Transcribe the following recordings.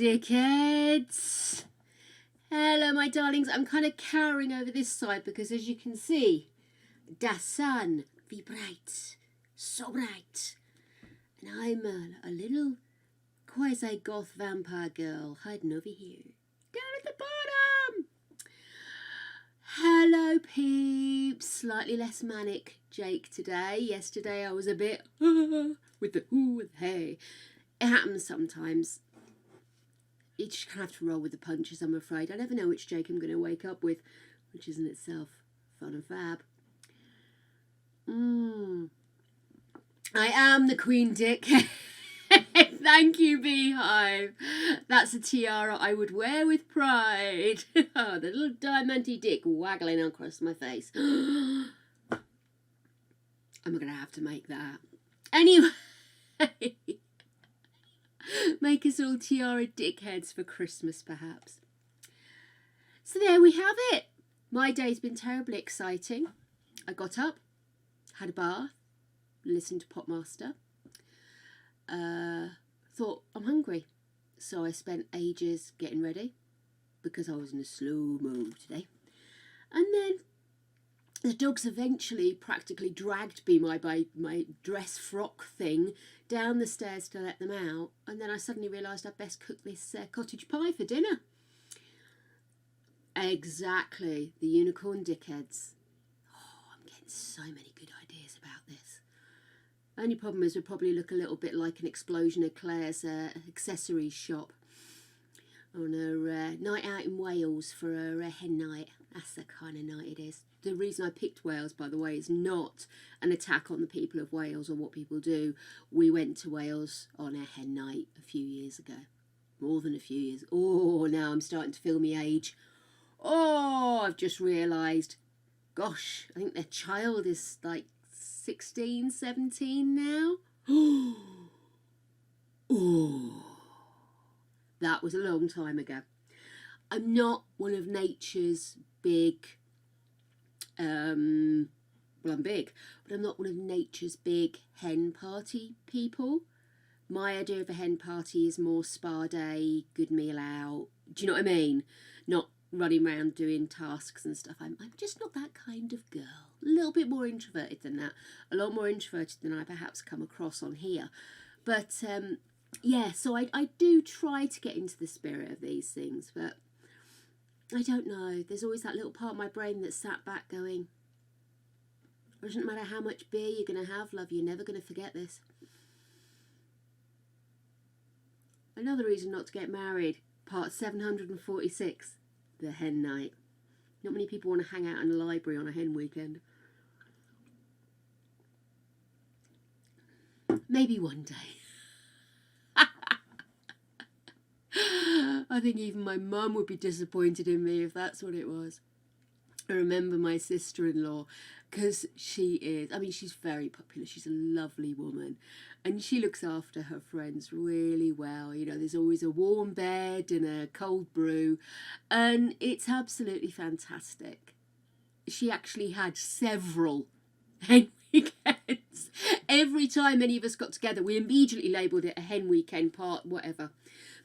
dickheads. Hello, my darlings. I'm kind of cowering over this side because, as you can see, the sun, wie bright, so bright. And I'm a little quasi-goth vampire girl hiding over here, down at the bottom. Hello, peeps. Slightly less manic Jake today. Yesterday I was a bit with the ooh and hey. It happens sometimes. You just kind of have to roll with the punches, I'm afraid. I never know which Jake I'm going to wake up with, which is in itself fun and fab. I am the Queen Dick. Thank you, Beehive. That's a tiara I would wear with pride. Oh, the little diamanty dick waggling across my face. I'm going to have to make that. Anyway. Make us all tiara dickheads for Christmas, perhaps. So there we have it. My day's been terribly exciting. I got up, had a bath, listened to Popmaster. Thought, I'm hungry. So I spent ages getting ready because I was in a slow mode today. And then the dogs eventually practically dragged me, my dress frock thing, down the stairs to let them out. And then I suddenly realised I'd best cook this cottage pie for dinner. Exactly, the unicorn dickheads. Oh, I'm getting so many good ideas about this. Only problem is we'll probably look a little bit like an Explosion Eclairs accessories shop on a night out in Wales for a hen night. That's the kind of night it is. The reason I picked Wales, by the way, is not an attack on the people of Wales or what people do. We went to Wales on a hen night a few years ago. More than a few years. Oh, now I'm starting to feel my age. Oh, I've just realised. Gosh, I think their child is like 16, 17 now. Oh, that was a long time ago. I'm not one of nature's big... well, I'm big, but I'm not one of nature's big hen party people. My idea of a hen party is more spa day, good meal out. Do you know what I mean? Not running around doing tasks and stuff. I'm just not that kind of girl. A little bit more introverted than that. A lot more introverted than I perhaps come across on here. But yeah, so I do try to get into the spirit of these things, but I don't know. There's always that little part of my brain that's sat back going, it doesn't matter how much beer you're going to have, love, you're never going to forget this. Another reason not to get married, part 746, the hen night. Not many people want to hang out in a library on a hen weekend. Maybe one day. I think even my mum would be disappointed in me if that's what it was. I remember my sister-in-law, because she is, I mean, she's very popular. She's a lovely woman. And she looks after her friends really well. You know, there's always a warm bed and a cold brew. And it's absolutely fantastic. She actually had several hen weekends. Every time any of us got together, we immediately labelled it a hen weekend part, whatever.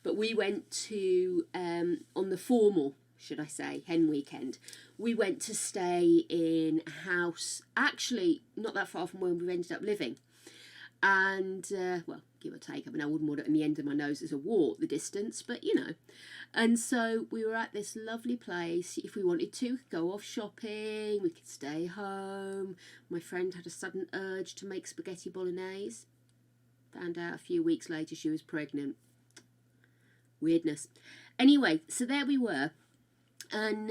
But we went to, on the formal, should I say, hen weekend, we went to stay in a house, actually not that far from where we ended up living. And, well, give or take, I mean, I wouldn't want it in the end of my nose as a walk, the distance, but, you know. And so we were at this lovely place. If we wanted to, we could go off shopping, we could stay home. My friend had a sudden urge to make spaghetti bolognese. Found out a few weeks later she was pregnant. Weirdness. Anyway, so there we were. And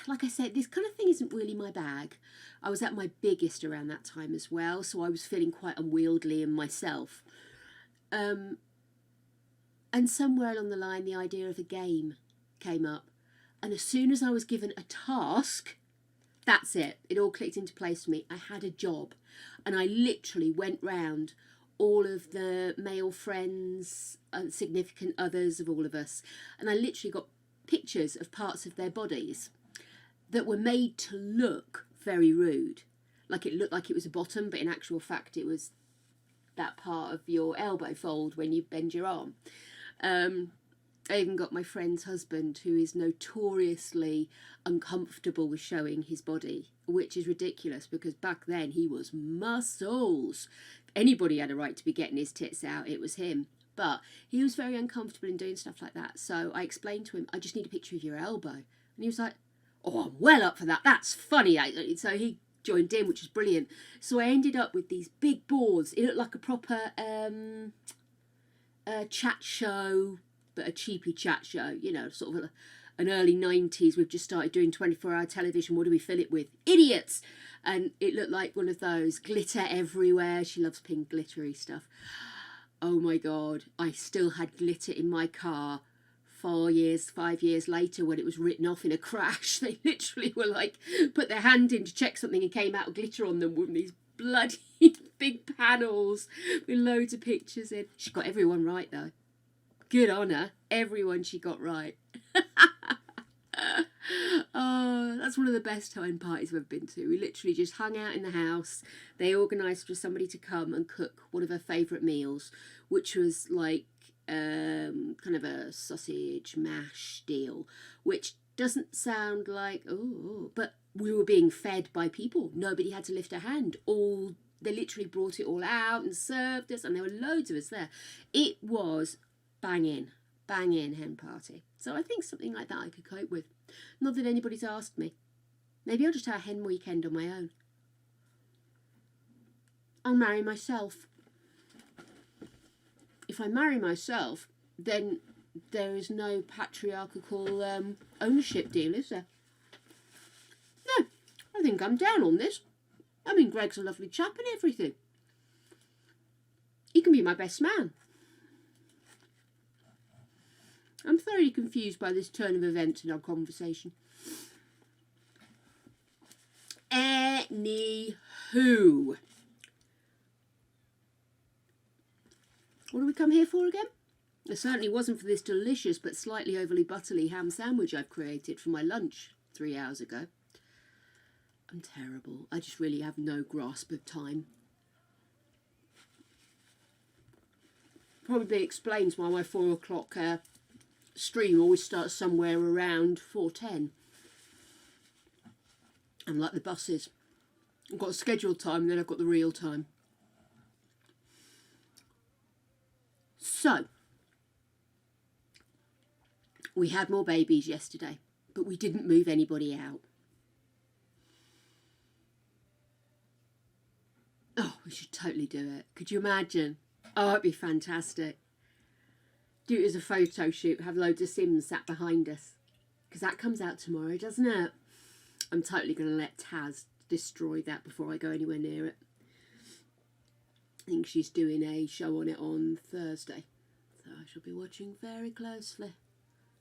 like I said, this kind of thing isn't really my bag. I was at my biggest around that time as well, so I was feeling quite unwieldy in myself. And somewhere along the line, the idea of a game came up. And as soon as I was given a task, that's it. It all clicked into place for me. I had a job. And I literally went round all of the male friends and significant others of all of us. And I literally got pictures of parts of their bodies that were made to look very rude. Like it looked like it was a bottom, but in actual fact it was that part of your elbow fold when you bend your arm. I even got my friend's husband, who is notoriously uncomfortable with showing his body, which is ridiculous because back then he was muscles. If anybody had a right to be getting his tits out, it was him. But he was very uncomfortable in doing stuff like that. So I explained to him, I just need a picture of your elbow. And he was like, oh, I'm well up for that. That's funny. So he joined in, which is brilliant. So I ended up with these big boards. It looked like a proper chat show, but a cheapy chat show, you know, sort of an early 90s. We've just started doing 24-hour television. What do we fill it with? Idiots! And it looked like one of those. Glitter everywhere. She loves pink glittery stuff. Oh my God, I still had glitter in my car 5 years later when it was written off in a crash. They literally were like, put their hand in to check something and came out glitter on them with these bloody big panels with loads of pictures in. She got everyone right though. Good on her. Everyone she got right. Oh, that's one of the best time parties we've been to. We literally just hung out in the house. They organised for somebody to come and cook one of her favourite meals, which was like kind of a sausage mash deal, which doesn't sound like, oh, but we were being fed by people. Nobody had to lift a hand. They literally brought it all out and served us, and there were loads of us there. It was banging hen party. So I think something like that I could cope with. Not that anybody's asked me. Maybe I'll just have a hen weekend on my own. I'll marry myself. If I marry myself, then there is no patriarchal ownership deal, is there? No, I think I'm down on this. I mean, Greg's a lovely chap and everything. He can be my best man. I'm thoroughly confused by this turn of events in our conversation. Anywho. What do we come here for again? It certainly wasn't for this delicious but slightly overly butterly ham sandwich I've created for my lunch 3 hours ago. I'm terrible. I just really have no grasp of time. Probably explains why my 4 o'clock stream always starts somewhere around 4:10. I'm like the buses. I've got a scheduled time, then I've got the real time. So, we had more babies yesterday, but we didn't move anybody out. Oh, we should totally do it. Could you imagine? Oh, it'd be fantastic. Do it as a photo shoot, have loads of Sims sat behind us. Because that comes out tomorrow, doesn't it? I'm totally going to let Taz destroy that before I go anywhere near it. I think she's doing a show on it on Thursday. So I shall be watching very closely.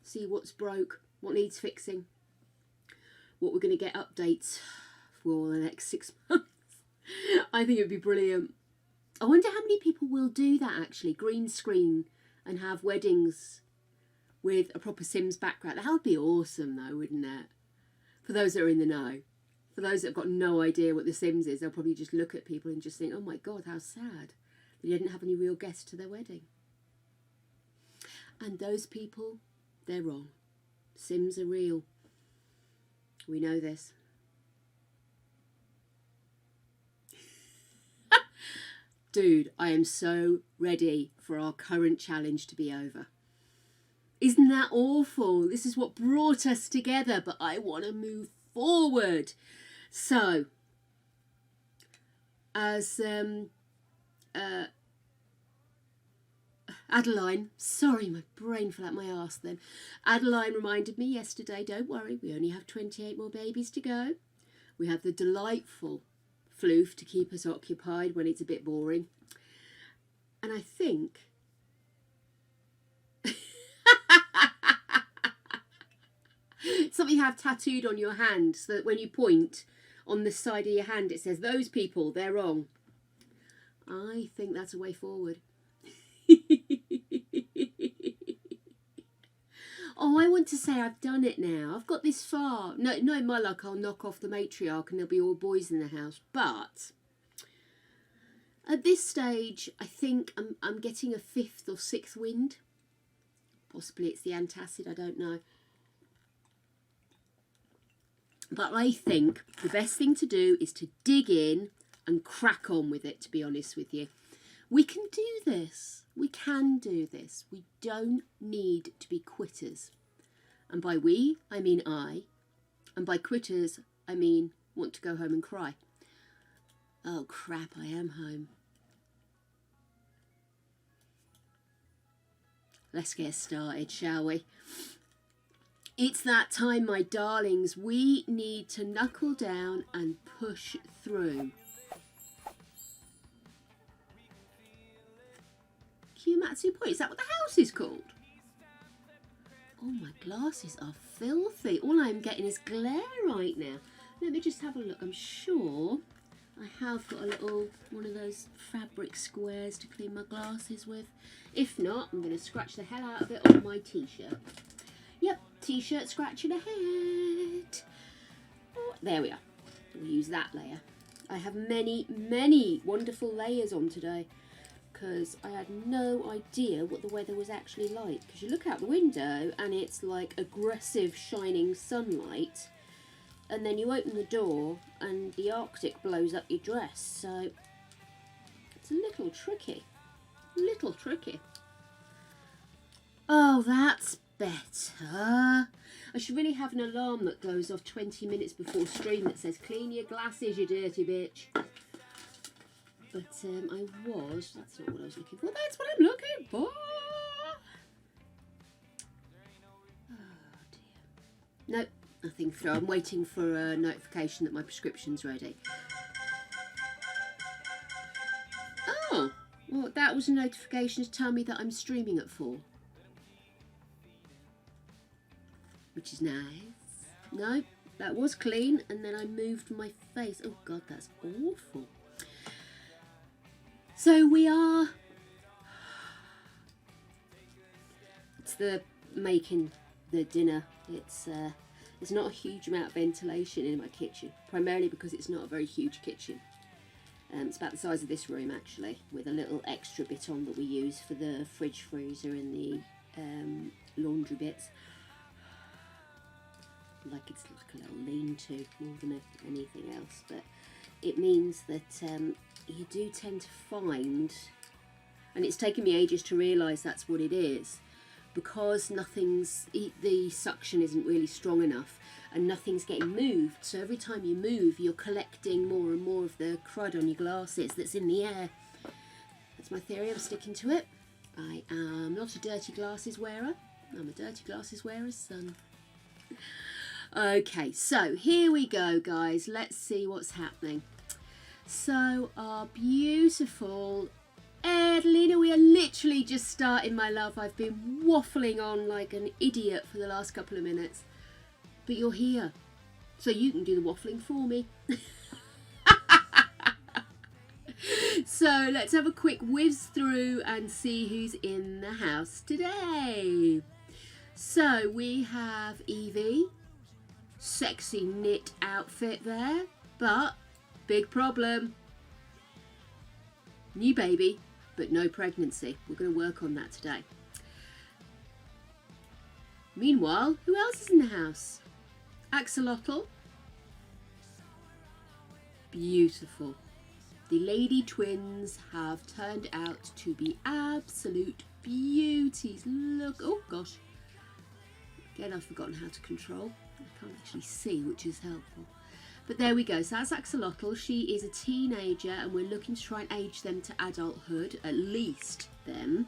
See what's broke, what needs fixing, what we're going to get updates for the next 6 months. I think it would be brilliant. I wonder how many people will do that actually, green screen and have weddings with a proper Sims background. That would be awesome though, wouldn't it? For those that are in the know. For those that have got no idea what The Sims is, they'll probably just look at people and just think, oh my God, how sad. They didn't have any real guests to their wedding. And those people, they're wrong. Sims are real. We know this. Dude, I am so ready for our current challenge to be over. Isn't that awful? This is what brought us together, but I want to move forward. So, as Adeline, sorry, my brain fell out my arse then. Adeline reminded me yesterday, don't worry, we only have 28 more babies to go. We have the delightful floof to keep us occupied when it's a bit boring. And I think something you have tattooed on your hand so that when you point on the side of your hand it says, those people, they're wrong. I think that's a way forward. Oh, I want to say I've done it now. I've got this far. No, in my luck, I'll knock off the matriarch and there'll be all boys in the house. But at this stage, I think I'm getting a 5th or 6th wind. Possibly it's the antacid, I don't know. But I think the best thing to do is to dig in and crack on with it, to be honest with you. We can do this. We can do this. We don't need to be quitters. And by we, I mean I. And by quitters, I mean want to go home and cry. Oh crap, I am home. Let's get started, shall we? It's that time, my darlings. We need to knuckle down and push through. Kiyomatsu Point, is that what the house is called? Oh, my glasses are filthy. All I'm getting is glare right now. Let me just have a look. I'm sure I have got a little one of those fabric squares to clean my glasses with. If not, I'm going to scratch the hell out of it on my t-shirt. Yep, t-shirt scratching ahead. Oh, there we are. We'll use that layer. I have many, many wonderful layers on today because I had no idea what the weather was actually like. Because you look out the window and it's like aggressive shining sunlight, and then you open the door and the Arctic blows up your dress. So it's a little tricky. Little tricky. Oh, that's better. I should really have an alarm that goes off 20 minutes before stream that says, clean your glasses, you dirty bitch. But that's not what I was looking for. That's what I'm looking for. Oh dear. Nope, nothing through. I'm waiting for a notification that my prescription's ready. Oh, well, that was a notification to tell me that I'm streaming at 4. Which is nice. No, that was clean, and then I moved my face. Oh God, that's awful. So we are. It's the making the dinner. It's not a huge amount of ventilation in my kitchen, primarily because it's not a very huge kitchen. It's about the size of this room actually, with a little extra bit on that we use for the fridge, freezer, and the laundry bits. Like it's like a little lean-to more than anything else, but it means that you do tend to find, and it's taken me ages to realise that's what it is, because the suction isn't really strong enough and nothing's getting moved, so every time you move you're collecting more and more of the crud on your glasses that's in the air. That's my theory. I'm sticking to it. I am not a dirty glasses wearer. I'm a dirty glasses wearer's son. Okay, so here we go, guys. Let's see what's happening. So our beautiful Adelina, we are literally just starting, my love. I've been waffling on like an idiot for the last couple of minutes, but you're here, so you can do the waffling for me. So let's have a quick whiz through and see who's in the house today. So we have Evie. Sexy knit outfit there, but big problem. New baby, but no pregnancy. We're going to work on that today. Meanwhile, who else is in the house? Axolotl. Beautiful. The lady twins have turned out to be absolute beauties. Look, oh gosh. Again, I've forgotten how to control. I can't actually see, which is helpful. But there we go. So that's Axolotl. She is a teenager and we're looking to try and age them to adulthood, at least them.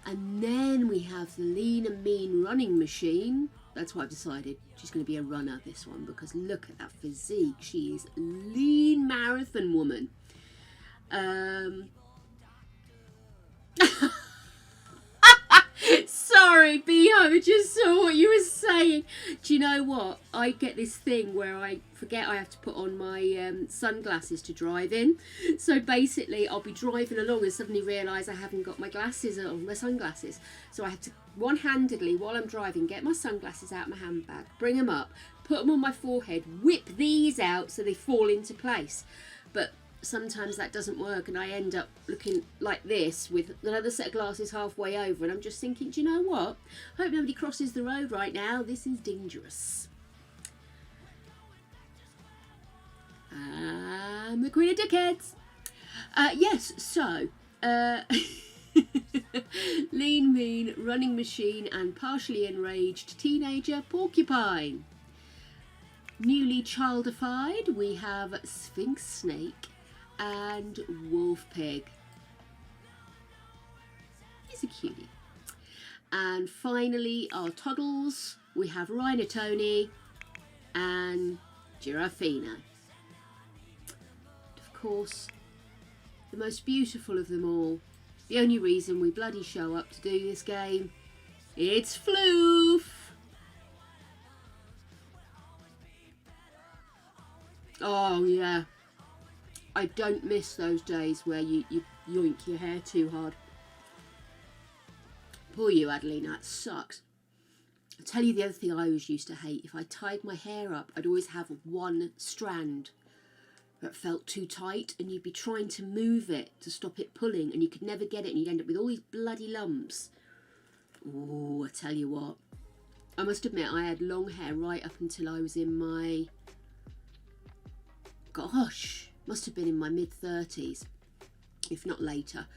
And then we have the lean and mean running machine. That's what I've decided. She's going to be a runner, this one, because look at that physique. She is a lean marathon woman. Sorry, Beehive, I just saw what you were saying. Do you know what? I get this thing where I forget I have to put on my sunglasses to drive in. So basically, I'll be driving along and suddenly realise I haven't got my glasses on, my sunglasses. So I have to one-handedly, while I'm driving, get my sunglasses out of my handbag, bring them up, put them on my forehead, whip these out so they fall into place. But sometimes that doesn't work, and I end up looking like this with another set of glasses halfway over, and I'm just thinking, do you know what? I hope nobody crosses the road right now. This is dangerous. I'm the queen of dickheads. Yes, so lean, mean, running machine, and partially enraged teenager porcupine. Newly childified, we have Sphinx Snake and Wolf Pig. He's a cutie. And finally, our Toddlers, we have Rhino Tony and Giraffino. Of course, the most beautiful of them all, the only reason we bloody show up to do this game, it's Floof. Oh yeah, I don't miss those days where you yoink your hair too hard. Poor you, Adelina, that sucks. I'll tell you the other thing I always used to hate. If I tied my hair up, I'd always have one strand that felt too tight, and you'd be trying to move it to stop it pulling, and you could never get it, and you'd end up with all these bloody lumps. Oh, I tell you what. I must admit, I had long hair right up until I was in my... gosh, must have been in my mid-30s, if not later.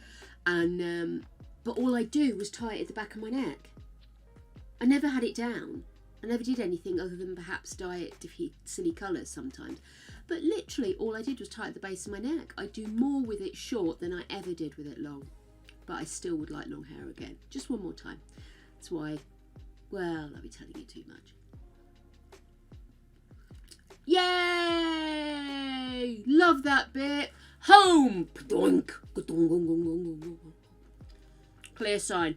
And but all I do was tie it at the back of my neck. I never had it down. I never did anything other than perhaps dye it different silly colours sometimes. But literally all I did was tie it at the base of my neck. I do more with it short than I ever did with it long. But I still would like long hair again. Just one more time. That's why, well, I'll be telling you too much. Yay! Love that bit. Home! Clear sign.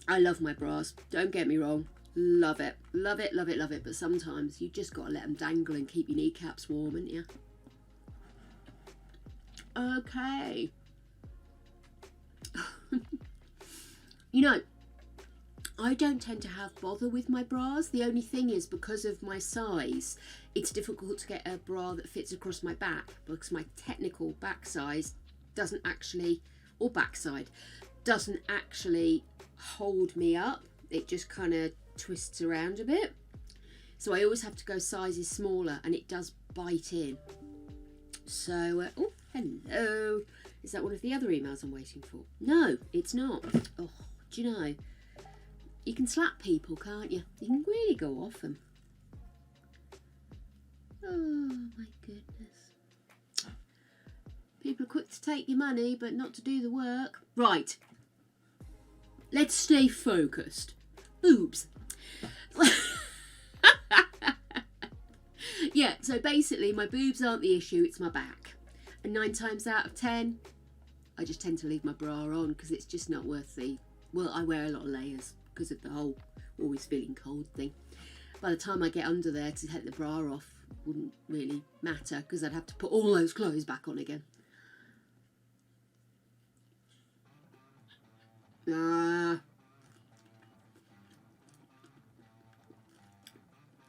I love my bras. Don't get me wrong. Love it. Love it, love it, love it. But sometimes you just got to let them dangle and keep your kneecaps warm, ain't you? Okay. You know, I don't tend to have bother with my bras. The only thing is, because of my size, it's difficult to get a bra that fits across my back, because my technical back size doesn't actually, or backside, doesn't actually hold me up. It just kind of twists around a bit. So I always have to go sizes smaller, and it does bite in. So, oh, hello. Is that one of the other emails I'm waiting for? No, it's not. Oh, do you know? You can slap people, can't you? You can really go off them. Oh, my goodness. People are quick to take your money, but not to do the work. Right. Let's stay focused. Boobs. Yeah, so basically my boobs aren't the issue, it's my back. And 9 times out of 10, I just tend to leave my bra on because it's just not worth the... Well, I wear a lot of layers because of the whole always feeling cold thing. By the time I get under there to take the bra off, wouldn't really matter because I'd have to put all those clothes back on again.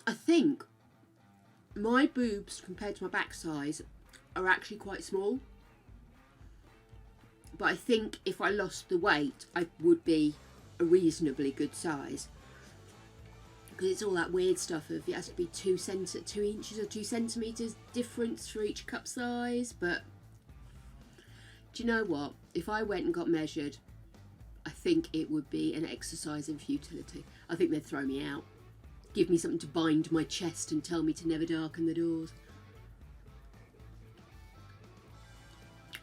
I think my boobs compared to my back size are actually quite small, but I think if I lost the weight I would be a reasonably good size, because it's all that weird stuff of it has to be 2 inches or 2 centimetres difference for each cup size. But do you know what, if I went and got measured, I think it would be an exercise in futility. I think they'd throw me out. Give me something to bind my chest and tell me to never darken the doors.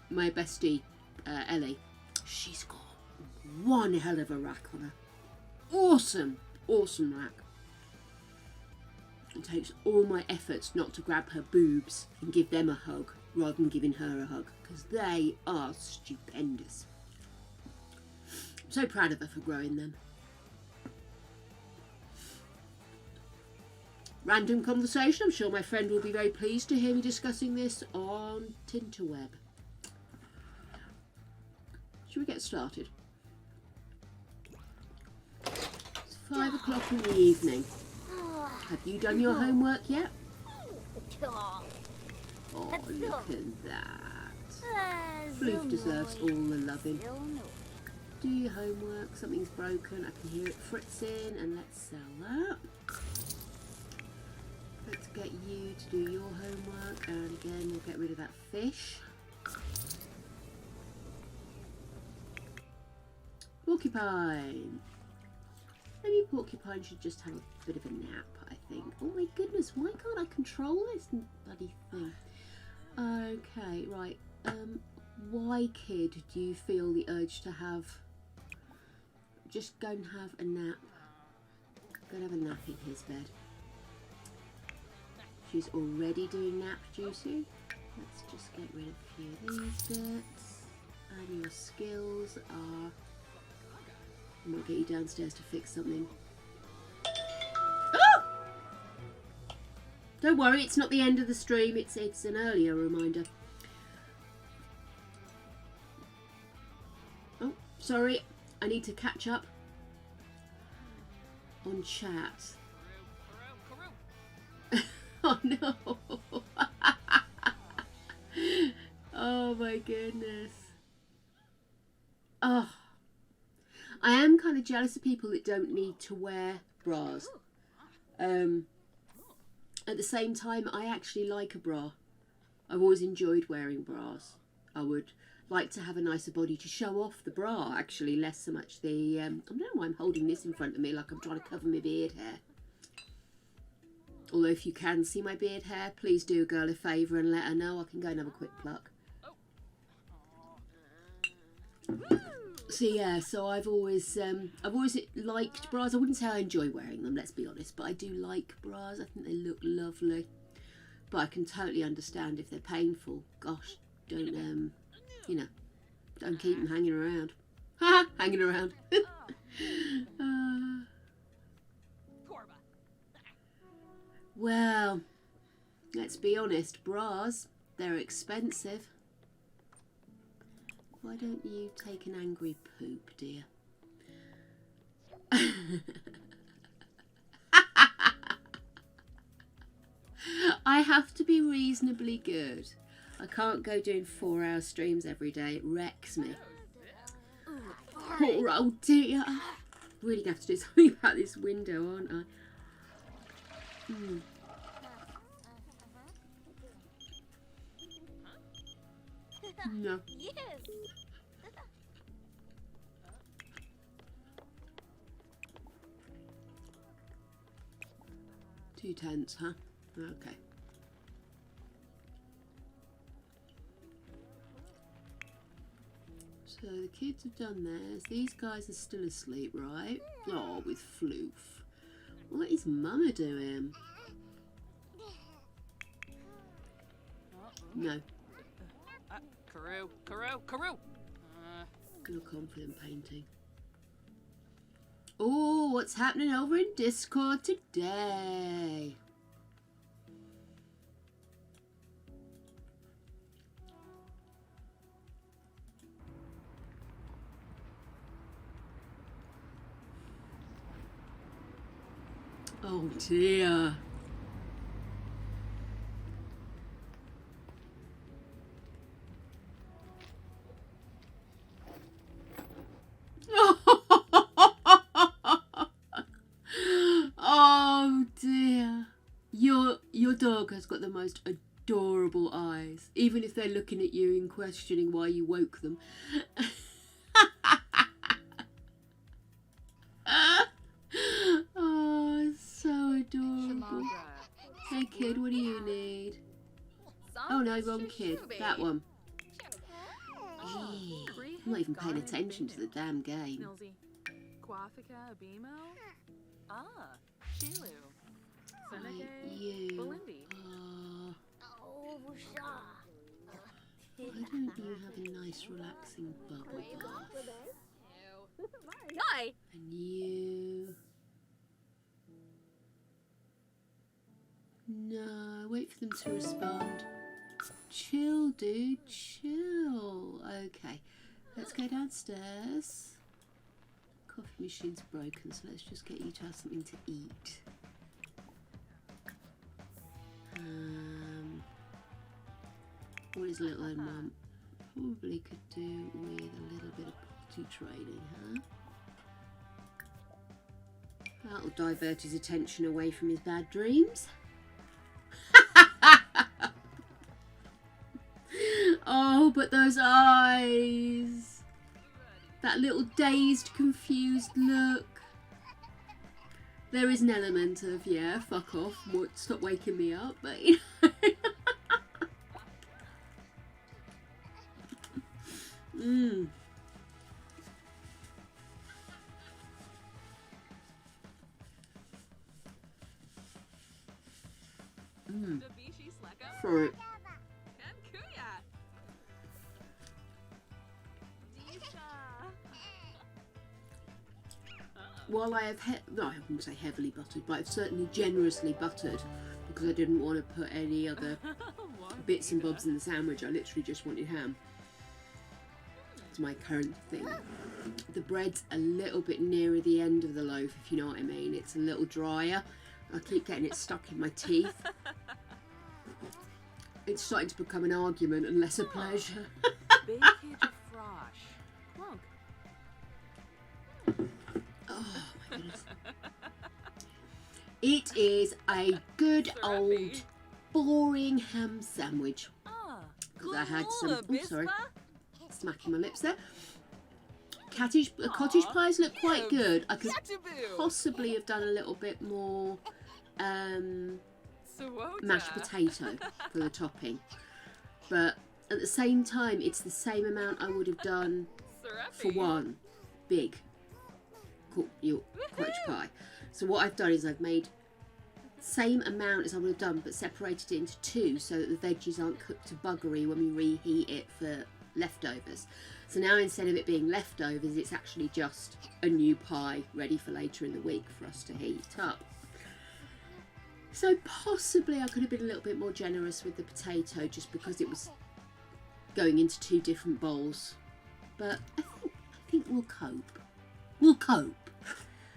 My bestie, Ellie, she's got one hell of a rack on her. Awesome, awesome rack. It takes all my efforts not to grab her boobs and give them a hug rather than giving her a hug, because they are stupendous. I'm so proud of her for growing them. Random conversation. I'm sure my friend will be very pleased to hear me discussing this on Tinterweb. Should we get started? It's 5 o'clock in the evening. Have you done your homework yet? look at that. Floof deserves all the loving. Do your homework. Something's broken. I can hear it fritzing, and let's sell that. Let's get you to do your homework, and again we'll get rid of that fish. Porcupine. Maybe Porcupine should just have a bit of a nap, I think. Oh my goodness, why can't I control this bloody thing? Okay, right. Why, kid, do you feel the urge to have... Just go and have a nap. Go and have a nap in his bed. She's already doing nap duty. Let's just get rid of a few of these bits. And your skills are... I might get you downstairs to fix something. Oh! Don't worry, it's not the end of the stream. It's an earlier reminder. Oh, sorry. I need to catch up on chat. Oh no! Oh my goodness. Oh. I am kind of jealous of people that don't need to wear bras. At the same time, I actually like a bra. I've always enjoyed wearing bras. I would like to have a nicer body to show off the bra, actually, less so much the... I don't know why I'm holding this in front of me like I'm trying to cover my beard hair. Although if you can see my beard hair, please do a girl a favour and let her know. I can go and have a quick pluck. So yeah, so I've always liked bras. I wouldn't say I enjoy wearing them, let's be honest, but I do like bras. I think they look lovely. But I can totally understand if they're painful. Gosh, don't you know, don't keep them hanging around. Ha! Hanging around. Well, let's be honest, bras, they're expensive. Why don't you take an angry poop, dear? I have to be reasonably good. I can't go doing 4-hour streams every day. It wrecks me. Oh dear. Really gonna have to do something about this window, aren't I? No. Two tents, huh? Okay. So the kids have done theirs. These guys are still asleep, right? Oh, with Floof. What is Mama doing? No. Karoo. Good confident painting. Oh, what's happening over in Discord today? Oh dear. Oh dear. Your dog has got the most adorable eyes, even if they're looking at you and questioning why you woke them. Oh, so adorable. Hey kid, what do you need? Oh no, wrong kid. That one. Gee, I'm not even paying attention to the damn game. Right, you. Why don't you have a nice relaxing bubble bath? And you. No, wait for them to respond. Chill, dude, chill. Okay, let's go downstairs. Coffee machine's broken, so let's just get you to have something to eat. What is little and mum? Probably could do with a little bit of potty training, huh? That'll divert his attention away from his bad dreams. Oh, but those eyes. That little dazed, confused look. There is an element of, yeah, fuck off, stop waking me up, but you know. Mm. Sorry. While I have, no, I wouldn't say heavily buttered, but I've certainly generously buttered because I didn't want to put any other bits and bobs in the sandwich. I literally just wanted ham. It's my current thing. The bread's a little bit nearer the end of the loaf, if you know what I mean. It's a little drier. I keep getting it stuck in my teeth. It's starting to become an argument and less a pleasure. Oh my goodness. It is a good old boring ham sandwich. Because I had some, oh, sorry, smacking my lips there. Cottage pies look quite good. I could possibly have done a little bit more mashed potato for the topping. But at the same time, it's the same amount I would have done for one big cottage pie. So what I've done is I've made same amount as I would have done, but separated it into two so that the veggies aren't cooked to buggery when we reheat it for leftovers. So now instead of it being leftovers, it's actually just a new pie ready for later in the week for us to heat up. So possibly I could have been a little bit more generous with the potato just because it was going into two different bowls. But I think we'll cope. We'll cope.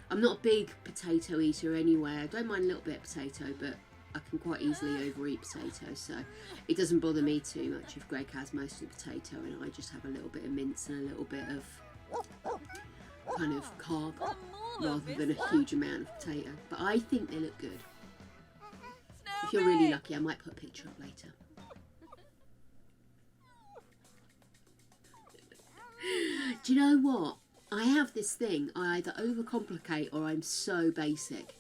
I'm not a big potato eater anyway. I don't mind a little bit of potato, but I can quite easily overeat potato, so it doesn't bother me too much if Greg has most of the potato and I just have a little bit of mince and a little bit of kind of carb rather than a huge amount of potato. But I think they look good. If you're really lucky, I might put a picture up later. Do you know what? I have this thing, I either overcomplicate or I'm so basic.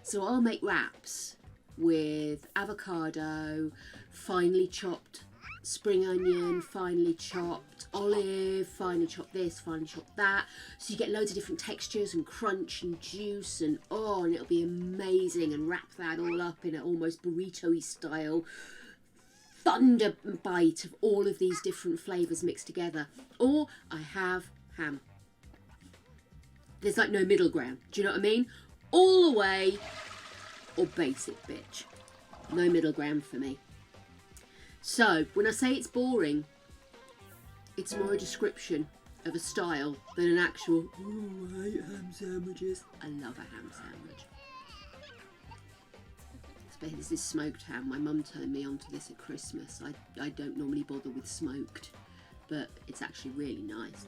So I'll make wraps with avocado, finely chopped spring onion, finely chopped olive, finely chopped this, finely chopped that. So you get loads of different textures and crunch and juice and and it'll be amazing, and wrap that all up in an almost burrito-y style thunder bite of all of these different flavours mixed together. Or I have ham. There's like no middle ground. Do you know what I mean? All the way or basic bitch. No middle ground for me. So when I say it's boring, it's more a description of a style than an actual, oh, I hate ham sandwiches. I love a ham sandwich. This is smoked ham. My mum turned me onto this at Christmas. I don't normally bother with smoked, but it's actually really nice.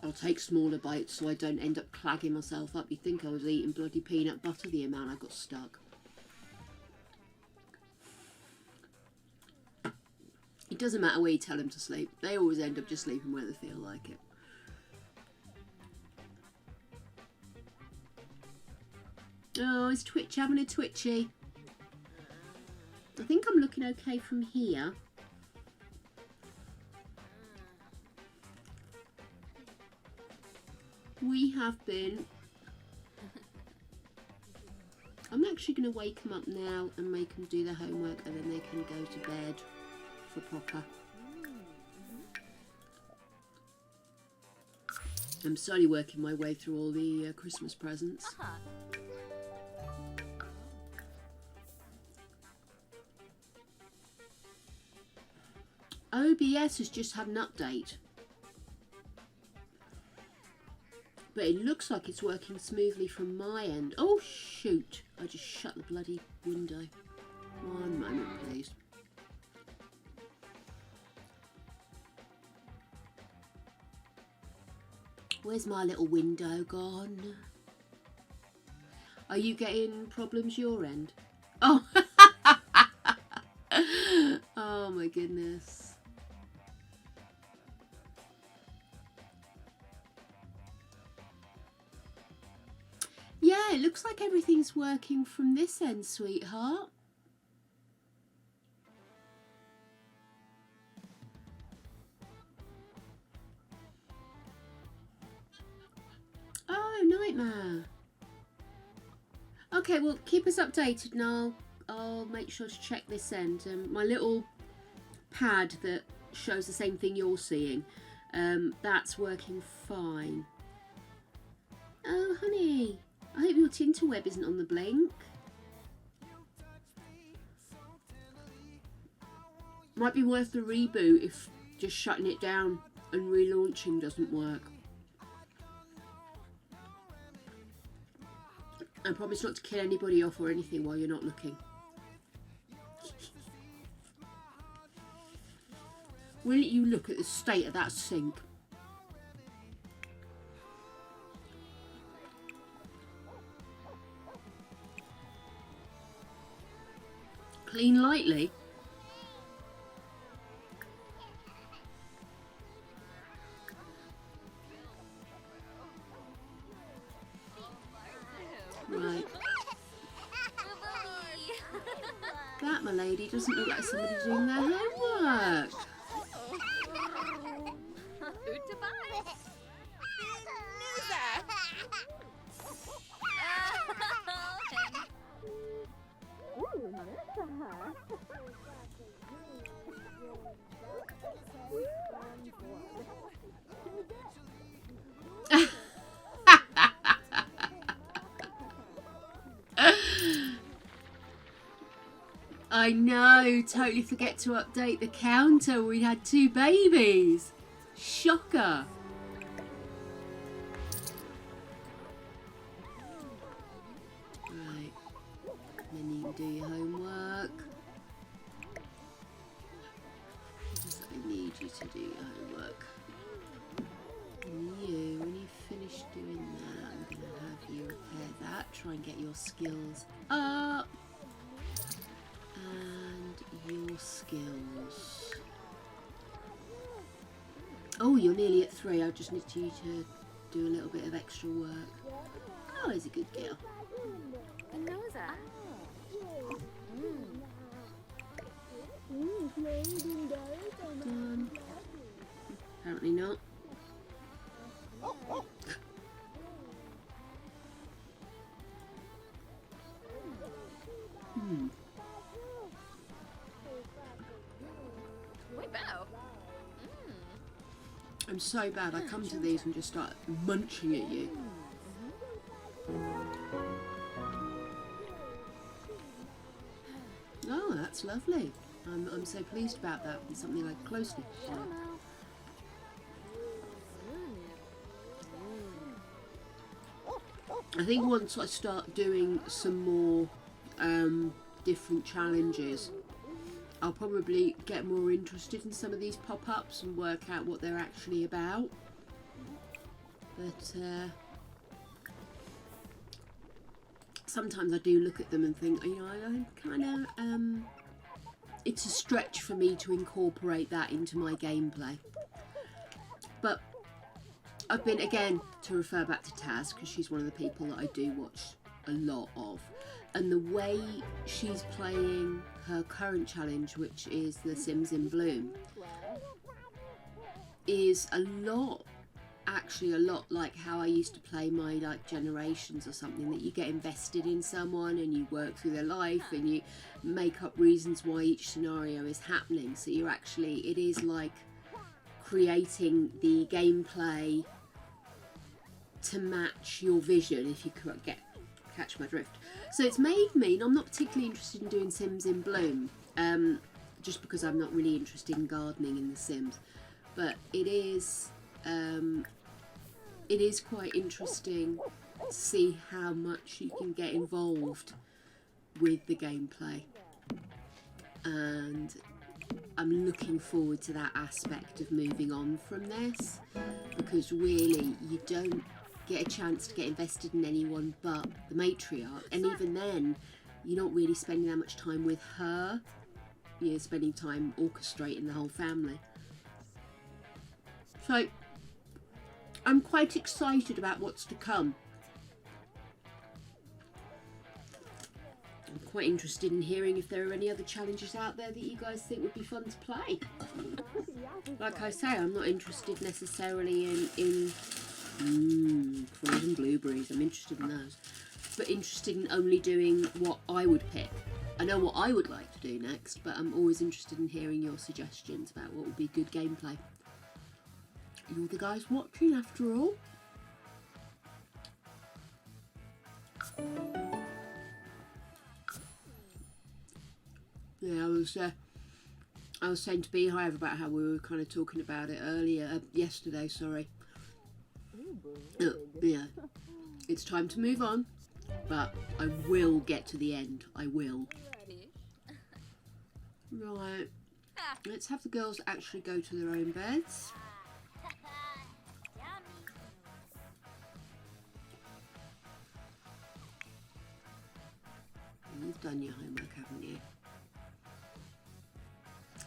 I'll take smaller bites so I don't end up clagging myself up. You'd think I was eating bloody peanut butter the amount I got stuck. It doesn't matter where you tell them to sleep. They always end up just sleeping where they feel like it. Oh, is Twitch having a twitchy? I think I'm looking okay from here. We have been... I'm actually going to wake them up now and make them do their homework, and then they can go to bed for proper. I'm slowly working my way through all the Christmas presents. OBS has just had an update. But it looks like it's working smoothly from my end. Oh shoot, I just shut the bloody window. One moment please. Where's my little window gone? Are you getting problems your end? Oh, oh my goodness. Yeah, it looks like everything's working from this end, sweetheart. Oh, nightmare. Okay, well, keep us updated and I'll make sure to check this end. My little pad that shows the same thing you're seeing, that's working fine. Oh, honey, I hope your Tinterweb isn't on the blink. Might be worth the reboot if just shutting it down and relaunching doesn't work. And promise not to kill anybody off or anything while you're not looking. Will you look at the state of that sink? Clean lightly. Right. That, my lady, doesn't look like somebody doing their homework. I know, totally forget to update the counter. We had 2 babies. Shocker. Right, then you can do your homework. I need you to do your homework. And you, when you finish doing that, I'm going to have you repair that. Try and get your skills up. And your skills. Oh, you're nearly at 3. I just need you to do a little bit of extra work. Oh, he's a good girl. Done. Apparently not. I'm so bad. I come to these and just start munching at you. Oh, that's lovely. I'm so pleased about that. It's something I closely follow. I think once I start doing some more different challenges, I'll probably get more interested in some of these pop-ups and work out what they're actually about. But sometimes I do look at them and think, you know, I kind of, it's a stretch for me to incorporate that into my gameplay. But I've been, again, to refer back to Taz, because she's one of the people that I do watch a lot of. And the way she's playing her current challenge, which is The Sims in Bloom, is actually a lot like how I used to play my Generations or something, that you get invested in someone and you work through their life and you make up reasons why each scenario is happening. So you're actually, it is like creating the gameplay to match your vision, if you catch my drift. So it's made me, and I'm not particularly interested in doing Sims in Bloom, just because I'm not really interested in gardening in The Sims, but it is quite interesting to see how much you can get involved with the gameplay, and I'm looking forward to that aspect of moving on from this, because really you don't get a chance to get invested in anyone but the matriarch, and even then you're not really spending that much time with her. You're spending time orchestrating the whole family. So I'm quite excited about what's to come. I'm quite interested in hearing if there are any other challenges out there that you guys think would be fun to play. Like I say, I'm not interested necessarily in frozen blueberries. I'm interested in those, but interested in only doing what I would pick. I know what I would like to do next, but I'm always interested in hearing your suggestions about what would be good gameplay. You're the guys watching, after all. Yeah, I was saying to Beehive about how we were kind of talking about it earlier, yesterday, sorry. Yeah, it's time to move on, but I will get to the end. I will. Right, let's have the girls actually go to their own beds. You've done your homework, haven't you?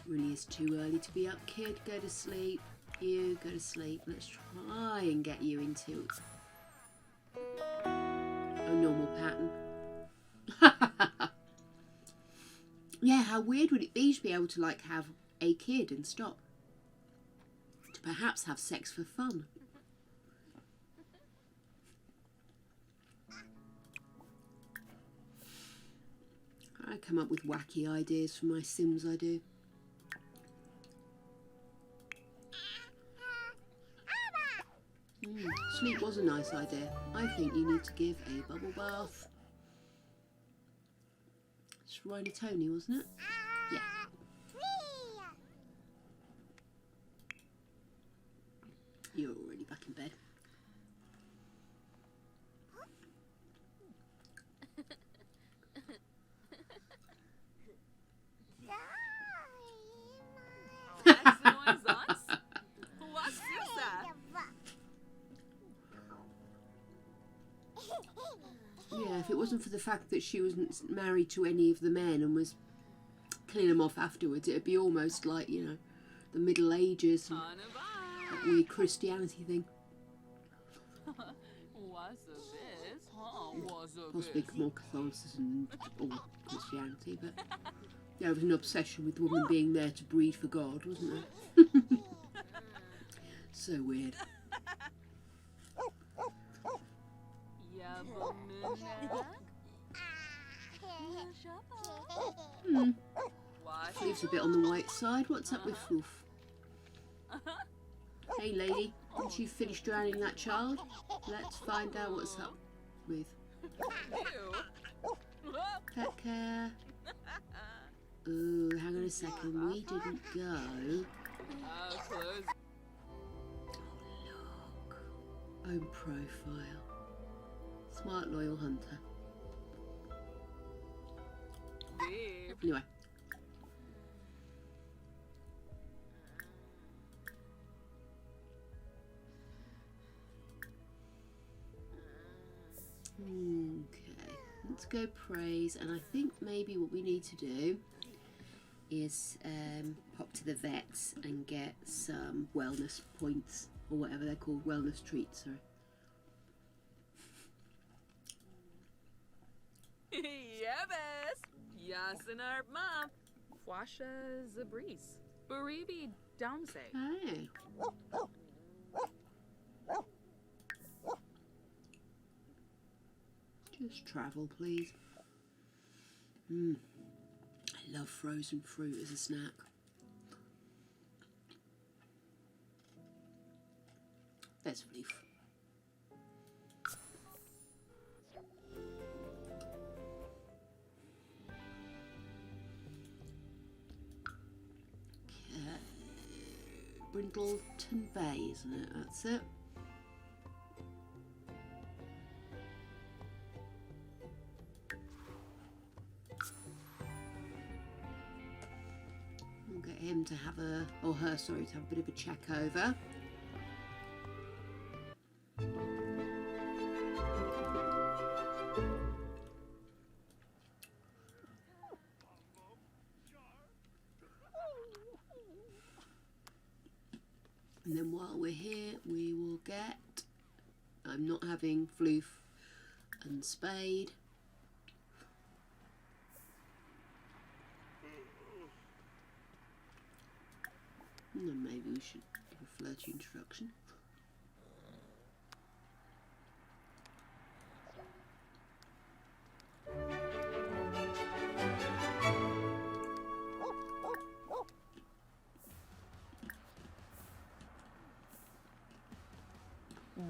Really is too early to be up, kid. Go to sleep. You go to sleep. Let's try and get you into a normal pattern. Yeah, how weird would it be to be able to like have a kid and stop? To perhaps have sex for fun. I come up with wacky ideas for my Sims, I do. Sleep was a nice idea. I think you need to give a bubble bath. It's Rhino Tony, wasn't it? Yeah. You're already back in bed. Yeah, if it wasn't for the fact that she wasn't married to any of the men and was killing them off afterwards, it'd be almost like, you know, the Middle Ages and that weird Christianity thing. Possibly more Catholicism or Christianity, but there was an obsession with the woman being there to breed for God, wasn't there? So weird. Leaves a bit on the white side. What's up with Foof? Hey lady, didn't you finish drowning that child? Let's find out what's up with. Pet care. Ooh, hang on a second. We didn't go. Oh look. Own profile. Smart loyal hunter. Anyway. Okay, let's go praise, and I think maybe what we need to do is pop to the vets and get some wellness points, or whatever they're called, wellness treats, sorry. Yes, Yasinart mom. Quasha Zabris. Baribi Downse. Hey. Just travel, please. I love frozen fruit as a snack. Let's leave. Brindleton Bay, isn't it? That's it. get him to have or her, sorry, to have a bit of a check over. And then while we're here, we will get, I'm not having Floof and Spade. And then maybe we should give a flirty introduction.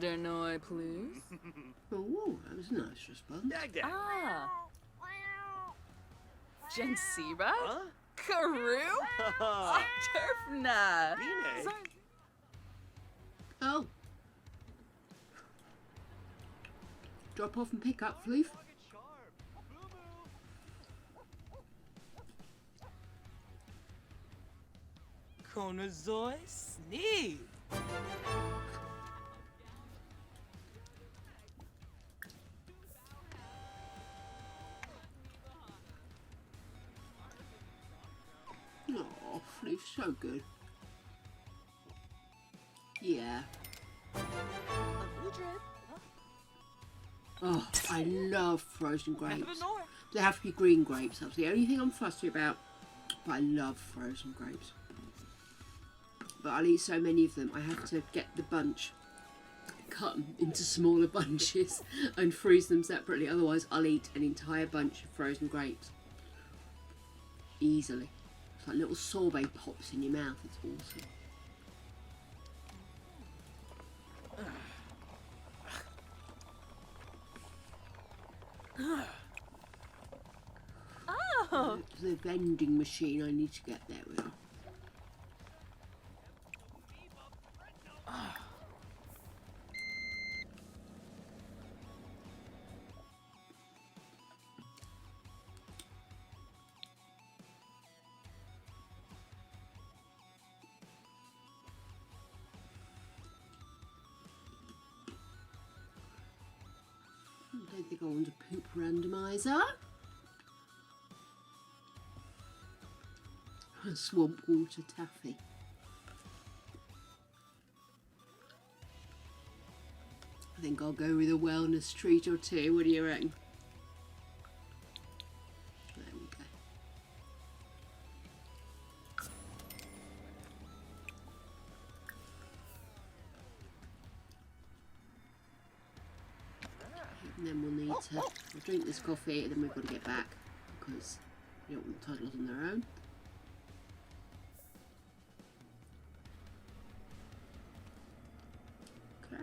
Denoy, please. Oh, that was a nice response. Ah. Jensiba? Karoo? Turfna. Oh. Drop off and pick up, Floof. Konazoy Sneeze. Oh, Floof's so good. Yeah. Oh, I love frozen grapes. They have to be green grapes. That's the only thing I'm fussy about. But I love frozen grapes. But I'll eat so many of them, I have to get the bunch, cut them into smaller bunches and freeze them separately. Otherwise, I'll eat an entire bunch of frozen grapes easily. It's like little sorbet pops in your mouth. It's awesome. Oh. The vending machine, I need to get there. We are. I don't think I want a poop randomizer. A swamp water taffy. I think I'll go with a wellness treat or two. What do you reckon? There we go. And then we'll need to we'll drink this coffee and then we've got to get back because we don't want the toddlers on their own. Okay.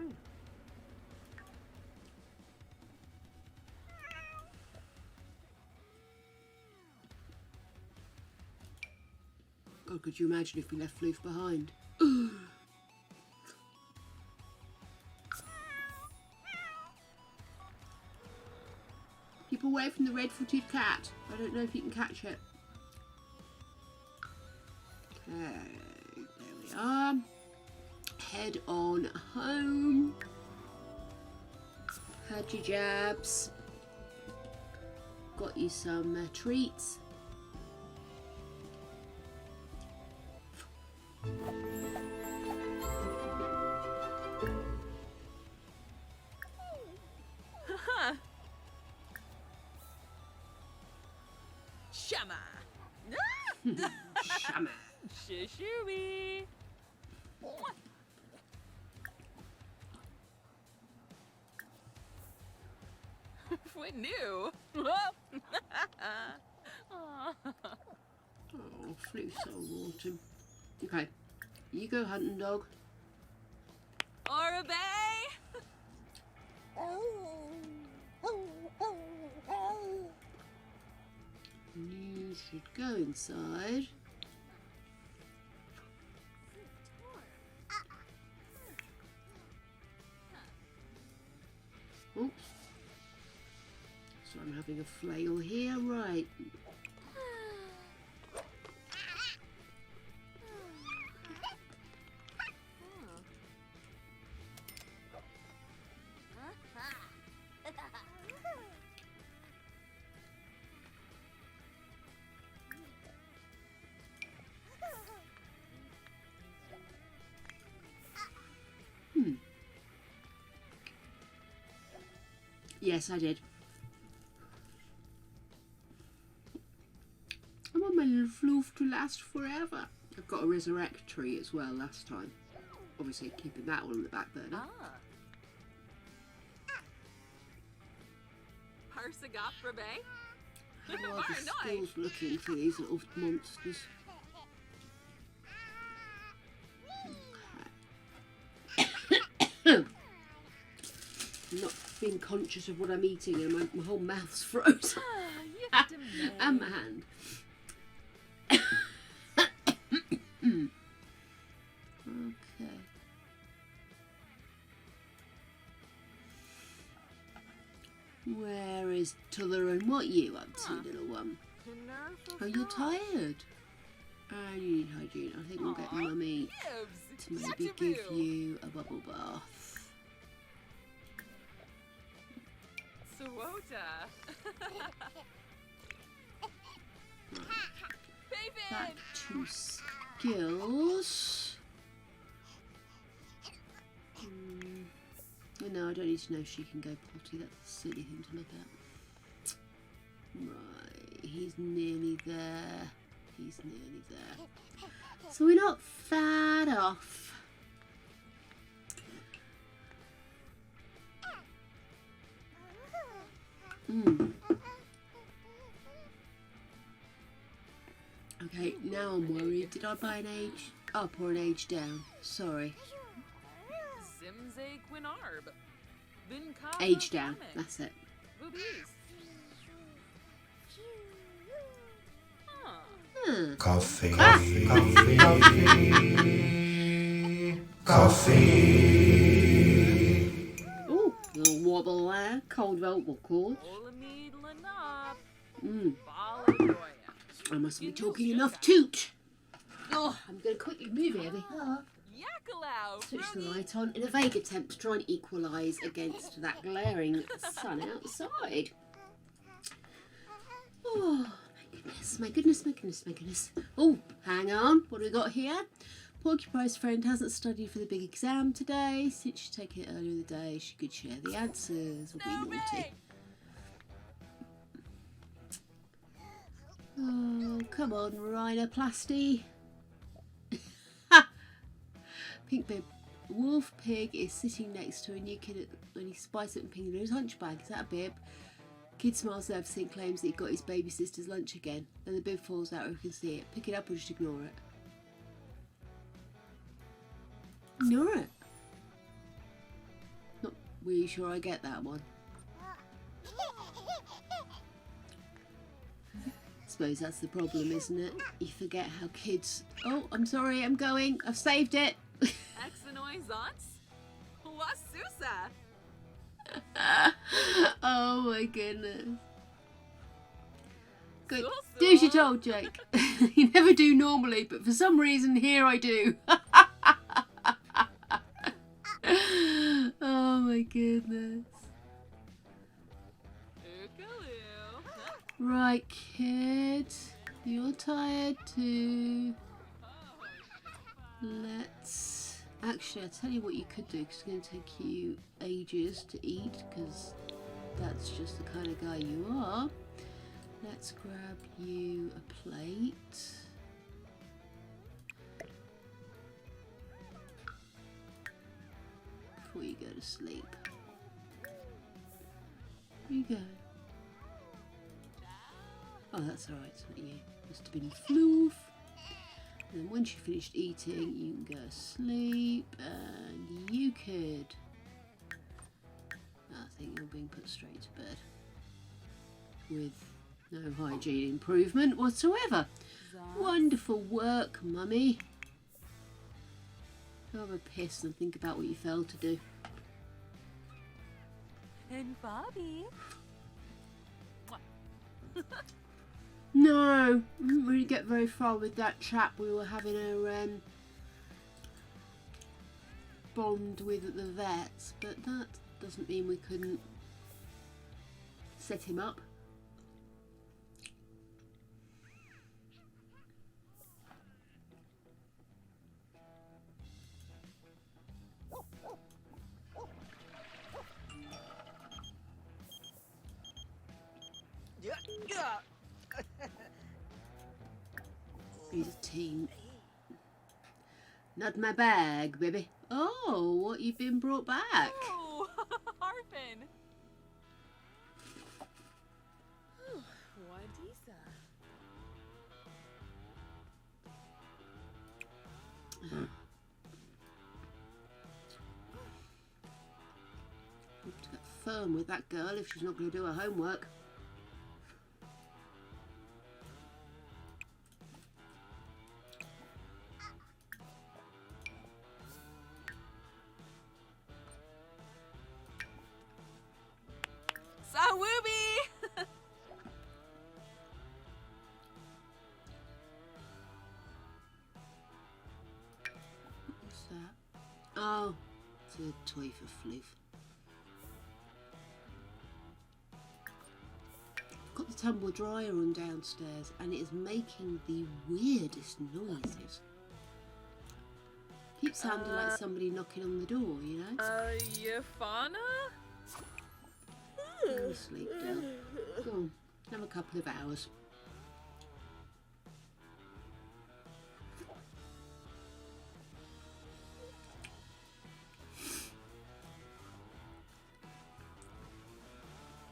God, could you imagine if we left Floof behind? Keep away from the red-footed cat. I don't know if you can catch it. Okay, there we are. Head on home. Had your jabs. Got you some treats. Shama. Shama. Shishooby. We knew. Oh, Floof's so autumn. Okay, you go hunting, dog. Or a bay. You should go inside. Oh, so I'm having a flail here, right? Yes, I did. I want my little floof to last forever. I've got a resurrect tree as well last time. Obviously keeping that one on the back burner. Ah. Parsagap Bay? How are the skills looking for these little monsters? Okay. I'm not being conscious of what I'm eating and my whole mouth's frozen. And my hand. Okay. Where is T'other and what you up to, little one? Oh, you're tired. And you need hygiene. I think we'll get Mummy to maybe give you a bubble bath. Swota. Back to skills. No, I don't need to know if she can go potty. That's a silly thing to look at. Right, he's nearly there. He's nearly there. So we're not far off. Okay, now I'm worried. Did I buy an age up or an age down? Sorry. Zimze Quinarb. Age down. That's it. Coffee. Coffee. Coffee. Ooh, little wobble there. Cold vocal cord. I mustn't be talking enough toot. Oh, I'm going to quickly move here. Switch the light on in a vague attempt to try and equalise against that glaring sun outside. Oh, my goodness, my goodness, my goodness. Oh, hang on. What do we got here? Porcupines friend hasn't studied for the big exam today. Since she took it earlier in the day, she could share the answers. Will be naughty. Oh, come on, rhinoplasty. Pink Bib. Wolf Pig is sitting next to a new kid when he spies it and pink in his lunch bag. Is that a bib? Kid smiles nervously and claims that he got his baby sister's lunch again. Then the bib falls out and we can see it. Pick it up or just ignore it? Ignore it. Not really sure I get that one. Suppose that's the problem, isn't it? You forget how kids... Oh, I'm sorry, I'm going. I've saved it. Oh my goodness. Good. Do as you told, Jake. You never do normally, but for some reason here I do. Oh my goodness. Right, kid. You're tired too. Let's... Actually, I'll tell you what you could do, because it's going to take you ages to eat, because that's just the kind of guy you are. Let's grab you a plate. Before you go to sleep. Here you go. Oh, that's alright, it's not you. Must have been floof. And then once you've finished eating, you can go to sleep, and you could... I think you're being put straight to bed. With no hygiene improvement whatsoever. Wonderful work, Mummy. Have a piss and think about what you failed to do. And Bobby. No, we didn't really get very far with that chap we were having a bond with at the vets, but that doesn't mean we couldn't set him up. He's a teen. Not my bag, baby. Oh, what you've been brought back? Oh, Harpin. Wadisa. Have to get firm with that girl if she's not going to do her homework. Sawooby! What's that? Oh, it's a toy for Floof. Got the tumble dryer on downstairs and it is making the weirdest noises. Keeps sounding like somebody knocking on the door, you know? Yafana? Go to sleep, Del. Go on, have a couple of hours.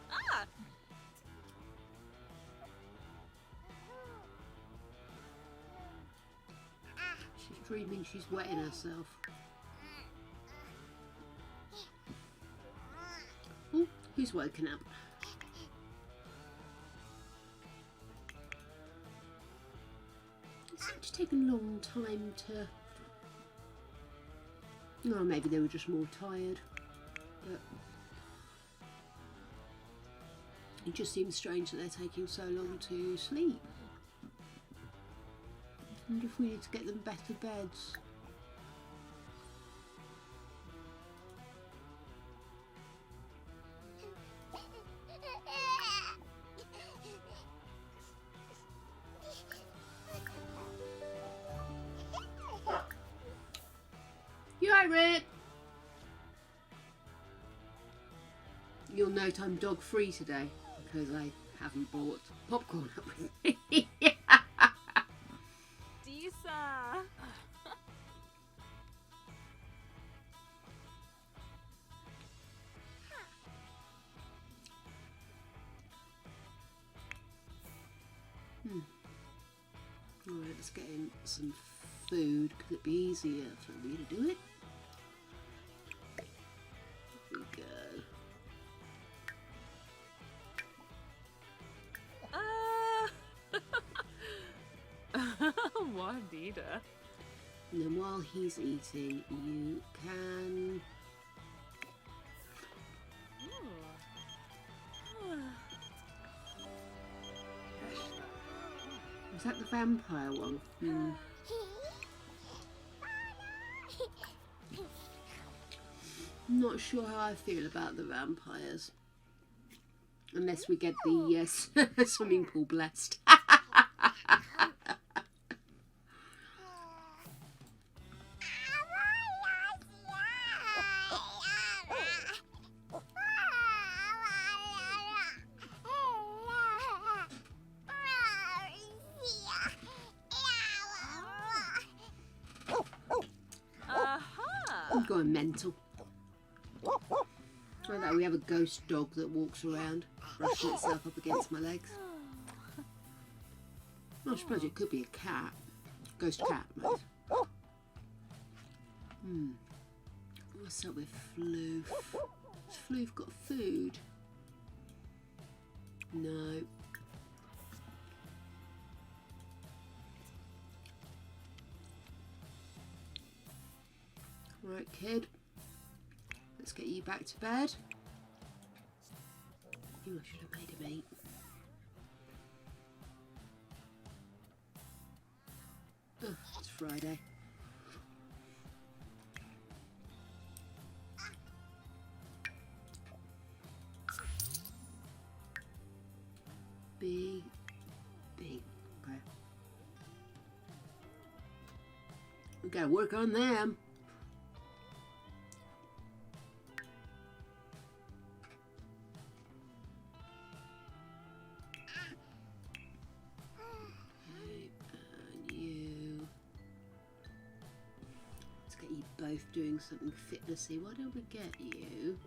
Ah! She's dreaming she's wetting herself. Oh, who's woken up? It seemed to take a long time to... Oh, maybe they were just more tired. But it just seems strange that they're taking so long to sleep. I wonder if we need to get them better beds. You alright, Rip? You'll note I'm dog free today because I haven't brought popcorn up with me. Disa! Alright, let's get in some food. Could it be easier for me to do it? Here we go. Wadida. And then while he's eating, you can... Was that the vampire one? I'm not sure how I feel about the vampires. Unless we get the swimming pool blessed. I'm going mental. Like that, we have a ghost dog that walks around, brushing itself up against my legs. I suppose it could be a cat. Ghost cat, mate. What's up with Floof? Has Floof got food? No. Right, kid. Let's get you back to bed. You should have made him eat. Oh, it's Friday. B. Okay. We gotta work on them. Okay, and you. both doing something fitnessy. Why don't we get you?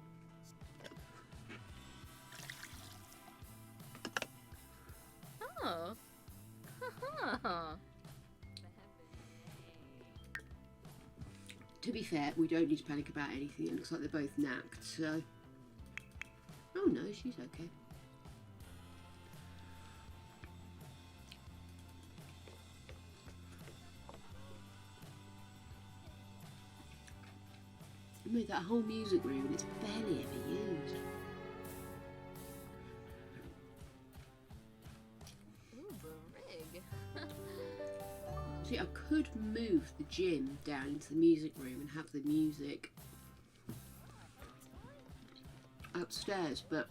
Oh. To be fair, we don't need to panic about anything. It looks like they're both napped, so... Oh no, she's okay. I made that whole music room and it's barely ever used. Ooh, brig. See, I could move the gym down into the music room and have the music upstairs, but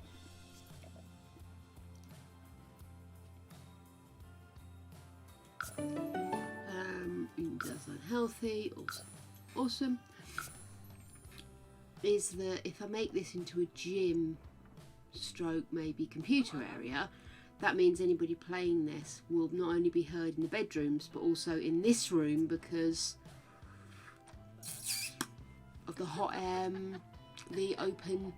that's unhealthy. Awesome. Is that if I make this into a gym stroke maybe computer area, that means anybody playing this will not only be heard in the bedrooms but also in this room because of the hot air, the open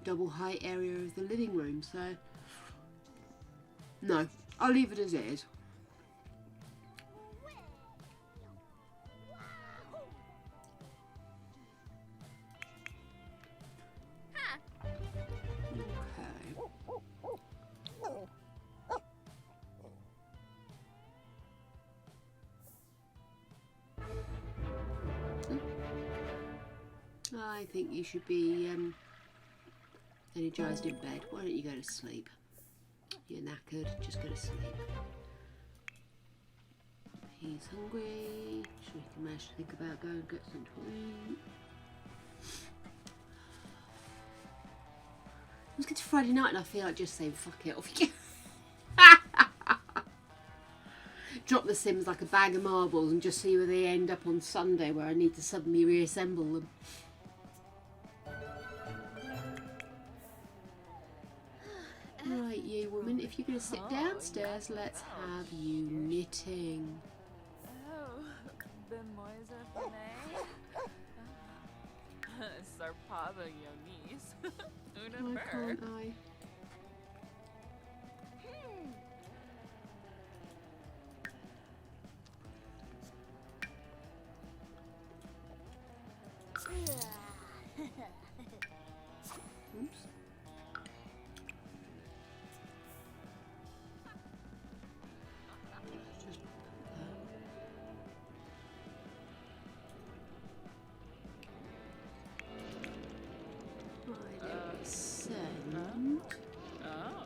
double height area of the living room. So no, I'll leave it as it is. I think you should be energised in bed. Why don't you go to sleep? You're knackered, just go to sleep. He's hungry, so we can manage to think about going and get something to eat. Let's get to Friday night and I feel like just saying fuck it, off you go. Drop the Sims like a bag of marbles and just see where they end up on Sunday where I need to suddenly reassemble them. Right, you woman, if you're going to sit downstairs, let's have you knitting. Oh, Bemoise for me. Sarpada Yonis. Why can't I? Oops. Just send. Oh.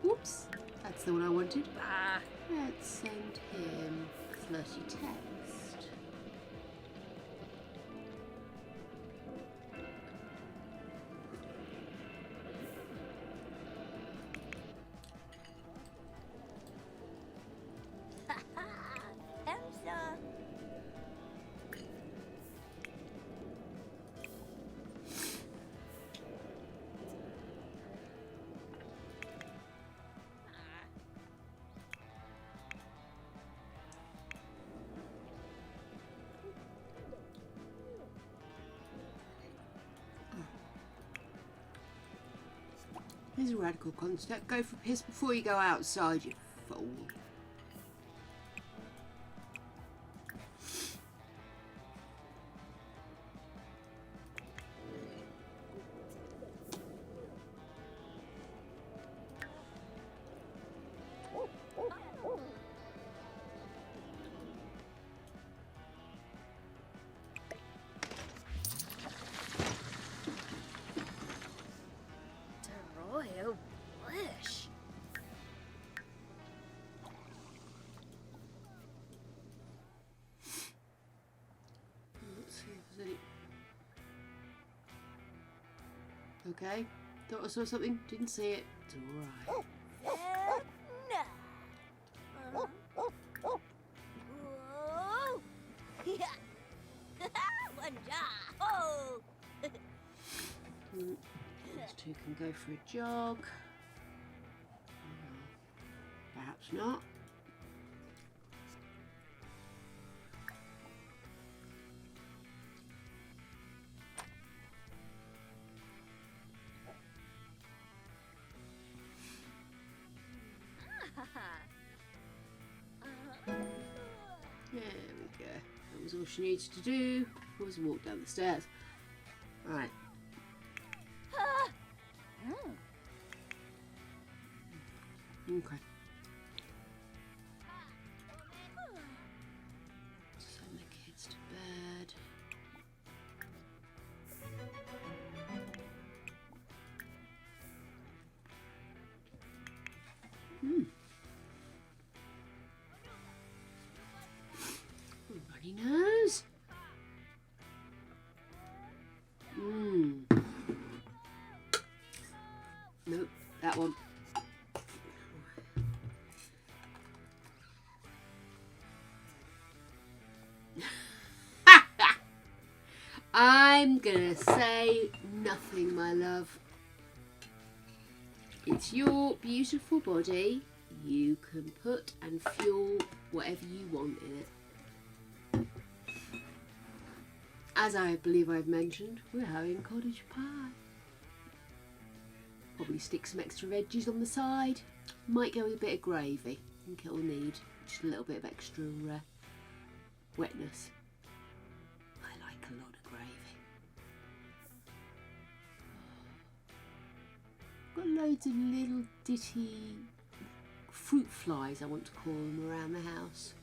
Whoops, that's the one I wanted. Ah. Let's send him a flirty text. Here's a radical concept. Go for a piss before you go outside, you fool. Royal Bush. Let's see if there's any... Okay, thought I saw something, didn't see it. It's alright. These two can go for a jog. Perhaps not. That was all she needed to do, was walk down the stairs. Right. Okay. Send the kids to bed. Runny nose. Nope, that one. I'm gonna say nothing, my love. It's your beautiful body. You can put and fuel whatever you want in it. As I believe I've mentioned, we're having cottage pie. Probably stick some extra veggies on the side. Might go with a bit of gravy. I think it'll need just a little bit of extra wetness. I like a lot of gravy. Got loads of little ditty fruit flies, I want to call them, around the house.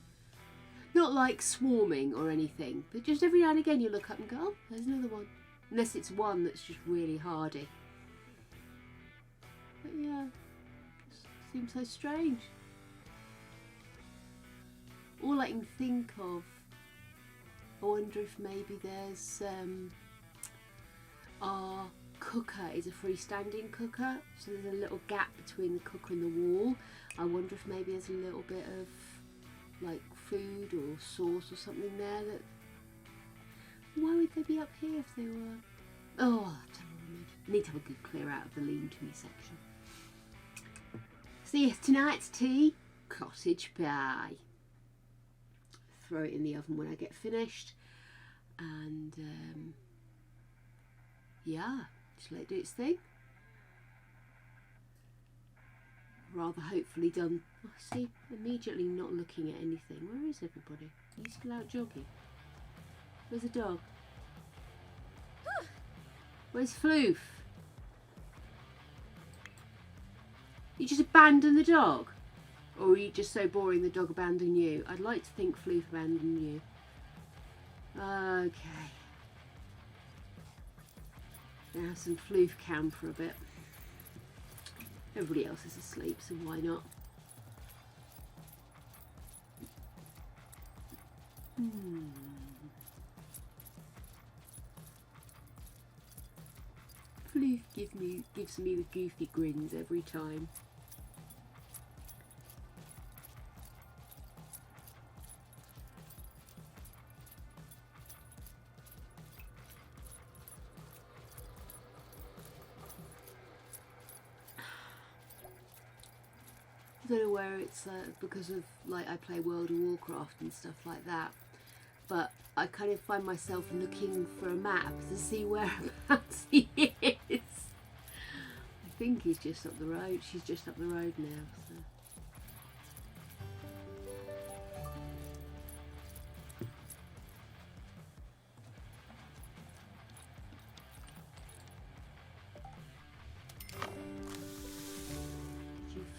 Not like swarming or anything, but just every now and again you look up and go, oh, there's another one. Unless it's one that's just really hardy. But yeah, it seems so strange. All I can think of, I wonder if maybe there's our cooker is a freestanding cooker, so there's a little gap between the cooker and the wall. I wonder if maybe there's a little bit of like food or sauce or something there. That why would they be up here if they were? Oh, I need to have a good clear out of the lean-to section. So yes, tonight's tea, cottage pie. Throw it in the oven when I get finished, and yeah, just let it do its thing. Rather hopefully done. Oh, see, immediately not looking at anything. Where is everybody? Are you still out jogging? Where's the dog? Where's Floof? You just abandoned the dog? Or were you just so boring the dog abandoned you? I'd like to think Floof abandoned you. Okay. Gonna have some Floof cam for a bit. Everybody else is asleep, so why not? Floof gives me the goofy grins every time. I don't know where it's because of like I play World of Warcraft and stuff like that, but I kind of find myself looking for a map to see whereabouts he is. I think he's just up the road. She's just up the road now. So.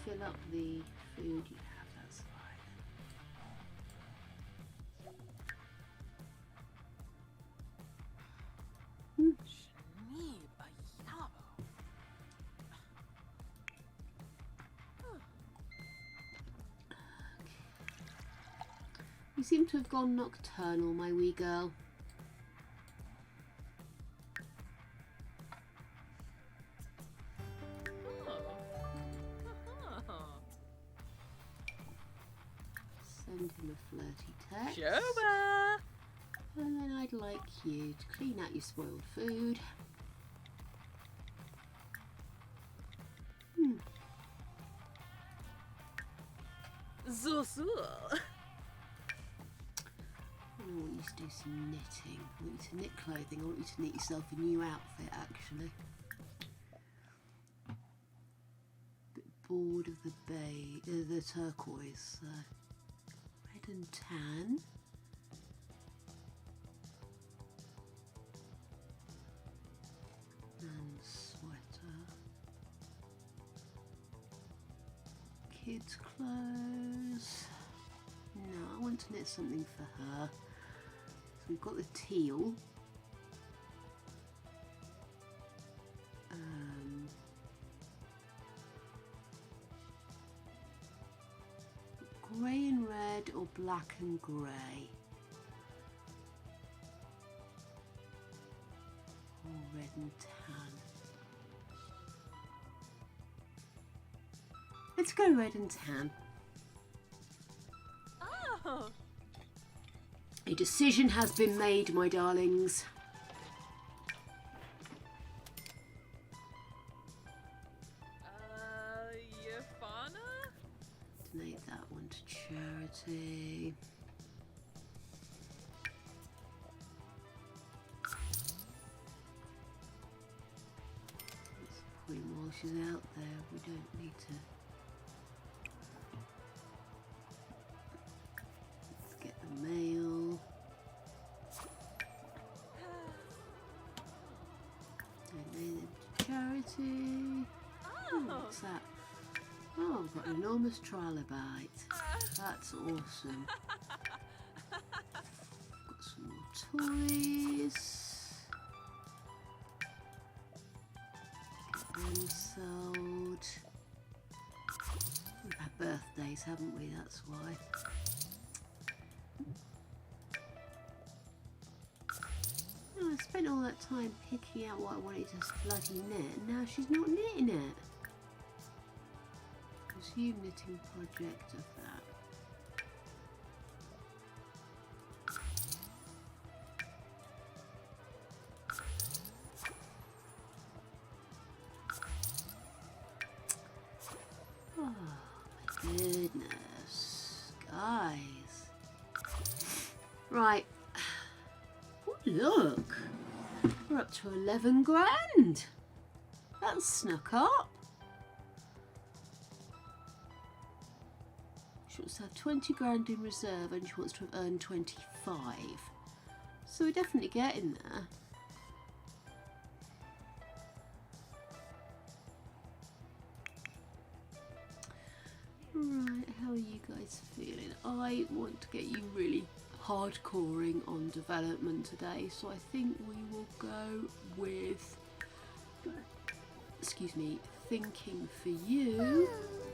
Fill up the food you have, that's fine. You seem to have gone nocturnal, my wee girl. Send him a flirty text. Shoba! And then I'd like you to clean out your spoiled food. Zosu! I want you to do some knitting. I want you to knit clothing. I want you to knit yourself a new outfit, actually. Bit bored of the turquoise. Red and tan. kids' clothes. No, I want to knit something for her. So we've got the teal. Grey and red or black and grey? Or red and tan? Let's go red and tan. Oh. A decision has been made, my darlings. Your fauna? Donate that one to charity. That's the point while she's out there. We don't need to. Let's get the mail. Donate them to charity. Oh. What's that? Oh, I've got an enormous trilobite. That's awesome. Got some more toys. Get them sold. We've had birthdays, haven't we? That's why. Oh, I spent all that time picking out what I wanted to bloody knit, and now she's not knitting it. Resume knitting project of that. Oh my goodness, guys. Right. Oh, look. We're up to 11 grand. That's snuck up. She wants to have 20 grand in reserve and she wants to have earned 25. So we're definitely getting there. Right, how are you guys feeling? I want to get you really hardcoring on development today, so I think we will go with, excuse me, thinking for you.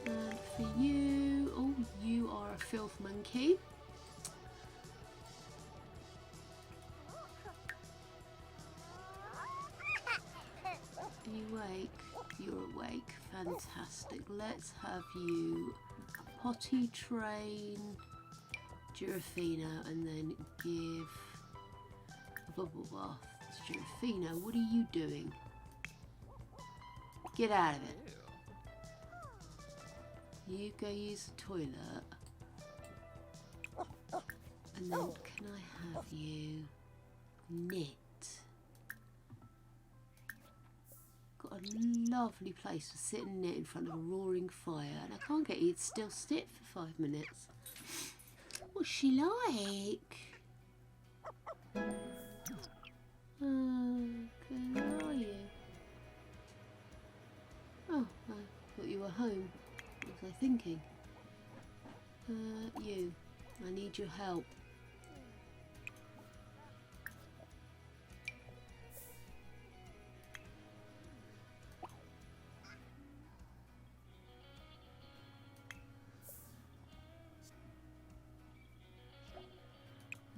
And for you, oh, you are a filth monkey. Are you awake? You're awake. Fantastic. Let's have you potty train Girafino and then give a bubble bath to Girafino. What are you doing? Get out of it. You go use the toilet. And then can I have you knit? Got a lovely place to sit and knit in front of a roaring fire, and I can't get you to still sit for 5 minutes. What's she like? Okay, where are you? Oh, I thought you were home. What was I thinking? You. I need your help.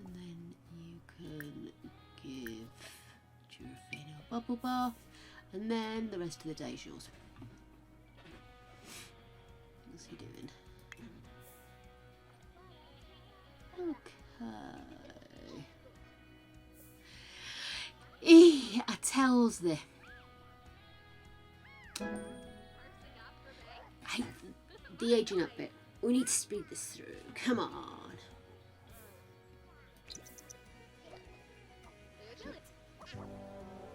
And then you can give Girafino a bubble bath, and then the rest of the day is yours. What's he doing? Okay. I tells thee. Hey, the aging up bit. We need to speed this through. Come on.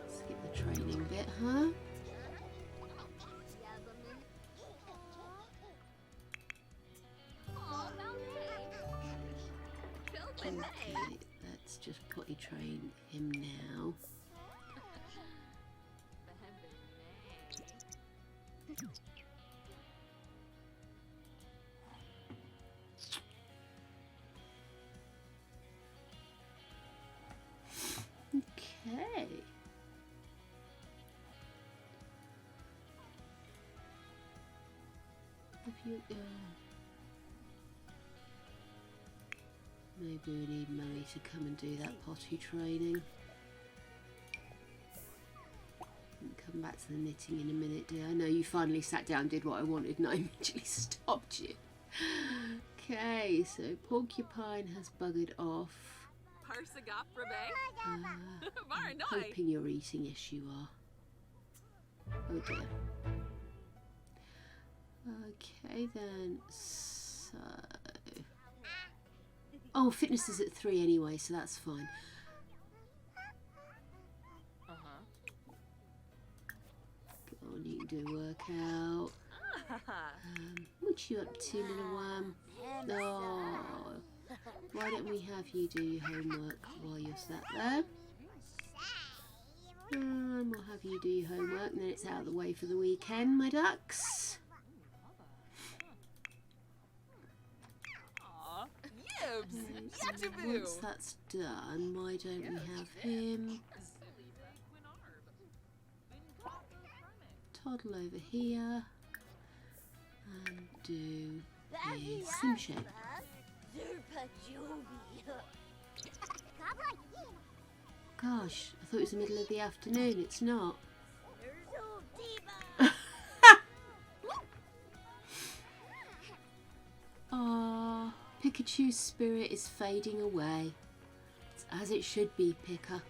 Skip the training bit, huh? Okay, let's just potty train him now. Okay. If you, maybe we need Mummy to come and do that potty training. And come back to the knitting in a minute, dear. I know you finally sat down and did what I wanted and I immediately stopped you. Okay, so Porcupine has buggered off. I'm hoping you're eating. Yes, you are. Oh dear. Okay then, so... Oh, fitness is at 3 anyway, so that's fine. Go on, you can do a workout. What you up to, little worm? Oh, why don't we have you do your homework while you're sat there? And we'll have you do your homework and then it's out of the way for the weekend, my ducks. Once that's done, why don't we have him toddle over here and do his sim shape. Gosh, I thought it was the middle of the afternoon. It's not. Ah, Pikachu's spirit is fading away. It's as it should be, Pika.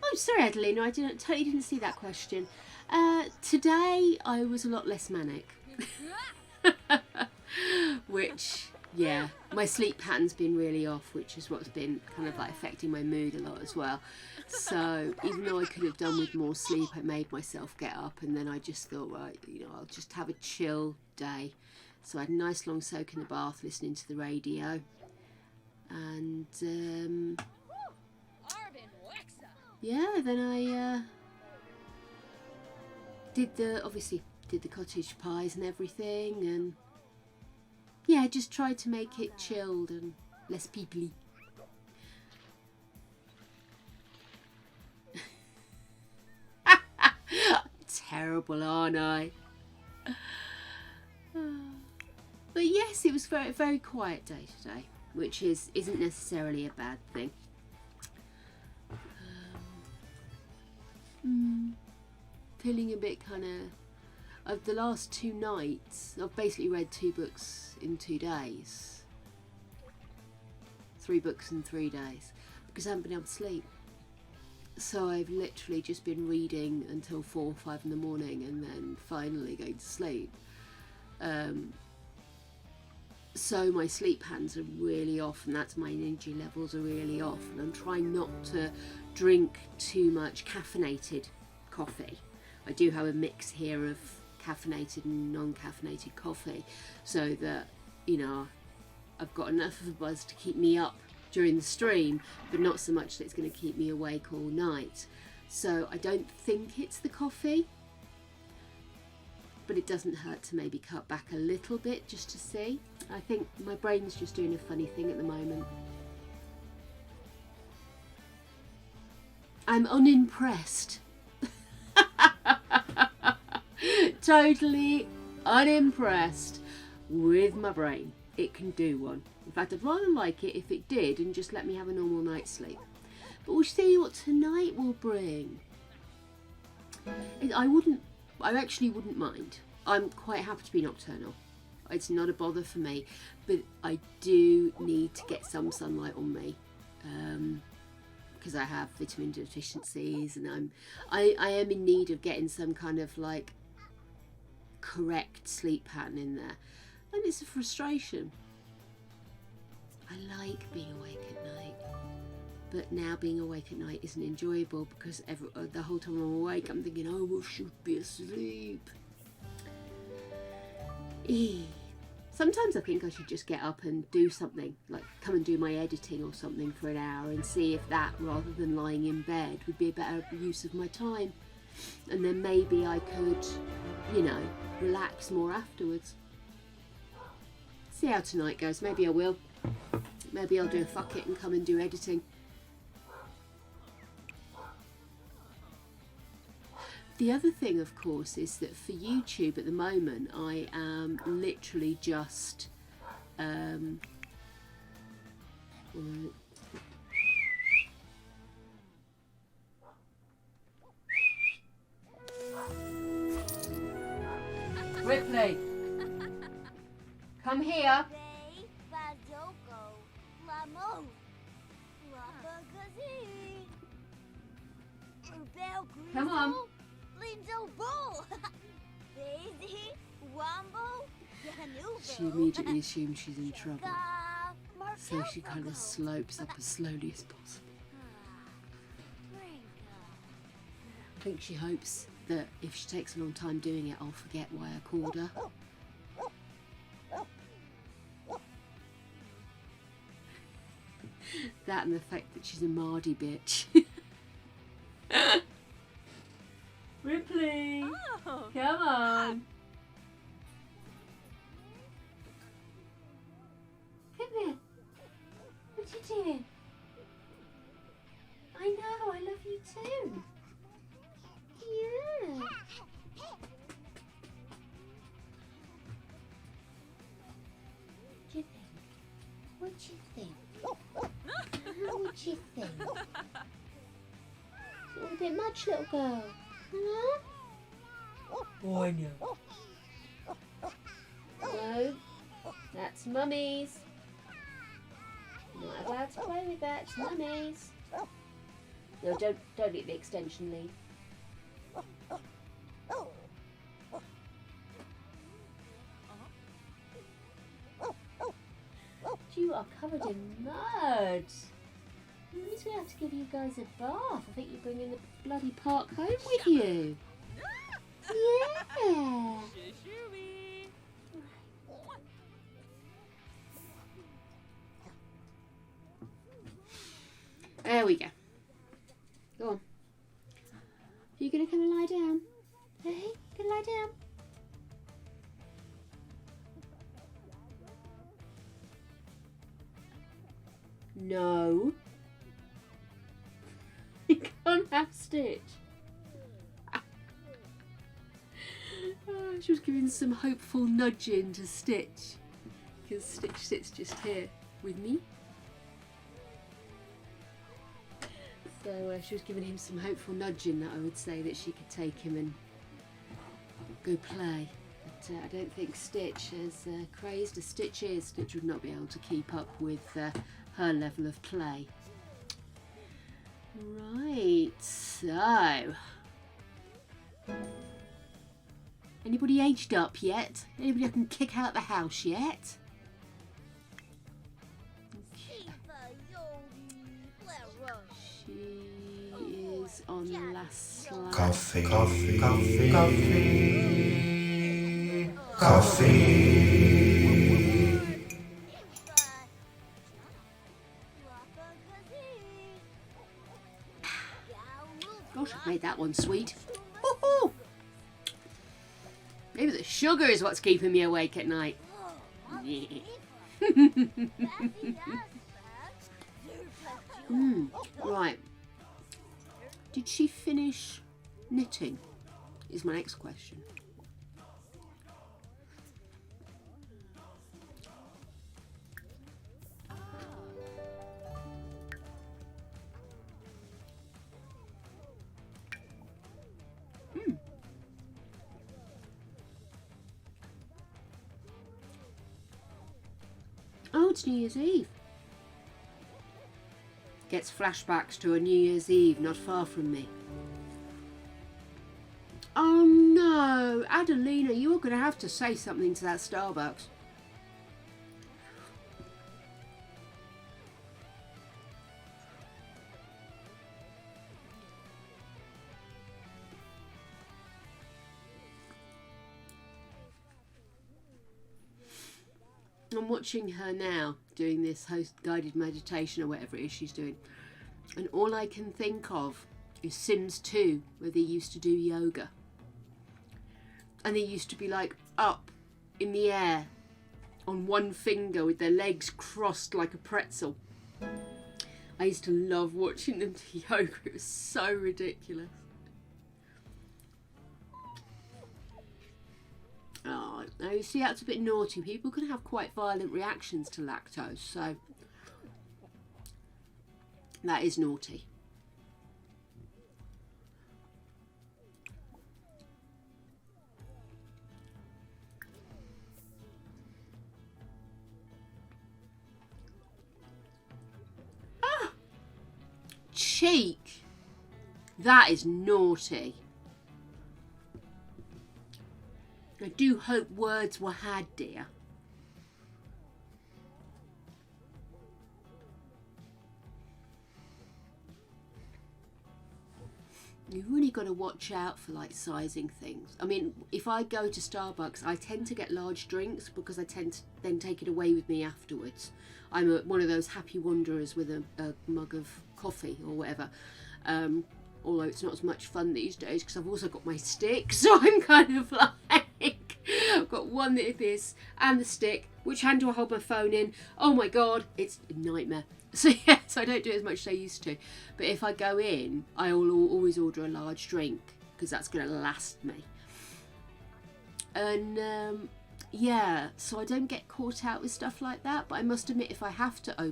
Oh, sorry, Adelina. I totally didn't see that question. Today I was a lot less manic, which. Yeah, my sleep pattern's been really off, which is what's been kind of like affecting my mood a lot as well. So even though I could have done with more sleep, I made myself get up and then I just thought, right, you know, I'll just have a chill day. So I had a nice long soak in the bath listening to the radio. And yeah, then I obviously did the cottage pies and everything, and yeah, just tried to make it chilled and less peoply. Terrible, aren't I? But yes, it was very, very quiet day today, which isn't necessarily a bad thing. Feeling a bit kind of the last 2 nights, I've basically read 2 books in 2 days. 3 books in 3 days because I haven't been able to sleep. So I've literally just been reading until 4 or 5 in the morning and then finally going to sleep. So my sleep patterns are really off, and that's my energy levels are really off, and I'm trying not to drink too much caffeinated coffee. I do have a mix here of caffeinated and non-caffeinated coffee, so that, you know, I've got enough of a buzz to keep me up during the stream, but not so much that it's going to keep me awake all night. So I don't think it's the coffee, but it doesn't hurt to maybe cut back a little bit just to see. I think my brain's just doing a funny thing at the moment. I'm unimpressed. Totally unimpressed with my brain. It can do one. In fact, I'd rather like it if it did and just let me have a normal night's sleep. But we'll see what tonight will bring. I actually wouldn't mind. I'm quite happy to be nocturnal. It's not a bother for me, but I do need to get some sunlight on me because I have vitamin deficiencies, and I am in need of getting some kind of like correct sleep pattern in there, and it's a frustration. I like being awake at night, but now being awake at night isn't enjoyable because the whole time I'm awake I'm thinking, oh, I should be asleep. Sometimes I think I should just get up and do something, like come and do my editing or something for an hour and see if that, rather than lying in bed, would be a better use of my time. And then maybe I could, you know, relax more afterwards. See how tonight goes. Maybe I will. Maybe I'll do a fuck it and come and do editing. The other thing, of course, is that for YouTube at the moment, I am literally just Ripley, come here. Come on. She immediately assumes she's in trouble, so she kind of slopes up as slowly as possible. I think she hopes that if she takes a long time doing it, I'll forget why I called her. That and the fact that she's a Mardy bitch. Ripley, Oh. come on. Come here. What you doing? I know, I love you too. Yeah. What do you think? What do you think? What do you think? Is it all a bit much, little girl? Huh? Oh, I know. No, that's Mummy's. Not allowed to play with that. It's Mummy's. No, don't eat the extension lead. You are covered in mud. Mummy's gonna have to give you guys a bath. I think you're bringing the bloody park home with you. Yeah. Shishooey. There we go. Go on. Are you gonna come and lie down? Hey, gonna lie down? No. You can't have Stitch. She was giving some hopeful nudging to Stitch, because Stitch sits just here with me. So she was giving him some hopeful nudging that I would say that she could take him and go play. But I don't think Stitch, as crazed as Stitch is, Stitch would not be able to keep up with her level of play. Right, so... Anybody aged up yet? Anybody I can kick out the house yet? She is on the last slide. Coffee, coffee, coffee, coffee, coffee. Gosh, I've made that one sweet. Woohoo! Maybe the sugar is what's keeping me awake at night. Right. Did she finish knitting? Is my next question. Oh, it's New Year's Eve. Gets flashbacks to a New Year's Eve not far from me. Oh no, Adelina, you are going to have to say something to that Starbucks. I'm watching her now doing this host guided meditation or whatever it is she's doing, and all I can think of is Sims 2, where they used to do yoga and they used to be like up in the air on one finger with their legs crossed like a pretzel. I used to love watching them do yoga. It was so ridiculous. Oh, now you see, that's a bit naughty. People can have quite violent reactions to lactose, so that is naughty. Ah! Cheek! That is naughty. I do hope words were had, dear. You've really got to watch out for like sizing things. I mean, if I go to Starbucks, I tend to get large drinks because I tend to then take it away with me afterwards. I'm one of those happy wanderers with a mug of coffee or whatever. Although it's not as much fun these days because I've also got my stick, so I'm kind of like, I've got one that this and the stick. Which hand do I hold my phone in? Oh my god, it's a nightmare. So yes, I don't do it as much as I used to. But if I go in, I will always order a large drink because that's going to last me. And yeah, so I don't get caught out with stuff like that. But I must admit, if I have to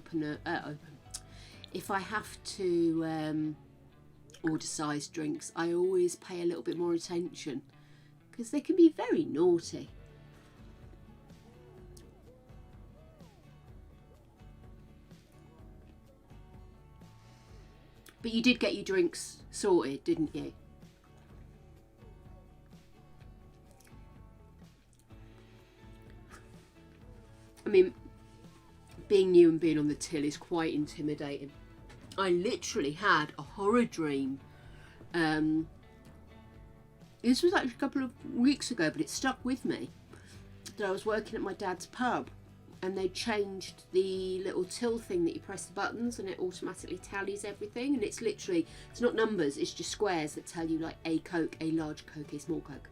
if I have to order sized drinks, I always pay a little bit more attention because they can be very naughty. But you did get your drinks sorted, didn't you? I mean, being new and being on the till is quite intimidating. I literally had a horror dream. This was actually a couple of weeks ago, but it stuck with me. That I was working at my dad's pub and they changed the little till thing that you press the buttons and it automatically tallies everything. And it's literally, it's not numbers, it's just squares that tell you like a Coke, a large Coke, a small Coke.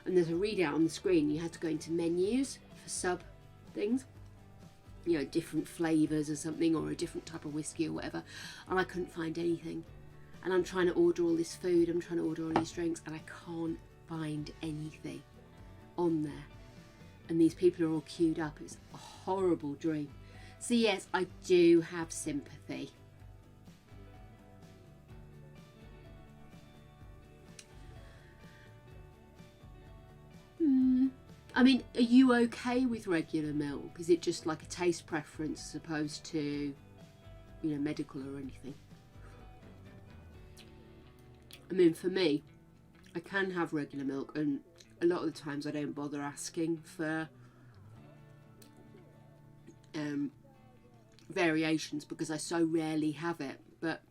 And there's a readout on the screen. You had to go into menus for sub things. You know, different flavours or something, or a different type of whiskey or whatever, and I couldn't find anything. And I'm trying to order all this food, I'm trying to order all these drinks, and I can't find anything on there. And these people are all queued up. It's a horrible dream. So yes, I do have sympathy. I mean, are you okay with regular milk? Is it just like a taste preference as opposed to, you know, medical or anything? I mean, for me, I can have regular milk, and a lot of the times I don't bother asking for variations because I so rarely have it. But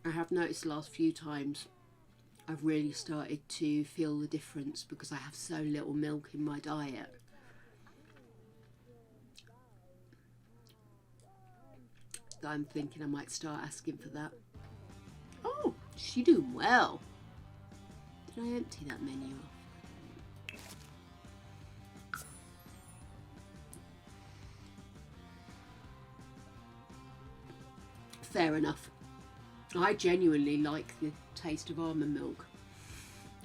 I have noticed the last few times I've really started to feel the difference because I have so little milk in my diet. That I'm thinking I might start asking for that. Oh, she's doing well. Did I empty that menu off? Fair enough. I genuinely like the taste of almond milk,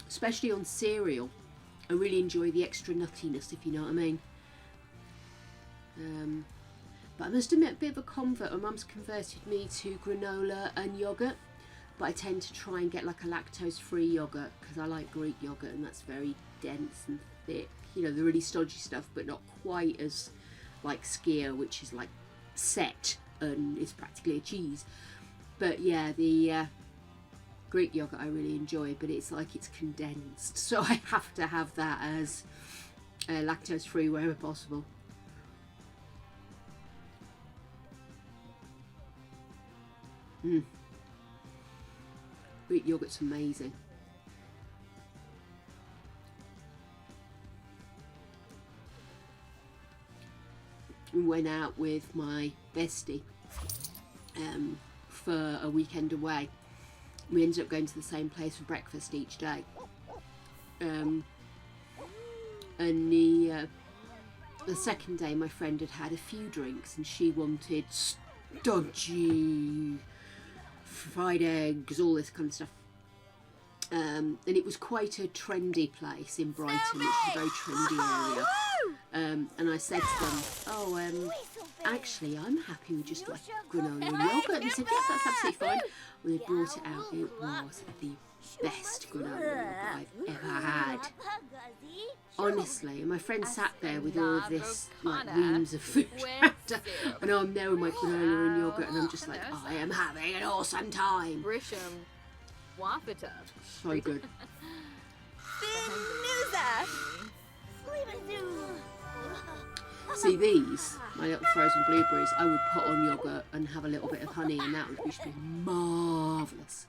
especially on cereal. I really enjoy the extra nuttiness, if you know what I mean. But I must admit, a bit of a convert. My mum's converted me to granola and yoghurt, but I tend to try and get like a lactose-free yoghurt because I like Greek yoghurt, and that's very dense and thick. You know, the really stodgy stuff, but not quite as like skyr, which is like set and is practically a cheese. But yeah, the Greek yogurt I really enjoy, but it's like it's condensed, so I have to have that as lactose free wherever possible. Greek yogurt's amazing. We went out with my bestie for a weekend away. We ended up going to the same place for breakfast each day. And The second day, my friend had a few drinks and she wanted stodgy fried eggs, all this kind of stuff. And it was quite a trendy place in Brighton, which is a very trendy area. And I said to them, oh, actually, I'm happy with just like granola and yogurt. And they said, yes, that's absolutely fine. When they brought it out, it was the best granola yogurt I've ever had. Honestly, and my friend sat there with all of this like reams of food after, and I'm there with my granola and yogurt, and I'm just like, I am having an awesome time. Brisham. Wafita. So good. See these, my little frozen blueberries, I would put on yogurt and have a little bit of honey, and that would be marvellous.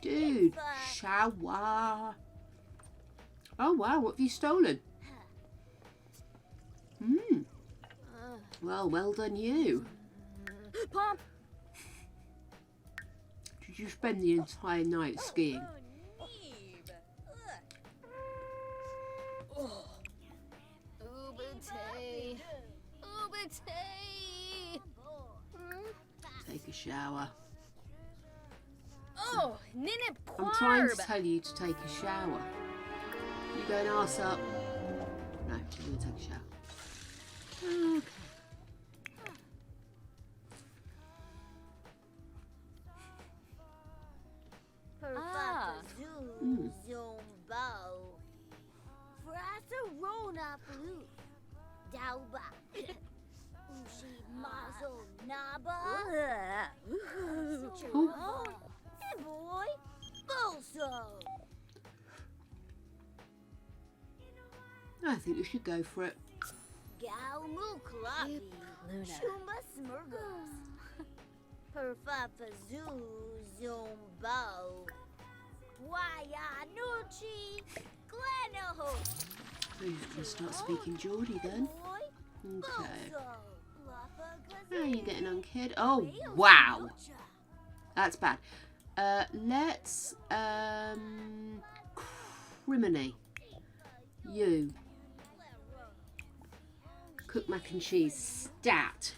Dude, shower. Oh wow, what have you stolen? Well done you. Pump. Did you spend the entire night skiing? Take a shower. Oh, I'm trying to tell you to take a shower. You going arse up? No, you're going to take a shower. Okay. I think we should go for it. We're just going to start speaking Geordie then. Okay. How are you getting on, kid? Oh, wow. That's bad. Let's, criminy. You. Cook mac and cheese. Stat.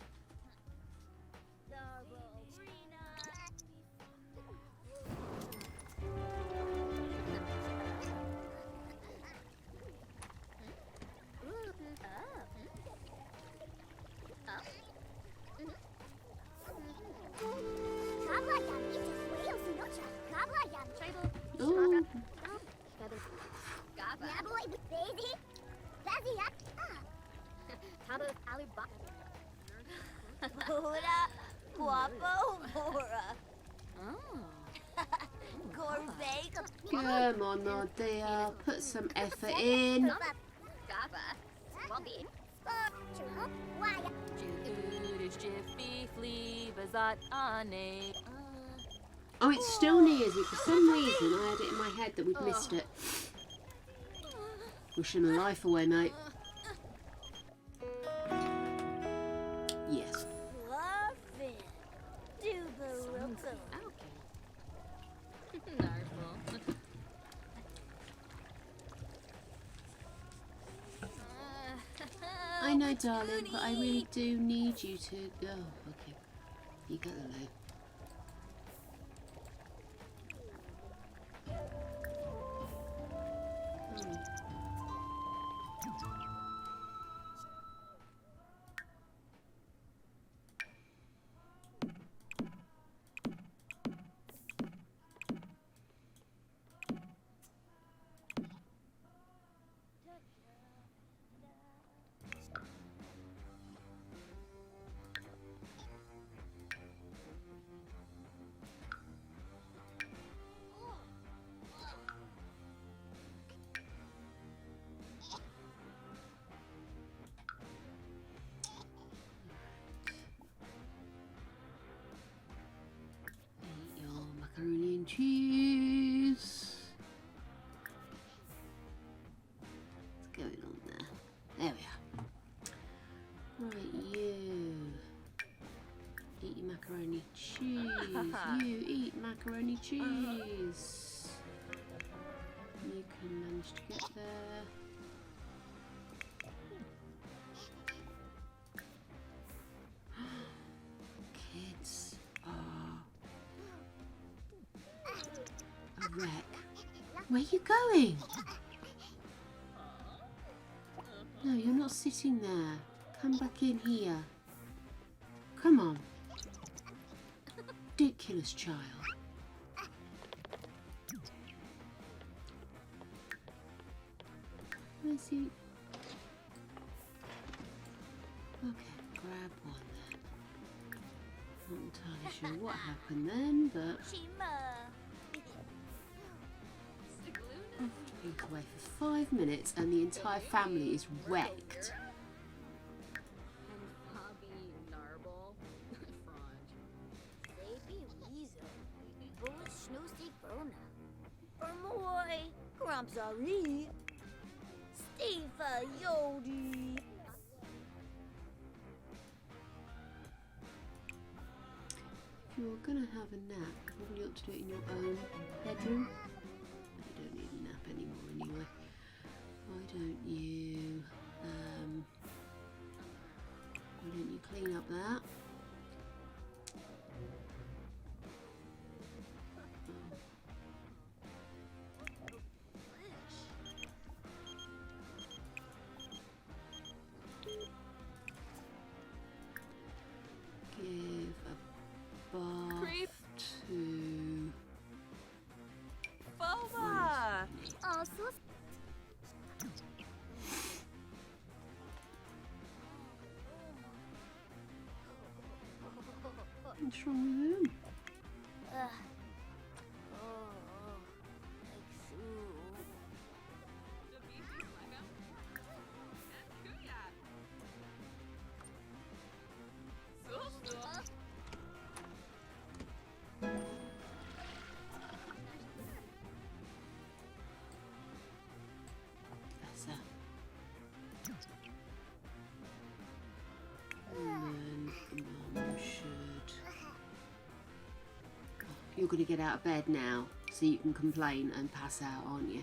Oh. Come on, my dear. Put some effort in. Oh, it's still near it. For some reason, I had it in my head that we'd missed it. Wishing my life away, mate. Yes. I know, darling, but I really do need you to... Oh, okay. You got the loot. Macaroni and cheese. What's going on there? There we are. Right, you. Eat your macaroni cheese. You eat macaroni cheese. You managed to get there. Kids are a wreck. Where are you going? No, you're not sitting there. Come back in here. Come on. Ridiculous child. Where's he? Okay, grab one then. Not entirely sure what happened then, but I've been away for 5 minutes and the entire family is wrecked. And Bobby Narble. Front. Baby Weasel. Bullet Snowstick Brona. Moy. Grumpsari. Steve Yodi. If you're gonna have a nap, you probably ought to do it in your own bedroom. You don't need a nap anymore anyway. Why don't you clean up that? Give a bath Creep. to Boba! Oh, so what's wrong with him? That's that. And then Mum should. You're going to get out of bed now, so you can complain and pass out, aren't you?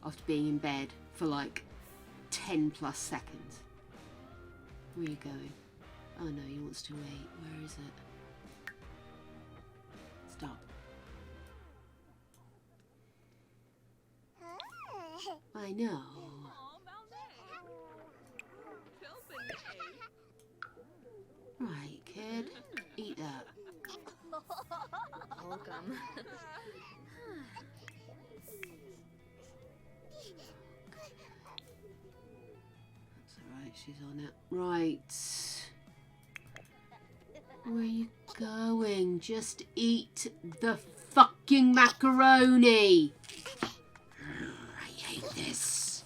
After being in bed for like 10 plus seconds. Where are you going? Oh no, he wants to wait. Where is it? Stop. I know. Right, kid. Eat that. Welcome. That's alright, she's on it. Right. Where are you going? Just eat the fucking macaroni! I hate this.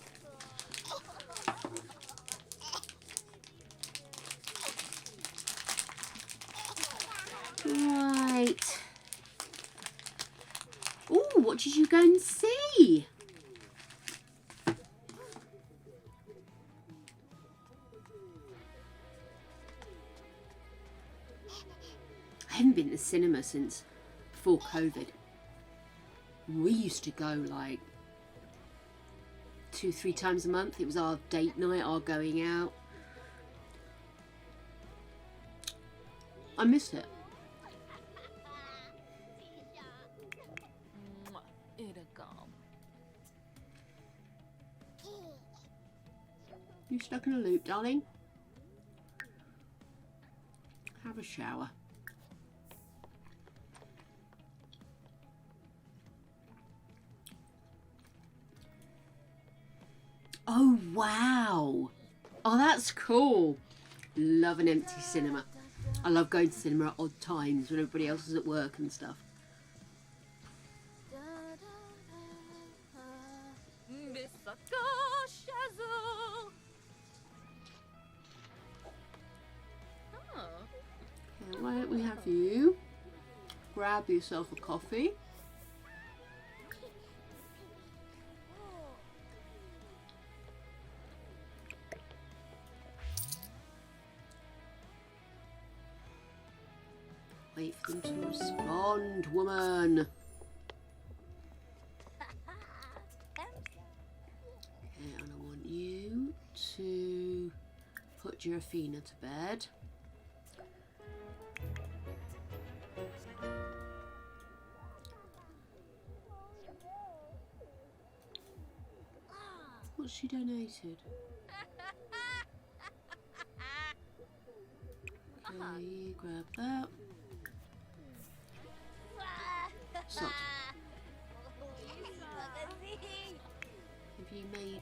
Right. Ooh, what did you go and see? I haven't been to the cinema since before COVID. We used to go like 2-3 times a month. It was our date night, our going out. I miss it. You stuck in a loop, darling? Have a shower. Oh, wow. Oh, that's cool. Love an empty cinema. I love going to cinema at odd times when everybody else is at work and stuff. Okay, why don't we have you grab yourself a coffee? Wait for them to respond, woman. to put Giraffina to bed. What's she donated? Okay, grab that. Stop. Have you made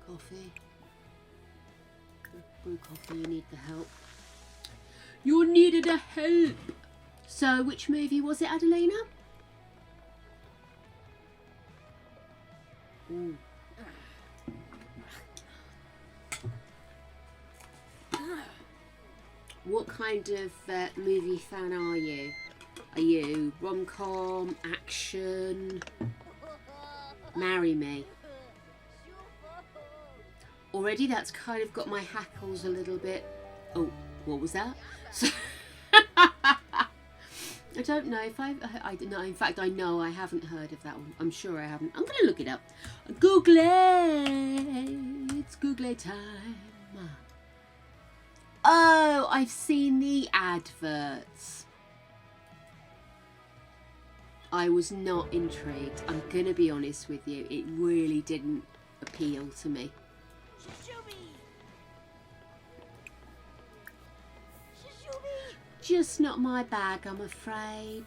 coffee? Brew coffee, you need the help. You needed a help! So, which movie was it, Adelina? Ooh. What kind of movie fan are you? Are you rom-com, action? Marry me. Already that's kind of got my hackles a little bit. Oh, what was that? So I don't know if I don't know. In fact, I know I haven't heard of that one. I'm sure I haven't. I'm going to look it up. Google it. It's Google time. Oh, I've seen the adverts. I was not intrigued. I'm going to be honest with you. It really didn't appeal to me. Just not my bag, I'm afraid.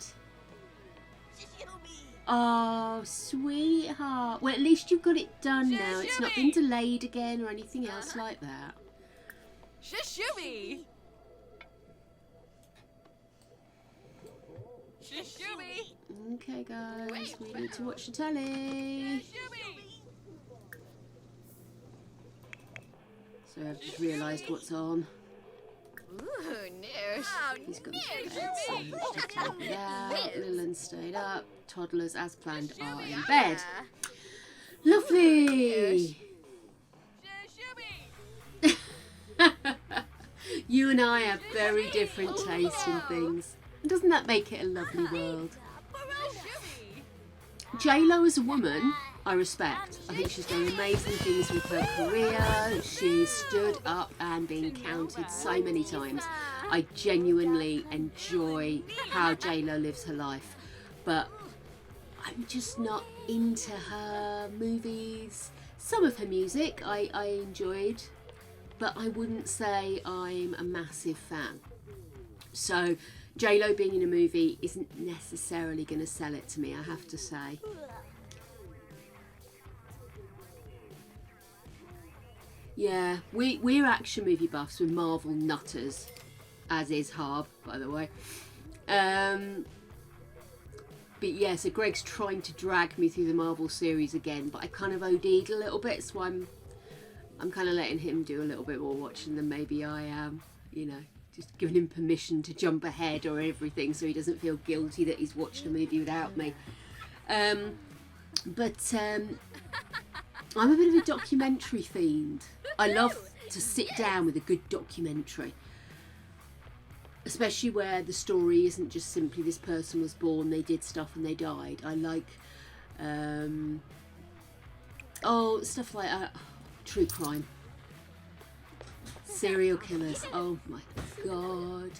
Oh, sweetheart. Well, at least you've got it done now. It's not been delayed again or anything else like that. Shishooby! Shishooby! Okay, guys, we need to watch the telly. So I've just realised what's on. Ooh, news. He's got his bed, so just take it out. Lillian stayed up. Toddlers, as planned, are in bed. Lovely! You and I have very different tastes in things. And doesn't that make it a lovely world? J-Lo as a woman, I respect. I think she's done amazing things with her career. She's stood up and been counted so many times. I genuinely enjoy how J-Lo lives her life. But I'm just not into her movies. Some of her music I enjoyed, but I wouldn't say I'm a massive fan. So J-Lo being in a movie isn't necessarily going to sell it to me, I have to say. Yeah, we're action movie buffs, we're Marvel nutters, as is Harb, by the way. But yeah, so Greg's trying to drag me through the Marvel series again, but I kind of OD'd a little bit, so I'm kind of letting him do a little bit more watching than maybe I am, you know, just giving him permission to jump ahead or everything so he doesn't feel guilty that he's watched a movie without me. But I'm a bit of a documentary fiend. I love to sit down with a good documentary, especially where the story isn't just simply this person was born, they did stuff and they died. I like stuff like true crime, serial killers. Oh my god,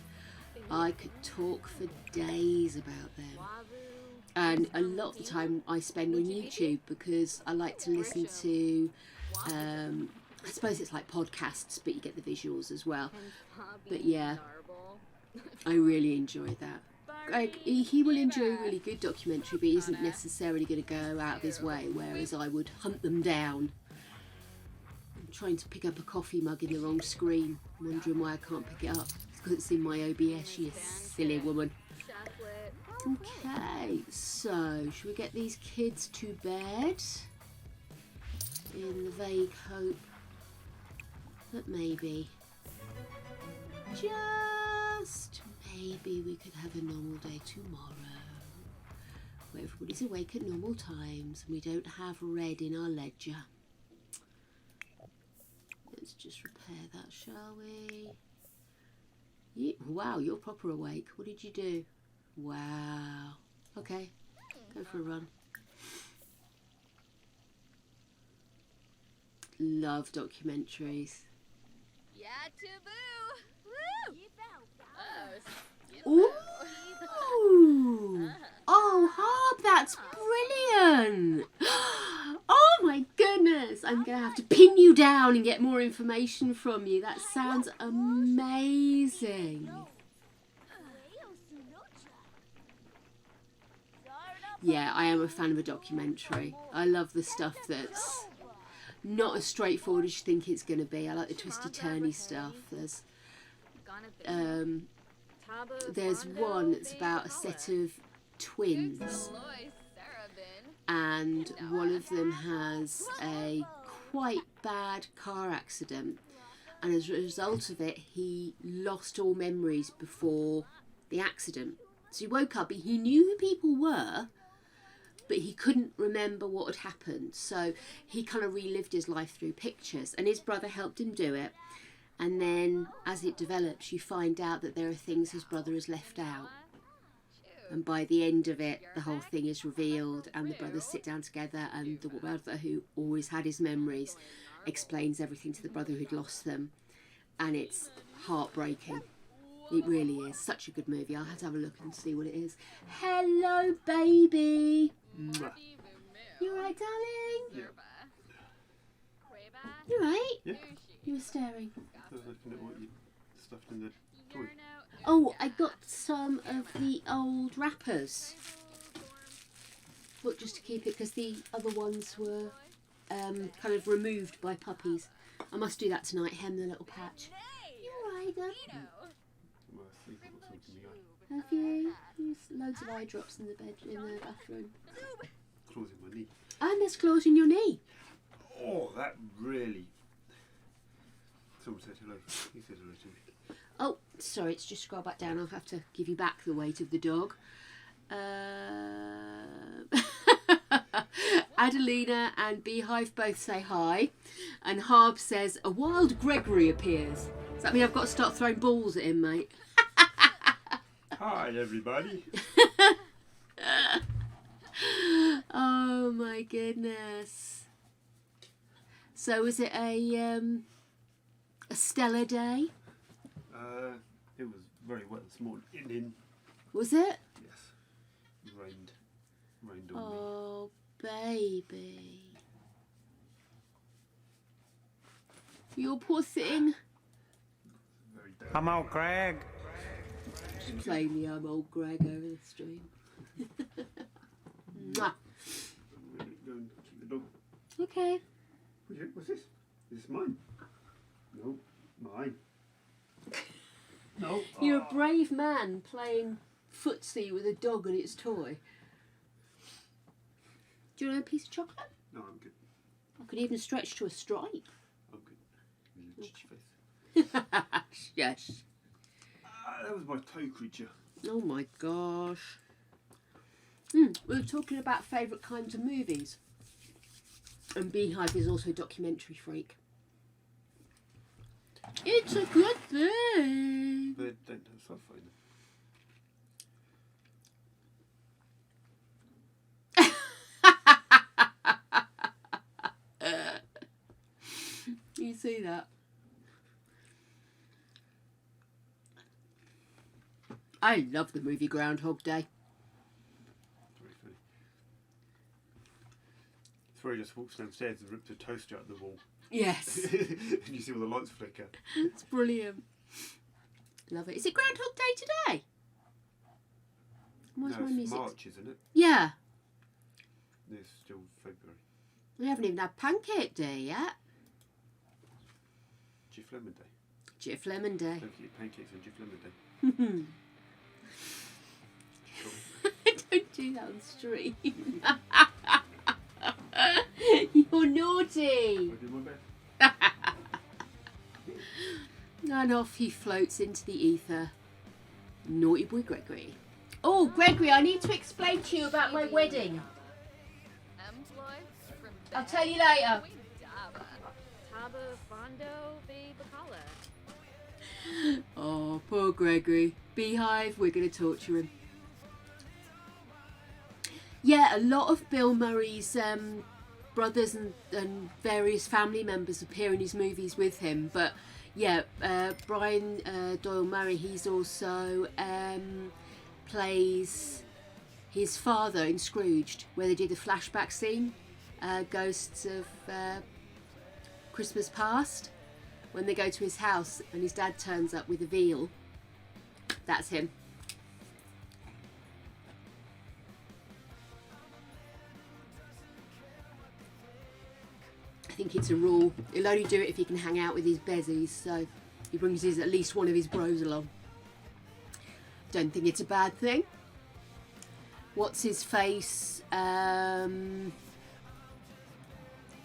I could talk for days about them. And a lot of the time I spend on YouTube because I like to listen to I suppose it's like podcasts, but you get the visuals as well. But yeah, I really enjoy that. Like, he will enjoy a really good documentary, but he isn't necessarily going to go out of his way, whereas I would hunt them down. I'm trying to pick up a coffee mug in the wrong screen. I'm wondering why I can't pick it up. It's because it's in my OBS, you silly woman. Okay, so should we get these kids to bed in the vague hope that maybe, just maybe, we could have a normal day tomorrow where everybody's awake at normal times and we don't have red in our ledger. Let's just repair that, shall we? Wow, you're proper awake. What did you do? Wow. Okay, go for a run. love documentaries. Yeah, taboo. Woo! Oh, Ooh! Oh, Harp, that's brilliant! Oh my goodness! I'm going to have to pin you down and get more information from you. That sounds amazing. Yeah, I am a fan of a documentary. I love the stuff that's not as straightforward as you think it's going to be. I like the twisty-turny stuff. There's one that's about a set of twins, and one of them has a quite bad car accident, and as a result of it he lost all memories before the accident. So he woke up, he knew who people were, but he couldn't remember what had happened. So he kind of relived his life through pictures, and his brother helped him do it. And then as it develops, you find out that there are things his brother has left out. And by the end of it, the whole thing is revealed, and the brothers sit down together, and the brother who always had his memories explains everything to the brother who'd lost them. And it's heartbreaking. It really is. Such a good movie. I'll have to have a look and see what it is. Hello, baby. Mwah. You alright, darling? Yeah. You alright? Yeah. You were staring. I was looking at what you stuffed in the toy. Oh, I got some of the old wrappers. But just to keep it, because the other ones were kind of removed by puppies. I must do that tonight, hem the little patch. You alright, then? Well, I think I've got something in the eye. Have you? There's loads of eye drops in the bathroom. Claws in my knee. And there's claws in your knee. Oh, that really... Someone said hello. He said hello to me. Oh, sorry, it's just scroll back down. I'll have to give you back the weight of the dog. Adelina and Beehive both say hi. And Harb says, a wild Gregory appears. Does that mean I've got to start throwing balls at him, mate? Hi, everybody. Oh, my goodness. So was it a stellar day? It was very wet this morning. Was it? Yes. Rained on me. Oh, baby. You poor thing. Very bad. I'm out, Greg. Plainly, I'm old Greg over the stream. Mwah. Go and keep the dog. Okay. What's this? Is this mine? No, mine. No. You're a brave man playing footsie with a dog and its toy. Do you want a piece of chocolate? No, I'm good. I could even stretch to a stripe. I'm good. Little face. Yes. That was my toe creature. Oh my gosh. We were talking about favourite kinds of movies. And Beehive is also a documentary freak. It's a good thing. They don't have cell phone. You see that? I love the movie Groundhog Day. Very funny. Three just walks downstairs and rips a toaster out of the wall. Yes. And you see all the lights flicker. It's brilliant. Love it. Is it Groundhog Day today? What's my No, it's music? March, isn't it? Yeah. It's still February. We haven't even had Pancake Day yet. Jiff Lemon Day. Jiff Lemon Day. Don't forget pancakes on Jiff Lemon Day. Don't do that on stream. You're naughty. I did my best. And off he floats into the ether. Naughty boy Gregory. Oh, Gregory, I need to explain to you about my wedding. I'll tell you later. Oh, poor Gregory. Beehive, we're going to torture him. Yeah, a lot of Bill Murray's brothers and various family members appear in his movies with him. But yeah, Brian Doyle Murray, he's also plays his father in Scrooged, where they did the flashback scene, Ghosts of Christmas Past, when they go to his house and his dad turns up with a veal. That's him. I think it's a rule. He'll only do it if he can hang out with his bezies, so he brings at least one of his bros along. Don't think it's a bad thing. What's his face? The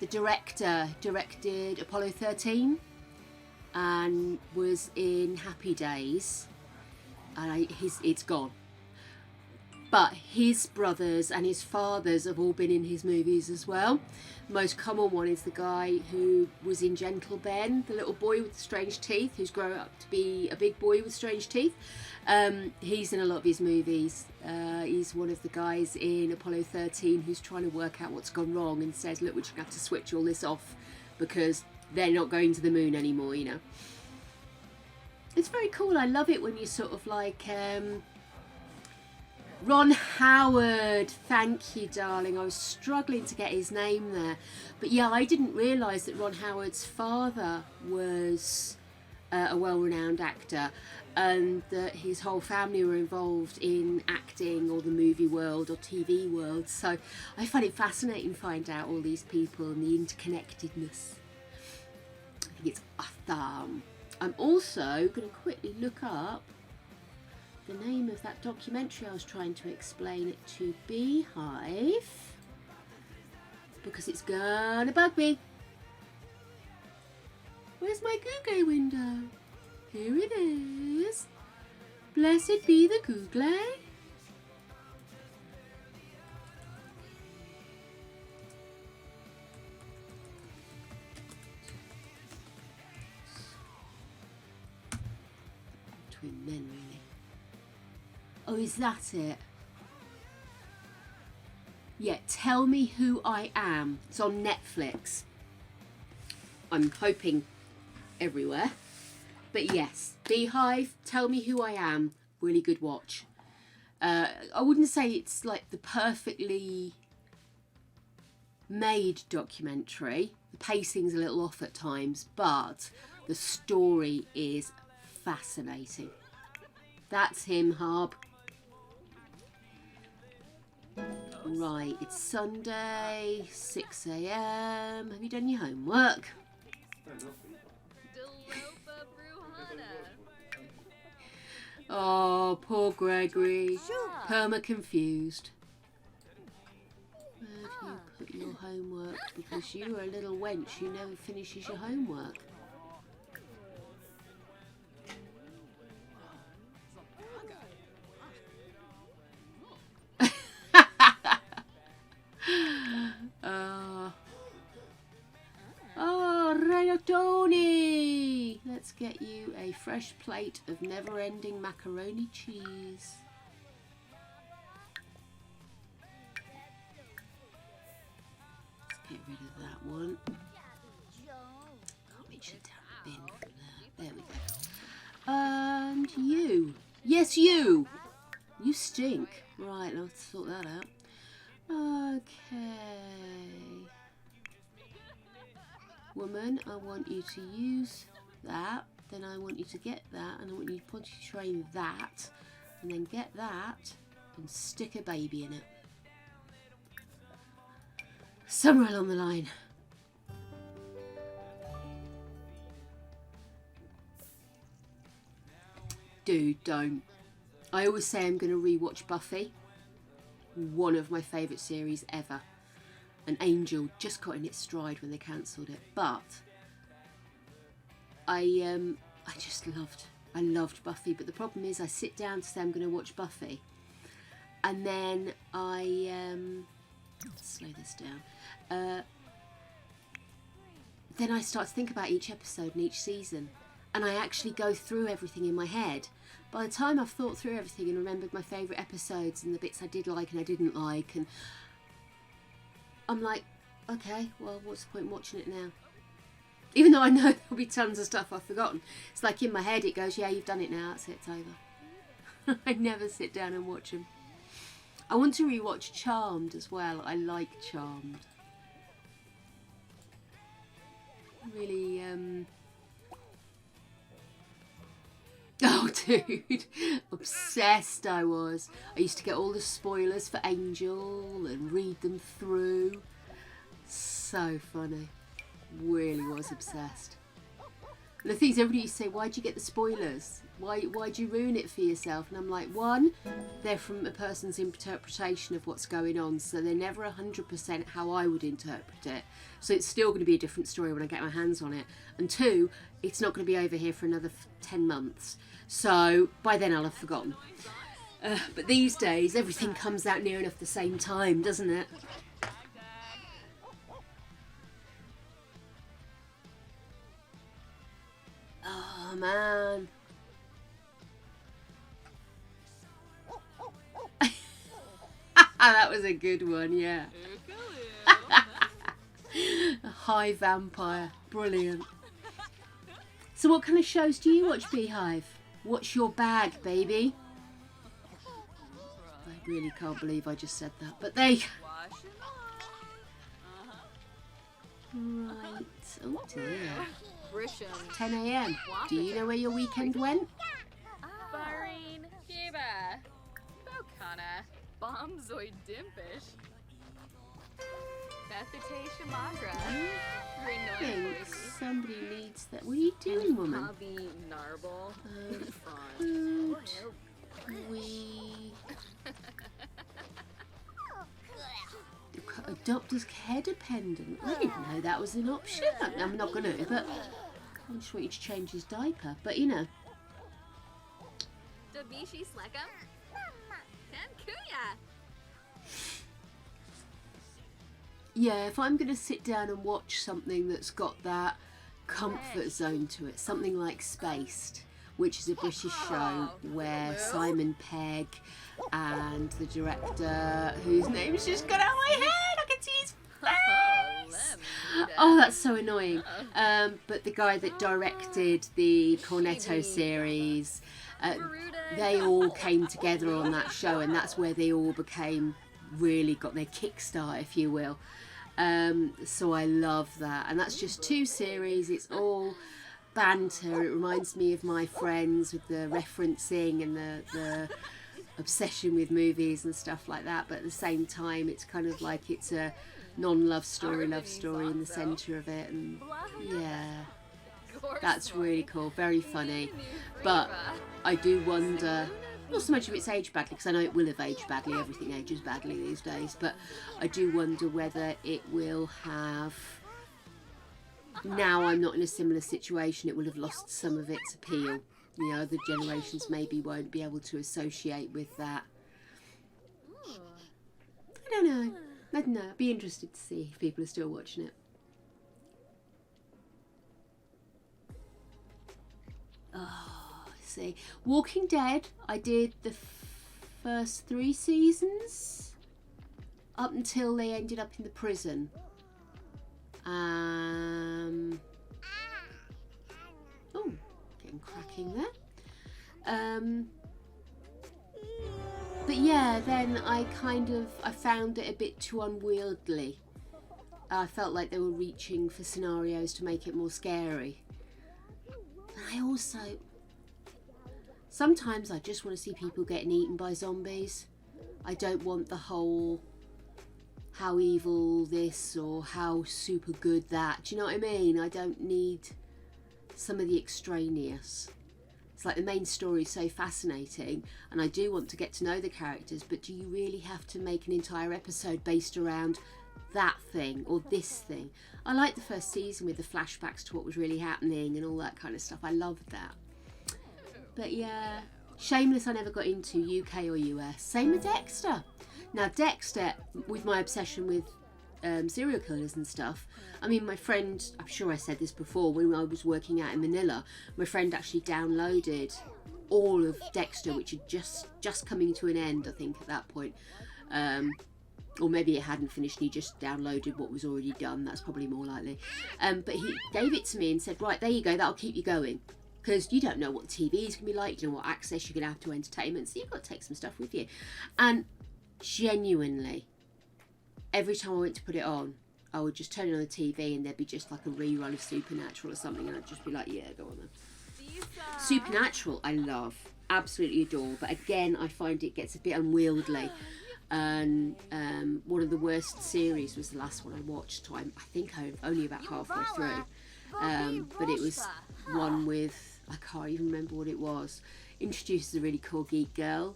director directed Apollo 13 and was in Happy Days, and it's gone. But his brothers and his fathers have all been in his movies as well. The most common one is the guy who was in Gentle Ben, the little boy with the strange teeth, who's grown up to be a big boy with strange teeth. He's in a lot of his movies. He's one of the guys in Apollo 13 who's trying to work out what's gone wrong and says, look, we're just going to have to switch all this off because they're not going to the moon anymore, you know. It's very cool. I love it when you sort of like... Ron Howard, thank you, darling. I was struggling to get his name there. But yeah, I didn't realise that Ron Howard's father was a well-renowned actor and that his whole family were involved in acting or the movie world or TV world. So I find it fascinating to find out all these people and the interconnectedness. I think it's awesome. I'm also going to quickly look up the name of that documentary I was trying to explain it to Beehive, because it's gonna bug me. Where's my Google window? Here it is. Blessed be the Google. Between men, really. Oh, is that it? Yeah, Tell Me Who I Am. It's on Netflix. I'm hoping everywhere. But yes, Beehive, Tell Me Who I Am. Really good watch. I wouldn't say it's like the perfectly made documentary. The pacing's a little off at times, but the story is fascinating. That's him, Harb. Right, it's Sunday, 6 a.m. Have you done your homework? Oh, poor Gregory. Perma confused. Where do you put your homework? Because you are a little wench who never finishes your homework. Oh, Renatoni! Let's get you a fresh plate of never-ending macaroni cheese. Let's get rid of that one. Can't reach it down the bin from there. There we go. And you. Yes, you! You stink. Right, I'll sort that out. Okay. Woman, I want you to use that. Then I want you to get that. And I want you to potty train that. And then get that. And stick a baby in it. Somewhere along the line. Dude, don't. I always say I'm going to rewatch Buffy. One of my favourite series ever. And Angel just got in its stride when they cancelled it. But I loved Buffy. But the problem is I sit down to say I'm going to watch Buffy. And then slow this down. Then I start to think about each episode and each season. And I actually go through everything in my head. By the time I've thought through everything and remembered my favourite episodes and the bits I did like and I didn't like, and I'm like, okay, well, what's the point in watching it now? Even though I know there'll be tons of stuff I've forgotten. It's like in my head it goes, yeah, you've done it now, that's it, it's over. I never sit down and watch them. I want to rewatch Charmed as well. I like Charmed. Really, oh, dude. Obsessed I was. I used to get all the spoilers for Angel and read them through. So funny. Really was obsessed. And the things everybody used to say, why'd you get the spoilers? Why'd you ruin it for yourself? And I'm like, one, they're from a person's interpretation of what's going on, so they're never 100% how I would interpret it. So it's still going to be a different story when I get my hands on it. And two, it's not going to be over here for another 10 months. So by then I'll have forgotten. But these days, everything comes out near enough the same time, doesn't it? Oh, man. That was a good one, yeah. A high vampire. Brilliant. So what kind of shows do you watch, Beehive? What's your bag, baby? I really can't believe I just said that. But there you go. Right. Oh, dear. 10 a.m. Do you know where your weekend went? Bahrain, Cuba, Bocana, Bombzoid Dimpish, Bethite Shamagra, I think somebody needs that. What are you doing, woman? Hobby Narble, Food. We adopt as care dependent. I didn't know that was an option. I'm not going to, but I just want you to change his diaper. But you know. Dabishi Slekam, Tankuya. Yeah, if I'm going to sit down and watch something that's got that comfort zone to it, something like Spaced, which is a British show where Simon Pegg and the director, whose name's just got out of my head, I can see his face. Oh, that's so annoying. But the guy that directed the Cornetto series, they all came together on that show, and that's where they all became, really got their kickstart, if you will. So I love that, and that's just 2 series. It's all banter. It reminds me of my friends with the referencing and the obsession with movies and stuff like that, but at the same time it's kind of like it's a non-love story, love story in the centre of it, and yeah, that's really cool, very funny. But I do wonder, not so much if it's aged badly, because I know it will have aged badly, everything ages badly these days, but I do wonder whether it will have, now I'm not in a similar situation, it will have lost some of its appeal. You know, the generations maybe won't be able to associate with that. I don't know. I'd be interested to see if people are still watching it. Oh, see. Walking Dead, I did the first 3 seasons up until they ended up in the prison. Oh, getting cracking there. But yeah, then I found it a bit too unwieldy. I felt like they were reaching for scenarios to make it more scary. And I also, sometimes I just want to see people getting eaten by zombies. I don't want the whole how evil this or how super good that. Do you know what I mean? I don't need some of the extraneous. It's like the main story is so fascinating, and I do want to get to know the characters, but do you really have to make an entire episode based around that thing or this thing? I liked the first season with the flashbacks to what was really happening and all that kind of stuff. I loved that. But yeah, Shameless I never got into, UK or US. Same with Dexter. Now Dexter, with my obsession with serial killers and stuff, I mean, my friend, I'm sure I said this before, when I was working out in Manila, my friend actually downloaded all of Dexter, which had just coming to an end, I think, at that point. Or maybe it hadn't finished and he just downloaded what was already done. That's probably more likely. But he gave it to me and said, right, there you go, that'll keep you going. Because you don't know what the TV is going to be like, you don't know what access you're going to have to entertainment, so you've got to take some stuff with you. And genuinely, every time I went to put it on, I would just turn it on the TV and there'd be just like a rerun of Supernatural or something, and I'd just be like, yeah, go on then. Supernatural, I love, absolutely adore, but again, I find it gets a bit unwieldy. And one of the worst series was the last one I watched. I think I'm only about halfway through. But it was one with, I can't even remember what it was. Introduces a really cool geek girl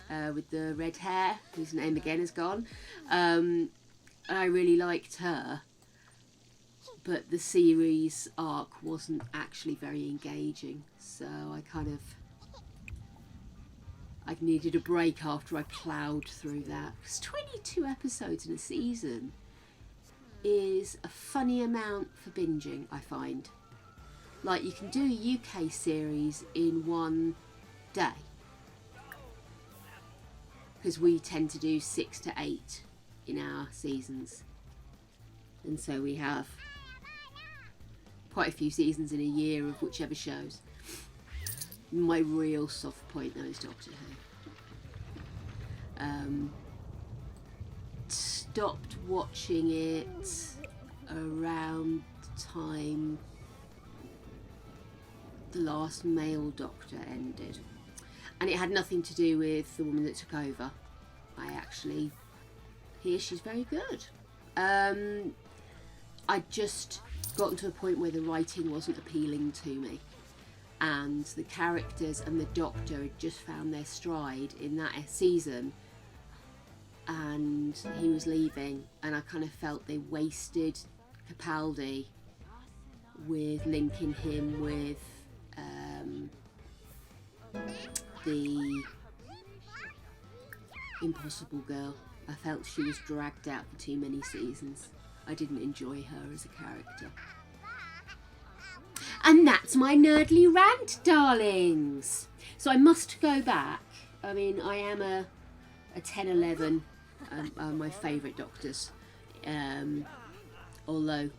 with the red hair, whose name again is gone. And I really liked her. But the series arc wasn't actually very engaging. So I needed a break after I ploughed through that. Because 22 episodes in a season is a funny amount for binging, I find. Like, you can do a UK series in one day. Because we tend to do 6 to 8 in our seasons. And so we have quite a few seasons in a year of whichever shows. My real soft point though is Doctor Who. Stopped watching it around the time the last male Doctor ended, and it had nothing to do with the woman that took over. I actually hear she's very good. I just gotten to a point where the writing wasn't appealing to me, and the characters and the Doctor had just found their stride in that season, and he was leaving, and I kind of felt they wasted Capaldi with linking him with the Impossible Girl. I felt she was dragged out for too many seasons. I didn't enjoy her as a character. And that's my nerdly rant, darlings. So I must go back. I mean, I am a 10-11, my favourite Doctors. Although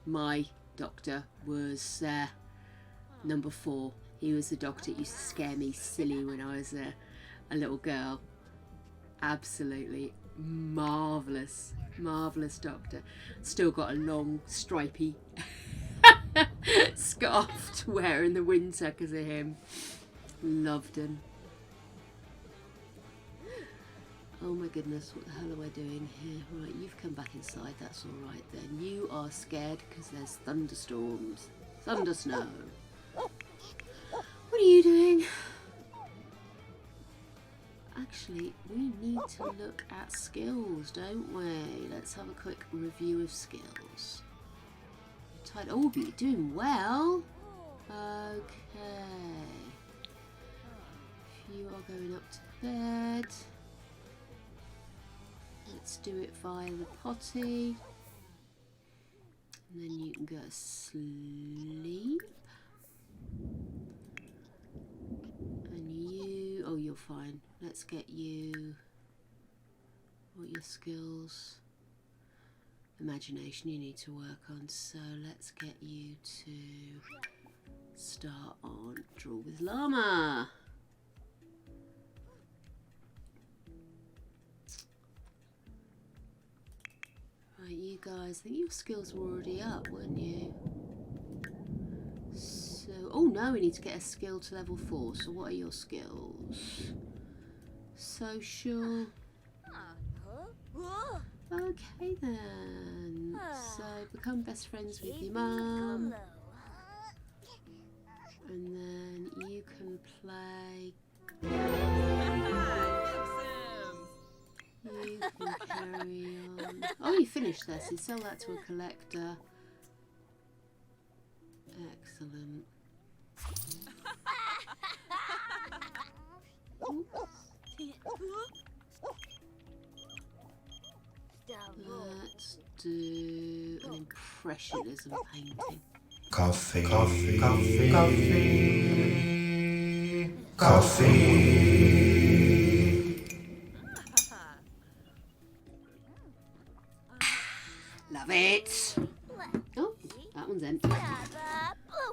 my Doctor was number 4. He was the Doctor that used to scare me silly when I was a little girl. Absolutely marvellous, marvellous Doctor. Still got a long, stripy scarf to wear in the winter because of him. Loved him. Oh my goodness, what the hell am I doing here? Right, you've come back inside, that's alright then. You are scared because there's thunderstorms. Thunder snow. What are you doing? Actually, we need to look at skills, don't we? Let's have a quick review of skills. Oh, but you're doing well. Okay. You are going up to bed. Let's do it via the potty. And then you can go to sleep. And you... Oh, you're fine. Let's get you... What are your skills? Imagination you need to work on. So let's get you to start on Draw with Llama. Right, you guys, I think your skills were already up, weren't you? So, oh no, we need to get a skill to level 4. So what are your skills? Social. Okay then. So become best friends with your mum. And then you can play. You can carry on. Oh, you finished this. You sell that to a collector. Excellent. Let's do an impressionism painting. Coffee, coffee, coffee, coffee, coffee.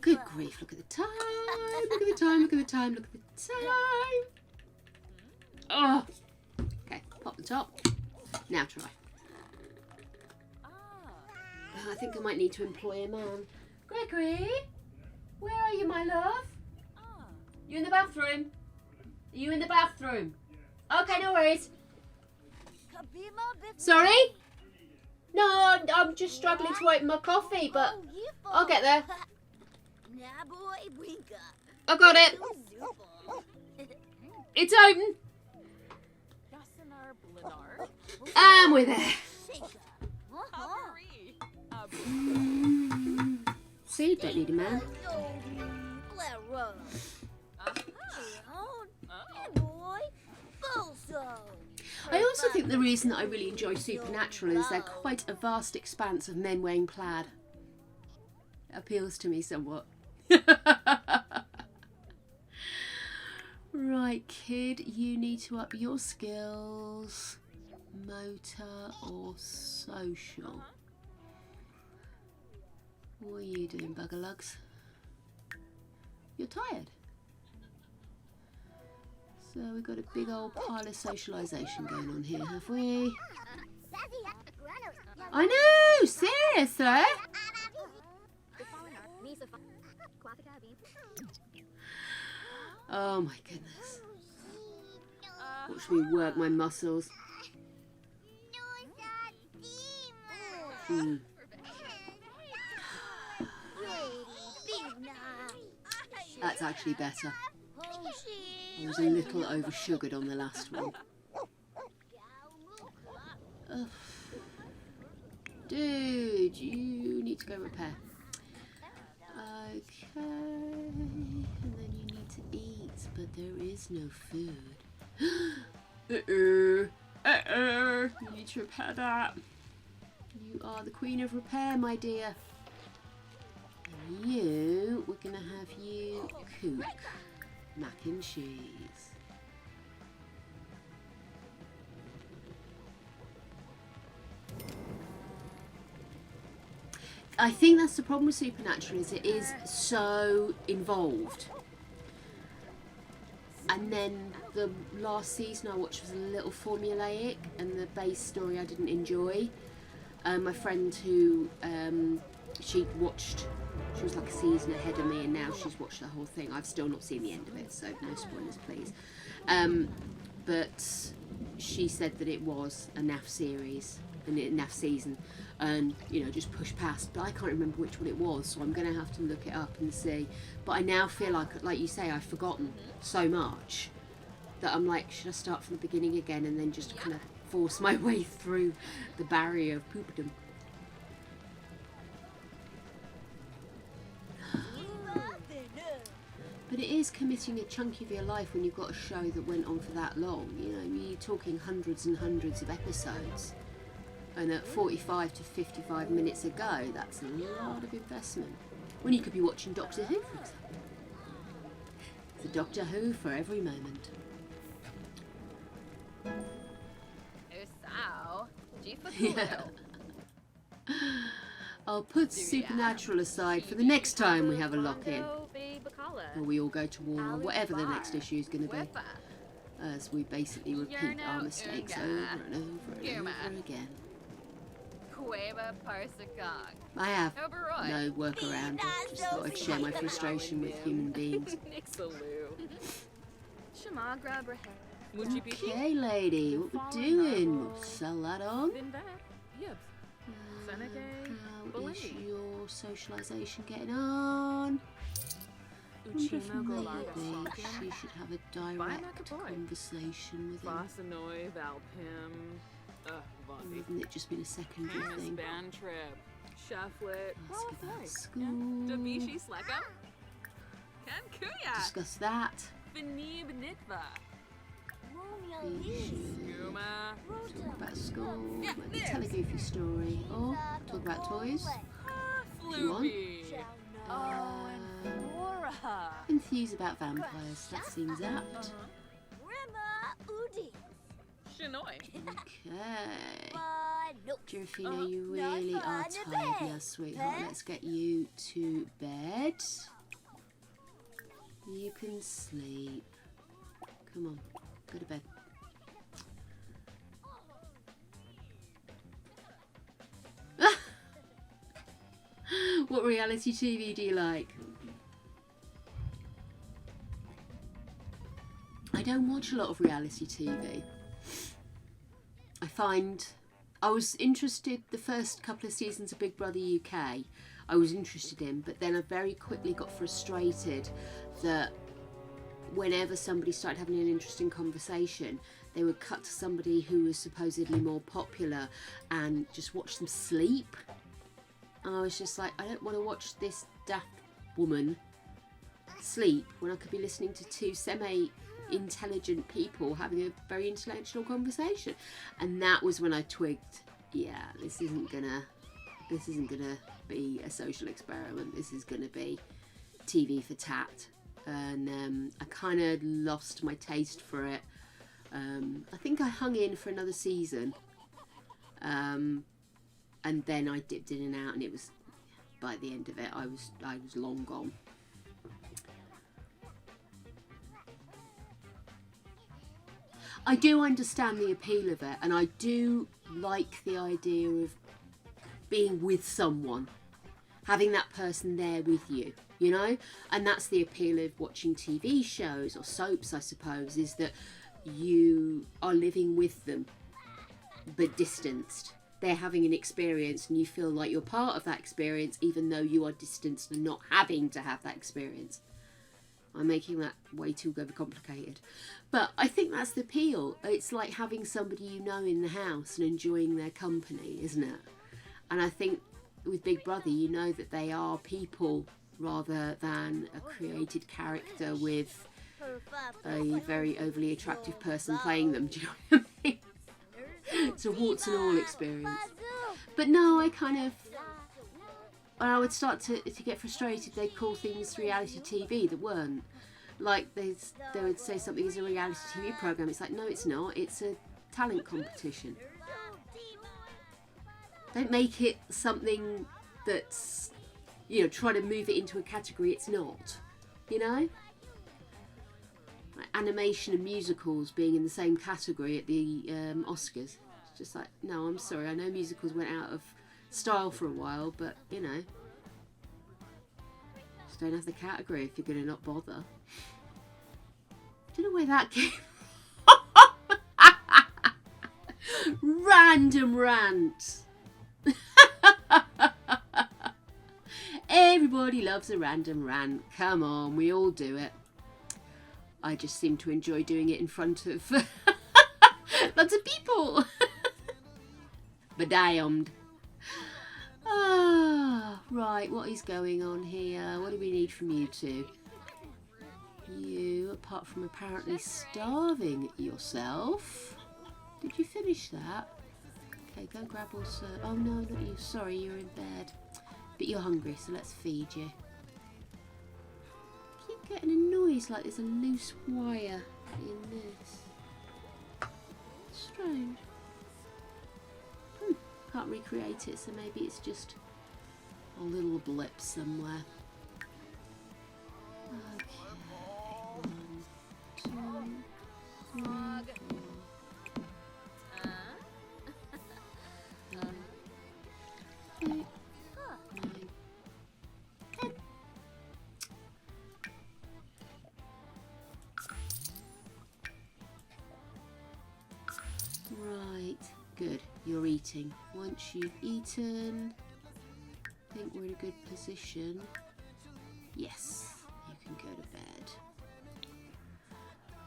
Good grief, look at the time. Look at the time, look at the time, look at the time. Oh. Okay, pop the top. Now try. I think I might need to employ a man. Gregory, where are you, my love? You in the bathroom? Are you in the bathroom? Okay, no worries. Sorry? No, I'm just struggling to open my coffee, but I'll get there. I got it. It's open. And we're there. See, don't need a man. I also think the reason that I really enjoy Supernatural is they're quite a vast expanse of men wearing plaid. It appeals to me somewhat. Right, kid, you need to up your skills. Motor or social? What are you doing, buggerlugs? You're tired. So we've got a big old pile of socialisation going on here, have we? I know! Seriously? Oh my goodness. Watch me work my muscles. That's actually better. I was a little over-sugared on the last one. Ugh. Dude, you need to go repair. Okay. And then you need to eat, but there is no food. You need to repair that. You are the queen of repair, my dear. And you, we're going to have you cook mac and cheese. I think that's the problem with Supernatural, is it is so involved. And then the last season I watched was a little formulaic, and the base story I didn't enjoy. My friend who she was like a season ahead of me, and now she's watched the whole thing. I've still not seen the end of it, so no spoilers, please. But she said that it was a NAF series, a NAF season, and you know, just push past. But I can't remember which one it was, so I'm going to have to look it up and see. But I now feel like you say, I've forgotten so much that I'm like, should I start from the beginning again and then just kind of force my way through the barrier of poopdom? But it is committing a chunk of your life when you've got a show that went on for that long. You know, you're talking hundreds and hundreds of episodes. And at 45 to 55 minutes a go, that's a lot of investment. When you could be watching Doctor Who, for example. It's a Doctor Who for every moment. Yeah. I'll put Supernatural aside for the next time we have a lock-in. Or we all go to war, or whatever the next issue is going to be. As we basically repeat our mistakes over and over and over again. I have no workaround. I just thought I'd share my frustration with human beings. Okay, lady, what we're doing? We'll sell that on. How is your socialisation getting on? She should have a direct conversation with him. Wouldn't it just been a secondary thing? Ask about school. Discuss that. Talk about school. Maybe tell a goofy story. Or talk about toys. If you want. Enthuse about vampires. That seems apt. Okay. Jurafina, you really are tired now, sweetheart. Let's get you to bed. You can sleep. Come on, go to bed. What reality TV do you like? I don't watch a lot of reality TV. I was interested the first couple of seasons of Big Brother UK. I was interested in, but then I very quickly got frustrated that whenever somebody started having an interesting conversation, they would cut to somebody who was supposedly more popular and just watch them sleep. And I was just like, I don't want to watch this daft woman sleep when I could be listening to two semi-intelligent people having a very intellectual conversation. And that was when I twigged, yeah, this isn't gonna be a social experiment. This is gonna be TV for tat. And I kind of lost my taste for it. I think I hung in for another season. And then I dipped in and out, and it was, by the end of it, I was long gone. I do understand the appeal of it, and I do like the idea of being with someone, having that person there with you, you know? And that's the appeal of watching TV shows or soaps, I suppose, is that you are living with them, but distanced. They're having an experience and you feel like you're part of that experience even though you are distanced and not having to have that experience. I'm making that way too overcomplicated. But I think that's the appeal. It's like having somebody you know in the house and enjoying their company, isn't it? And I think with Big Brother, you know that they are people rather than a created character with a very overly attractive person playing them. Do you know what I mean? It's a warts and all experience. But no, when I would start to get frustrated, they'd call things reality TV that weren't. Like they would say something is a reality TV programme. It's like, no, it's not. It's a talent competition. Don't make it something that's, you know, try to move it into a category it's not. You know? Like animation and musicals being in the same category at the Oscars. It's just like, no, I'm sorry. I know musicals went out of style for a while, but, you know, just don't have the category if you're going to not bother. Don't know where that came from. Random rant. Everybody loves a random rant. Come on, we all do it. I just seem to enjoy doing it in front of lots of people. But damned. Ah, right, what is going on here? What do we need from you two? You, apart from apparently starving yourself. Did you finish that? Okay, go grab also. Oh no, not you. Sorry, you're in bed. But you're hungry, so let's feed you. Keep getting a noise like there's a loose wire in this. Strange. Can't recreate it, so maybe it's just a little blip somewhere. Okay, 1, 2, 3, 4, 5, 6, 7, 8, 9, 10. Right, good. You're eating. Once you've eaten, I think we're in a good position. Yes, you can go to bed.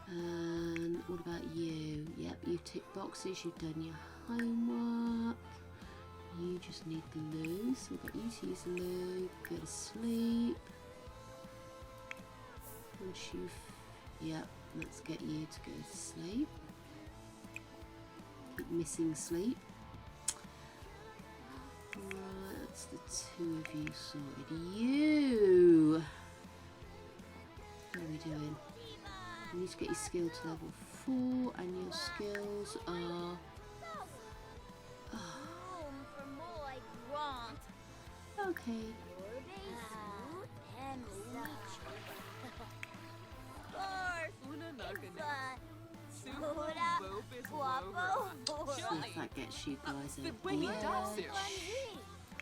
And what about you? Yep, you've ticked boxes, you've done your homework. You just need the loo, so we've got you to use the loo, go to sleep. Once you've, yep, let's get you to go to sleep. Keep missing sleep. Right, that's the two of you sorted. You! What are we doing? You need to get your skill to level 4, and your skills are... Oh, Okay. See if that gets you guys over the edge.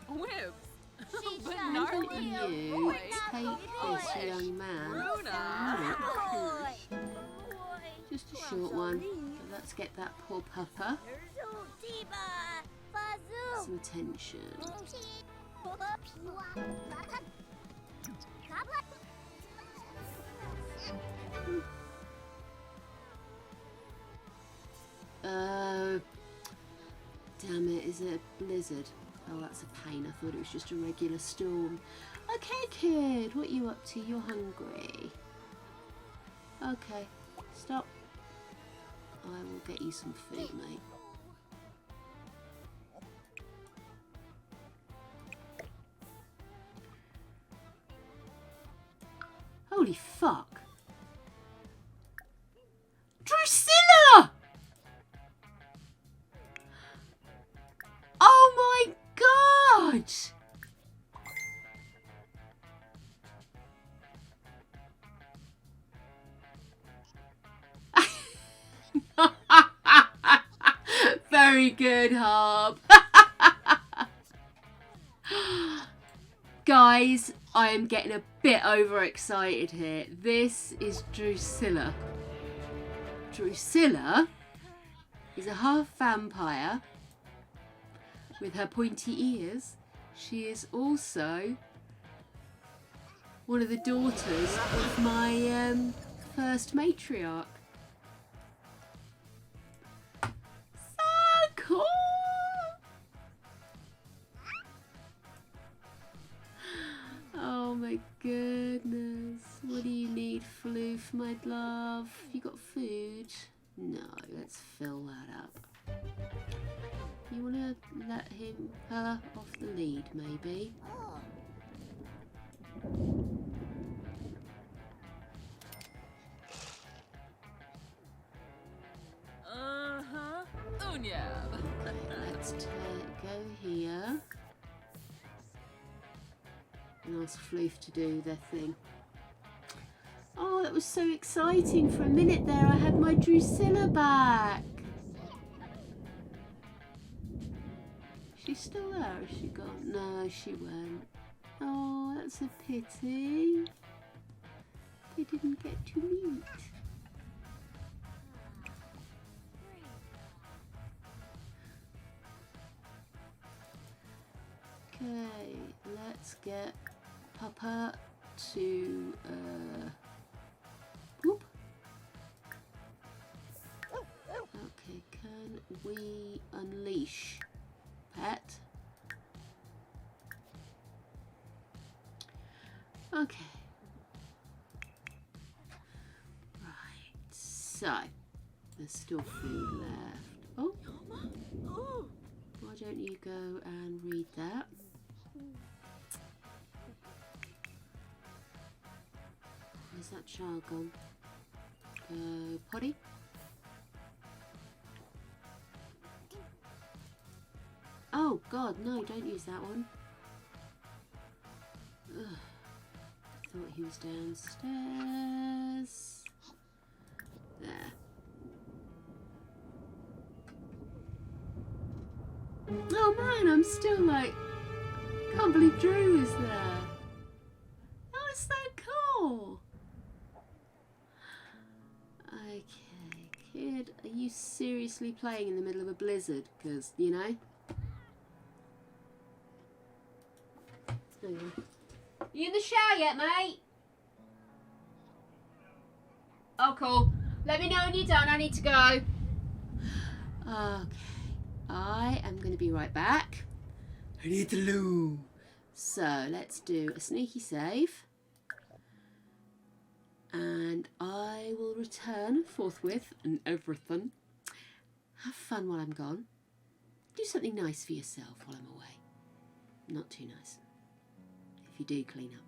Whips. Why don't you take this young man for a walk? Just a short one. But let's get that poor pupper some attention. Damn it, is it a blizzard? Oh, that's a pain. I thought it was just a regular storm. Okay, kid, what are you up to? You're hungry. Okay, stop. I will get you some food, mate. Holy fuck. Drusilla! Oh my god! Very good, Harp. Guys, I am getting a bit overexcited here. This is Drusilla. Drusilla is a half vampire with her pointy ears. She is also one of the daughters of my first matriarch. So cool! Oh my goodness. What do you need, Floof, my love? You got food? No, let's fill that up. You want to let her off the lead, maybe? Unyab. Okay, let's go here and ask Floof to do their thing. Oh, that was so exciting. For a minute there, I had my Drusilla back. She's still there, is she gone? No, she went. Oh, that's a pity. They didn't get to meet. Okay, let's get Papa to whoop. Okay, can we unleash Pet? Okay. Right, so there's still food left. Oh, why don't you go and read that? Where's that child gone? Potty? Oh god, no, don't use that one. Ugh. Thought he was downstairs. There. Oh man, I'm still like, can't believe Drew is there. Oh, it's so cool. Okay, kid, are you seriously playing in the middle of a blizzard? Because, you know. There you go. You in the shower yet, mate? Oh, cool. Let me know when you're done. I need to go. Okay. I am going to be right back. I need the loo. So, let's do a sneaky save. And I will return forthwith and everything. Have fun while I'm gone. Do something nice for yourself while I'm away. Not too nice. If you do, clean up.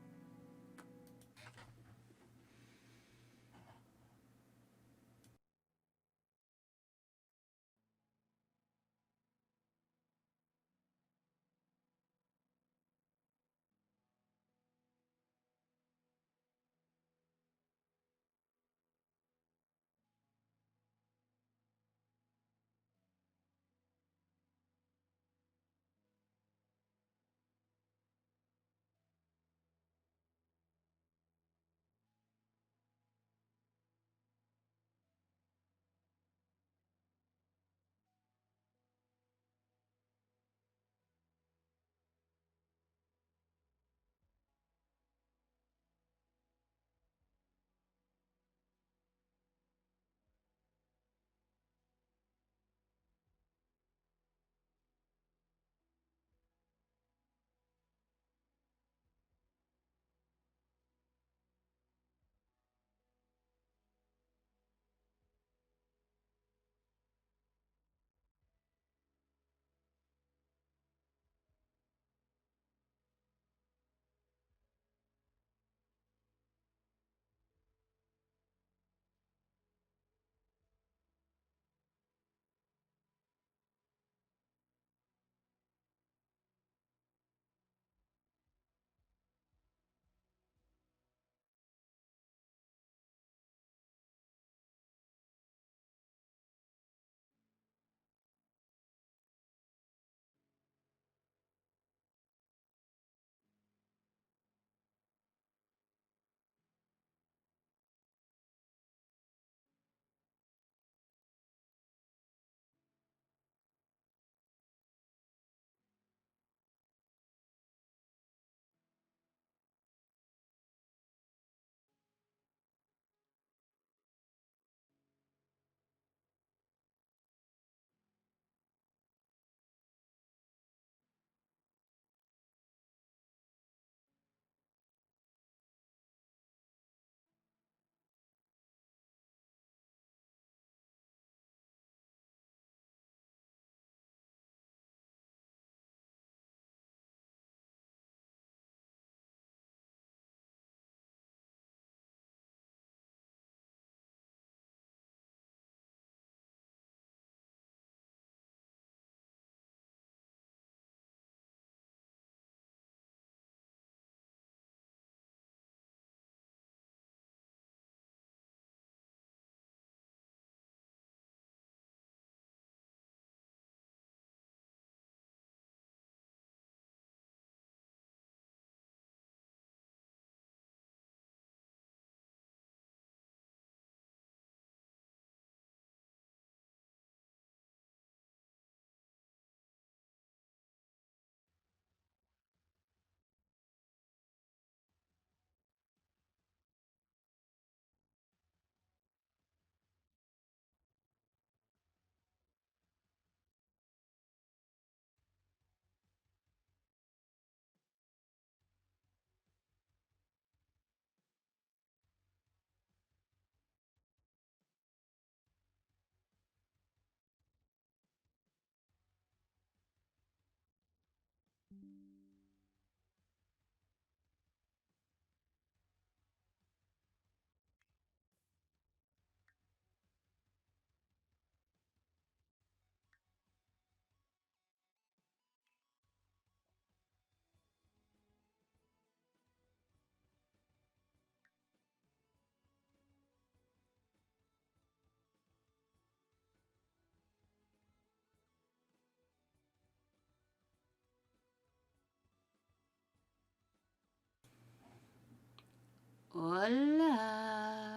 Hola.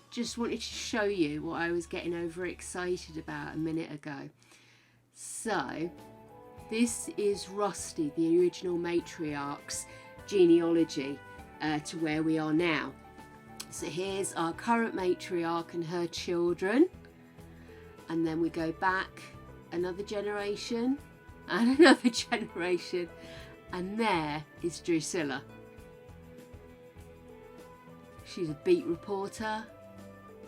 Just wanted to show you what I was getting overexcited about a minute ago. So, this is Rusty, the original matriarch's genealogy to where we are now. So here's our current matriarch and her children. And then we go back another generation and another generation. And there is Drusilla. She's a beat reporter.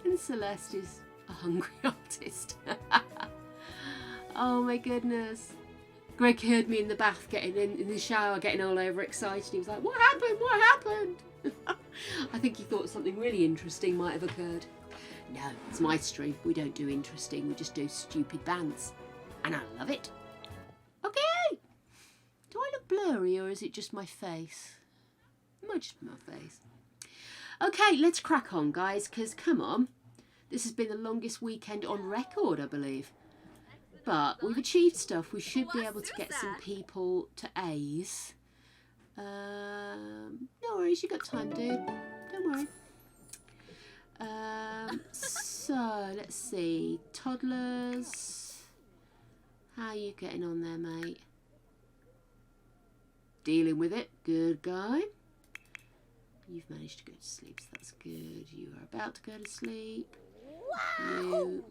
And Celeste is a hungry artist. Oh my goodness. Greg heard me in the bath getting in the shower getting all overexcited. He was like, what happened? What happened? I think he thought something really interesting might have occurred. No, it's my stream. We don't do interesting. We just do stupid bands. And I love it. Okay. Do I look blurry or is it just my face? It might just be my face. Okay, let's crack on, guys, because come on. This has been the longest weekend on record, I believe. But we've achieved stuff. We should be able to get some people to A's. No worries, you got time, dude. Don't worry. So, let's see. Toddlers. How are you getting on there, mate? Dealing with it. Good guy. You've managed to go to sleep, so that's good. You are about to go to sleep. You...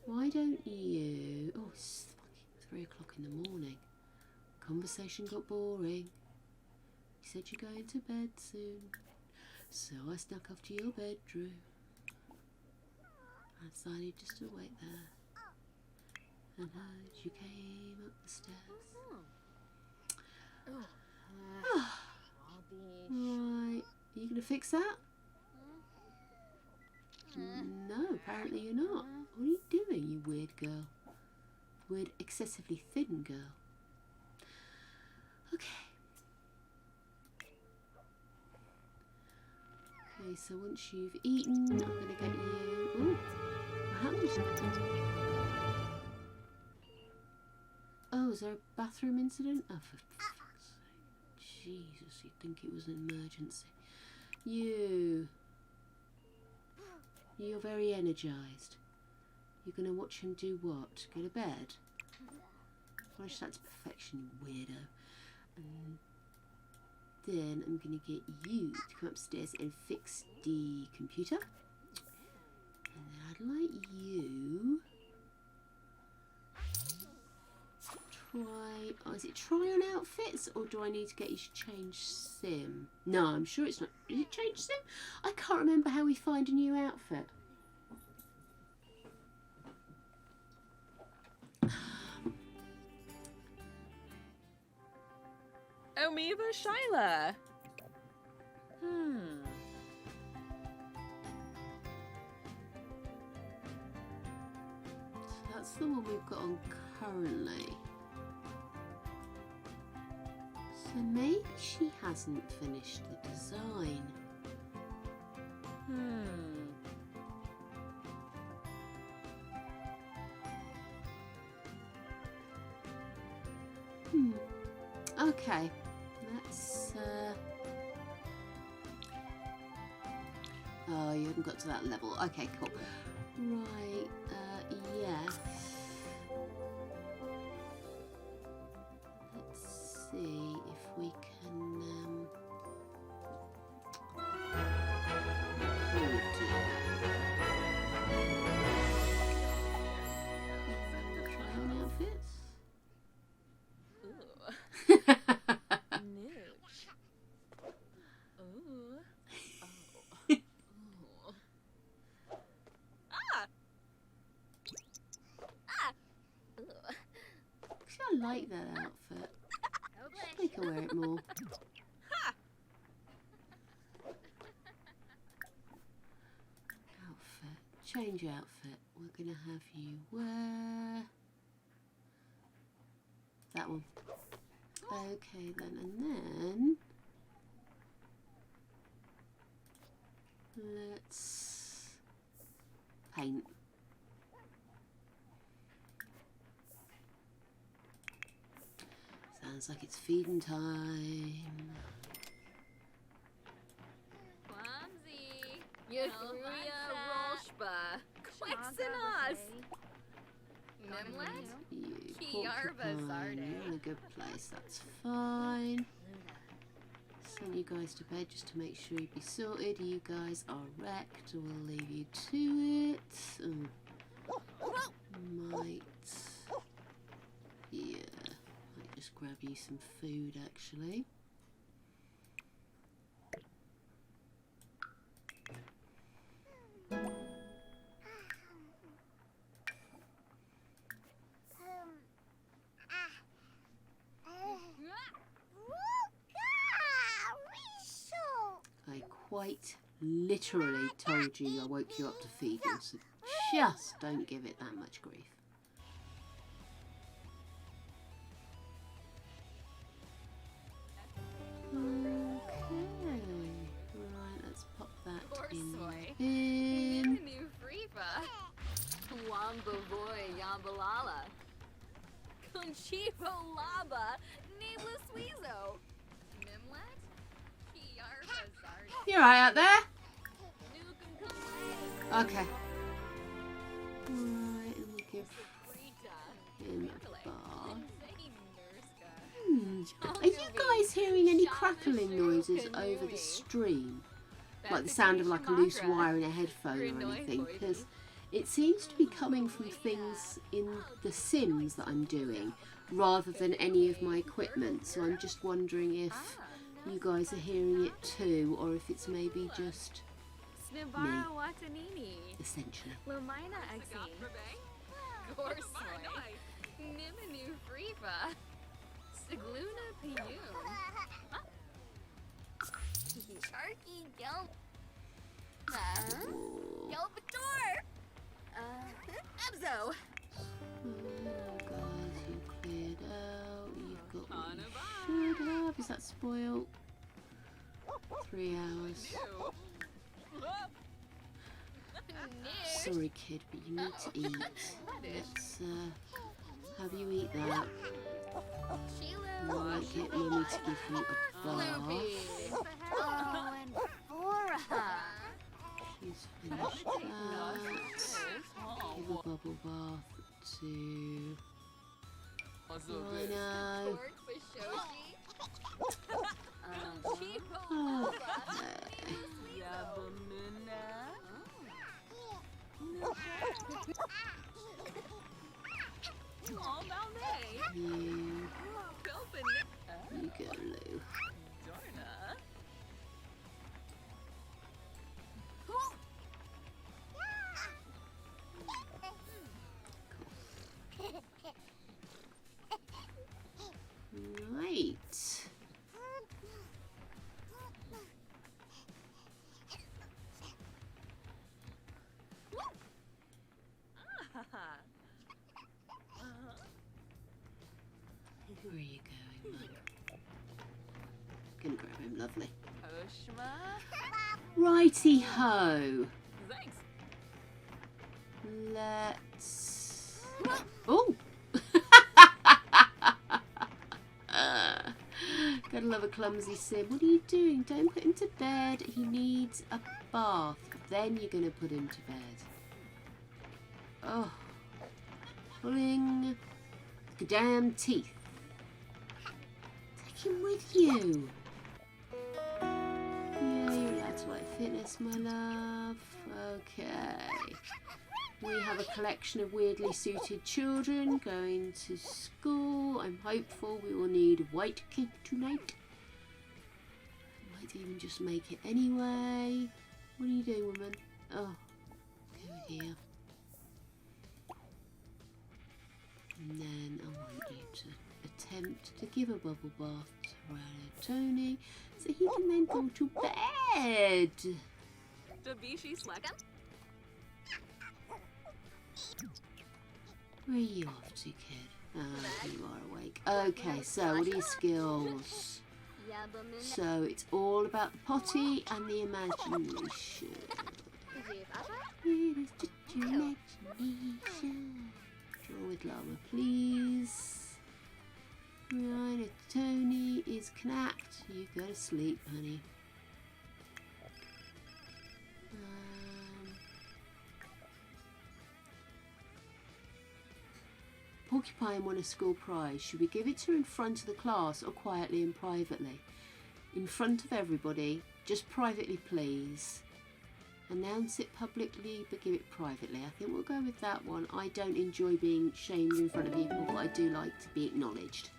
Why don't you... Oh, it's 3 o'clock in the morning. Conversation got boring. You said you're going to bed soon. So I snuck off to your bedroom. I decided just to wait there. And heard you came up the stairs. Right. Are you going to fix that? No, apparently you're not. What are you doing, you weird girl? Weird, excessively thin girl. Okay. Okay, so once you've eaten, I'm going to get you... Oh, what happened? Oh, is there a bathroom incident? Oh, for fuck's sake. Jesus, you'd think it was an emergency. You're very energised. You're going to watch him do what? Go to bed? Gosh, that's perfection, you weirdo. And then I'm going to get you to come upstairs and fix the computer. And then I'd like you... is it try on outfits or do I need to get you to change sim? No, I'm sure it's not. Is it change sim? I can't remember how we find a new outfit. Omiva Shyla. So that's the one we've got on currently. So maybe she hasn't finished the design. Okay, let's... Oh, you haven't got to that level. Okay, cool. Right, yes. Let's see if we can... Try on outfits. I like that outfit. Should make her wear it more. Outfit. Change outfit. We're gonna have you wear that one. Okay then, and then let's paint. Sounds like it's feeding time. Clumsy. Yagruya Rolshba. Quixenos. Mimlet. You Kiarva porcupine, Zarde. you're in a good place, that's fine. Send you guys to bed just to make sure you be sorted. You guys are wrecked. We'll leave you to it. Might. Yeah. Might just grab you some food actually. I quite literally told you I woke you up to feed you, so just don't give it that much grief. Okay, right, let's pop that in the bin. New Freepa. Wamba boy Yambalala. Conchivo Laba. Nameless Weezo. Mimlet. Kiarva Zarda. You alright out there? Nukem Kalay. Okay. Right, and we'll give Frita. him a bath. Insane Nurska. Are you guys hearing any crackling noises over the stream? Like the sound of like a loose wire in a headphone or anything? Because it seems to be coming from things in the Sims that I'm doing rather than any of my equipment. So I'm just wondering if you guys are hearing it too, or if it's maybe just Snibara Watanini. essentially. Lamina Exi. Gorsoy. Niminu Freepa. Sigluna Piyun. Sharky Gel. Gelbator. Ebzo. Guys, you cleared out. You've got what you should have. Is that spoiled? 3 hours. Sorry, kid, but you need to eat. Let's have you eat that. Might get mummy to give you a bath. Oh, and Bora. She's finished that. Give a bubble bath to Rhino. You go, Lou. Right. Where are you going, Mum? Gonna grab him, lovely. Oshma. Righty ho. Thanks. Let's. Oh! Gotta love a clumsy sim. What are you doing? Don't put him to bed. He needs a bath. Then you're gonna put him to bed. Oh. Pulling the damn teeth. Take him with you. Yeah, you're allowed to like fitness, my love. Okay. We have a collection of weirdly suited children going to school. I'm hopeful we will need white cake tonight. Might even just make it anyway. What are you doing, woman? Oh, go here. And then I want you to attempt to give a bubble bath to Rhino Tony so he can then go to bed. Dabishi Slugum. Where are you off to, kid? Ah, you are awake. Okay, so what are your skills? So it's all about the potty and the imagination. It is just your imagination. Draw with llama, please. Right, if Tony is knacked, you go to sleep, honey. Porcupine won a school prize. Should we give it to her in front of the class or quietly and privately? In front of everybody, just privately please. Announce it publicly but give it privately. I think we'll go with that one. I don't enjoy being shamed in front of people, but I do like to be acknowledged.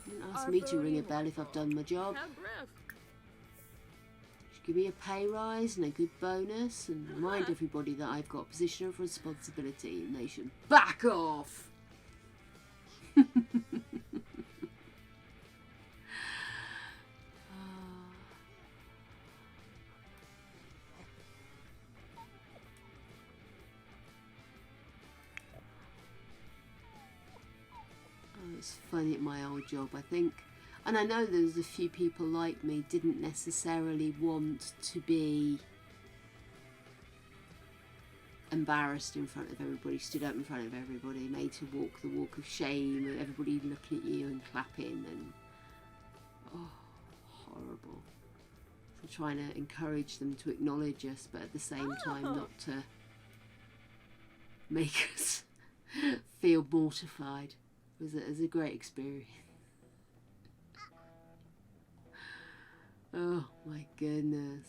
Don't ask me to ring a bell if I've done my job. Should give me a pay rise and a good bonus and remind everybody that I've got a position of responsibility and they should back off. It's funny at my old job, I think, and I know there's a few people like me didn't necessarily want to be embarrassed in front of everybody, stood up in front of everybody, made to walk the walk of shame, and everybody looking at you and clapping, and horrible. So trying to encourage them to acknowledge us, but at the same time not to make us feel mortified. It was a great experience. Oh my goodness.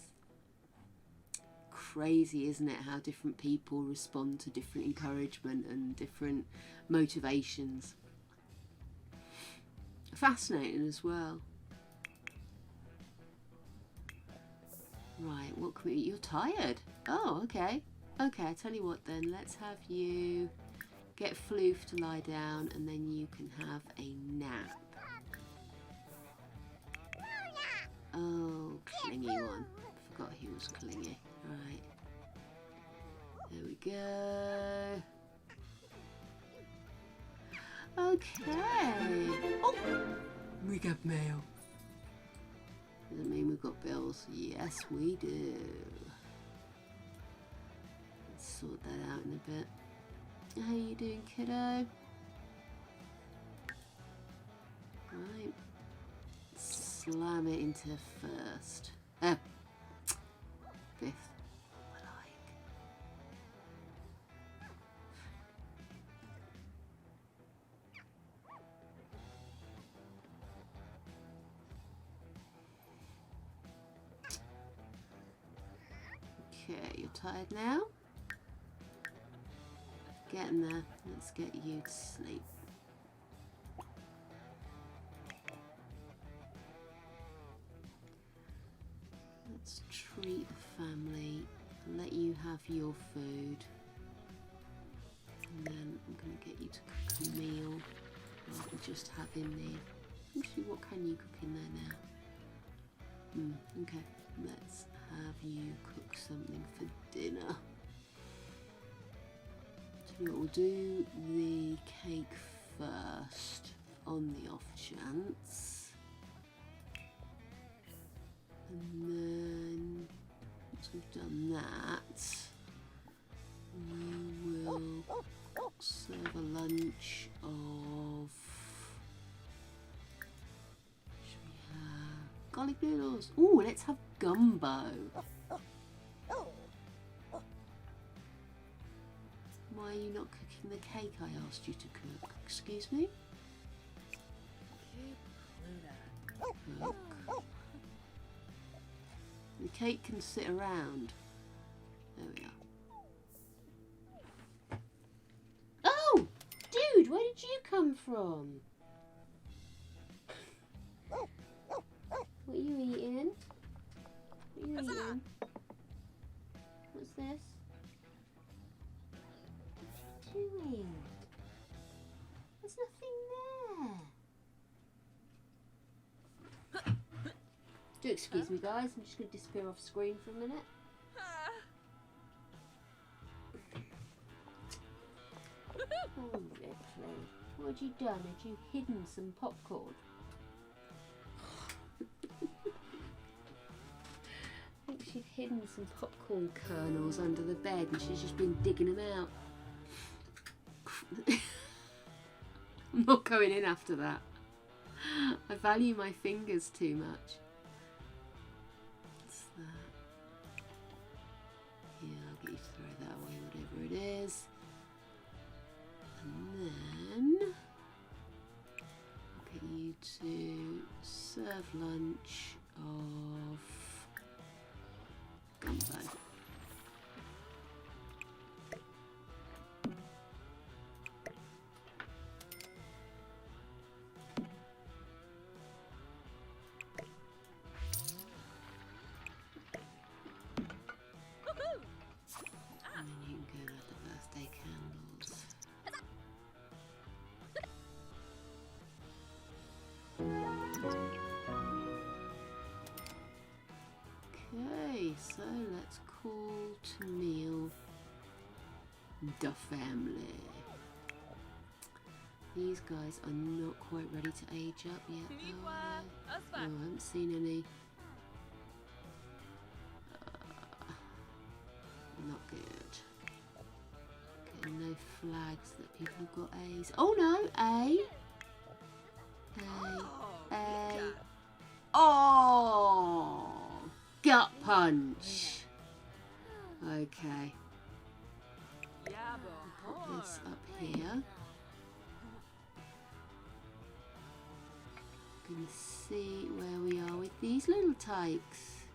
Crazy, isn't it, how different people respond to different encouragement and different motivations. Fascinating as well. Right, what can we... You're tired? Oh, okay. Okay, I tell you what then, let's have you... Get Floof to lie down and then you can have a nap. Oh, clingy one. Forgot he was clingy. Right. There we go. Okay. Oh! We got mail. Does that mean we've got bills? Yes, we do. Let's sort that out in a bit. How you doing, kiddo? Right. Slam it into first. Fifth. I like. Okay, you're tired now? Getting there. Let's get you to sleep. Let's treat the family. Let you have your food. And then I'm going to get you to cook a meal rather than just having the... Actually, what can you cook in there now? Okay. Let's have you cook something for dinner. We'll do the cake first on the off chance, and then once we've done that we will serve a lunch of, should we have garlic noodles? Ooh, let's have gumbo. Why are you not cooking the cake I asked you to cook? Excuse me? Cook. The cake can sit around. There we are. Oh! Dude, where did you come from? What are you eating? What are you eating? What's this? Doing? There's nothing there. Do excuse me, guys. I'm just going to disappear off screen for a minute. Oh, Ripley. What had you done? Had you hidden some popcorn? I think she'd hidden some popcorn kernels under the bed and she's just been digging them out. I'm not going in after that. I value my fingers too much. What's that? Yeah, I'll get you to throw that away, whatever it is. And then I'll get you to serve lunch of gumbo. And then you can go light the birthday candles. Okay, so let's call to meal the family. These guys are not quite ready to age up yet. Oh, I haven't seen any. Not good. Okay, no flags that people have got A's. Oh no, A. A. Oh! Gut punch. Okay. Put this up here. Gonna see where we are with these little tykes.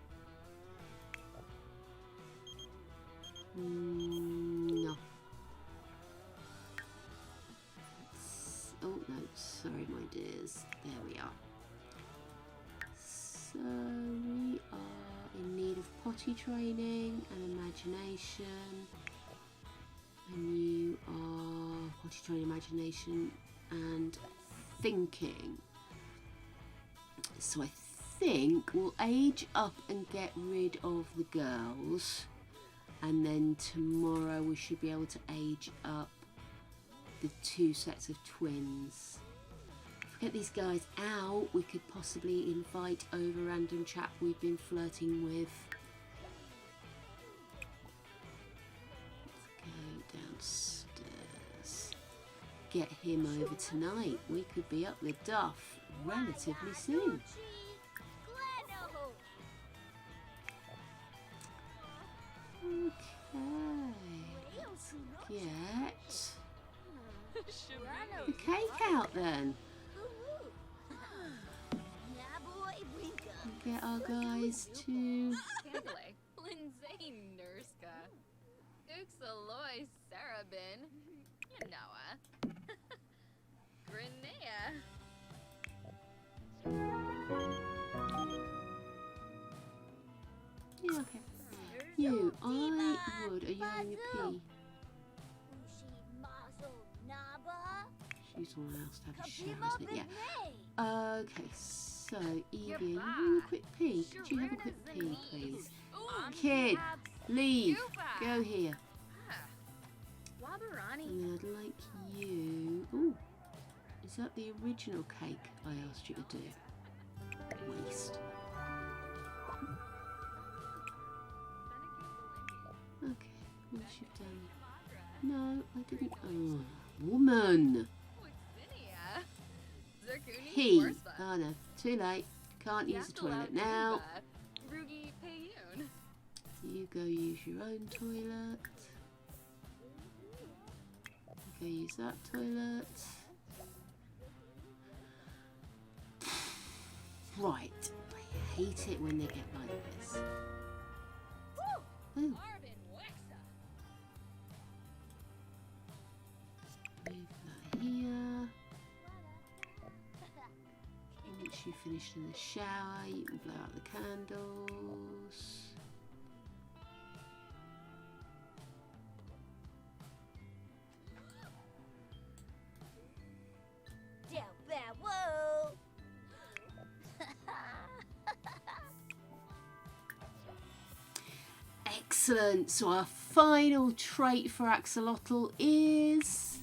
No. Oh no, sorry my dears. There we are. So we are in need of potty training and imagination. And you are potty training, imagination and thinking. So I think we'll age up and get rid of the girls. And then tomorrow we should be able to age up the 2 sets of twins. If we get these guys out, we could possibly invite over a random chap we've been flirting with. Let's go downstairs. Get him over tonight. We could be up the duff relatively soon. Okay, let's get the cake out then. Get our guys to Lindsay Nurska. Uxaloy Sarabin. Noah. Grenea. yeah, okay. You, I would. Are you having a pee? She's all else to have a shower, isn't it? Yeah. Okay, so Evie, are you having a quick pee? Could you have a quick pee, please? Kid, leave. Go here. And then I'd like you. Ooh, is that the original cake I asked you to do? Waste. Okay, once you've done. No, I didn't. Oh, woman. Pee. Oh no, too late. Can't use the toilet now. You go use your own toilet. You go use that toilet. Right. I hate it when they get like this. Oh. Move that here. Once you've finished in the shower, you can blow out the candles. Excellent. So our final trait for Axolotl is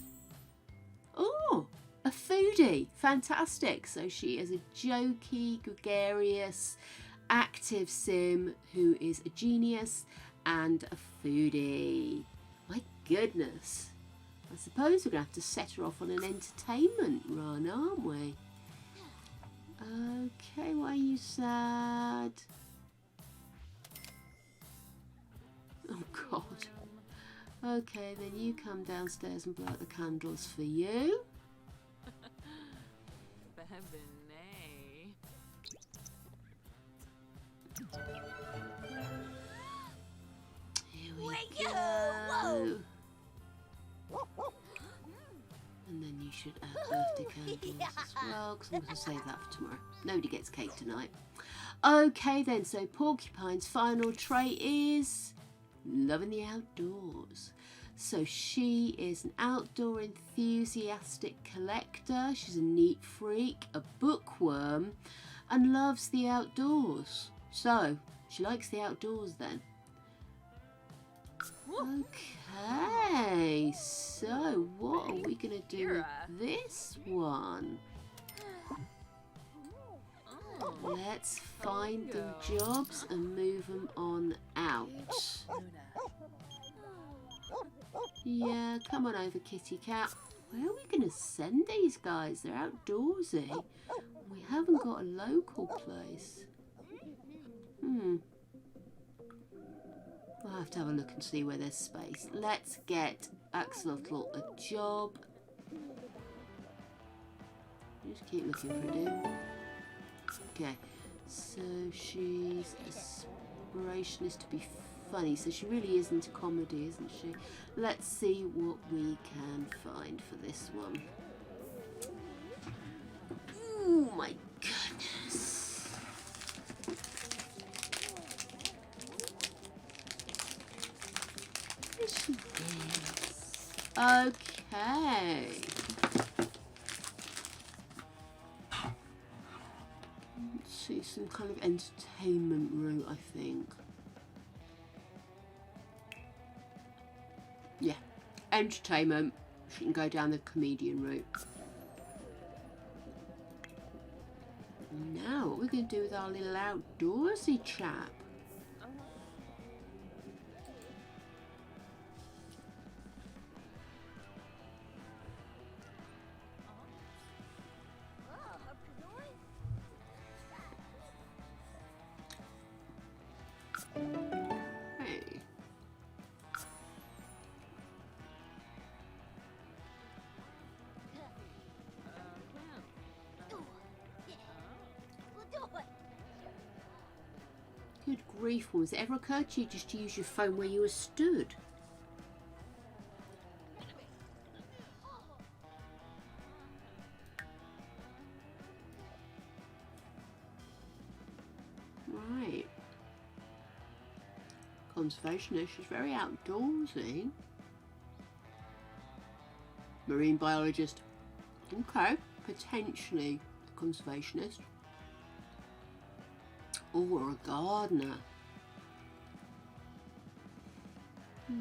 a foodie. Fantastic. So she is a jokey, gregarious, active sim who is a genius and a foodie. My goodness. I suppose we're going to have to set her off on an entertainment run, aren't we? Okay, why are you sad? Oh, God. Okay, then you come downstairs and blow out the candles for you. Here we go. And then you should add birthday candles as well, because I'm going to save that for tomorrow. Nobody gets cake tonight. Okay then, so Porcupine's final trait is loving the outdoors. So she is an outdoor enthusiastic collector. She's a neat freak, a bookworm, and loves the outdoors. So she likes the outdoors then. Okay, so what are we going to do with this one? Let's find them jobs and move them on out. Yeah, come on over, kitty cat. Where are we going to send these guys? They're outdoorsy. We haven't got a local place. We'll have to have a look and see where there's space. Let's get Axolotl a job. Just keep looking for a dude. Okay, so she's aspirationist to be funny, so she really is into comedy, isn't she? Let's see what we can find for this one. Oh my goodness. There she is. Okay. Let's see, some kind of entertainment route, I think. Yeah, entertainment. She can go down the comedian route. Now, what are we going to do with our little outdoorsy chap? Hey. Good grief, woman. Has it ever occurred to you just to use your phone where you were stood? Right. Conservationist. She's very outdoorsy. Marine biologist. Okay. Potentially conservationist. Or a gardener. Okay,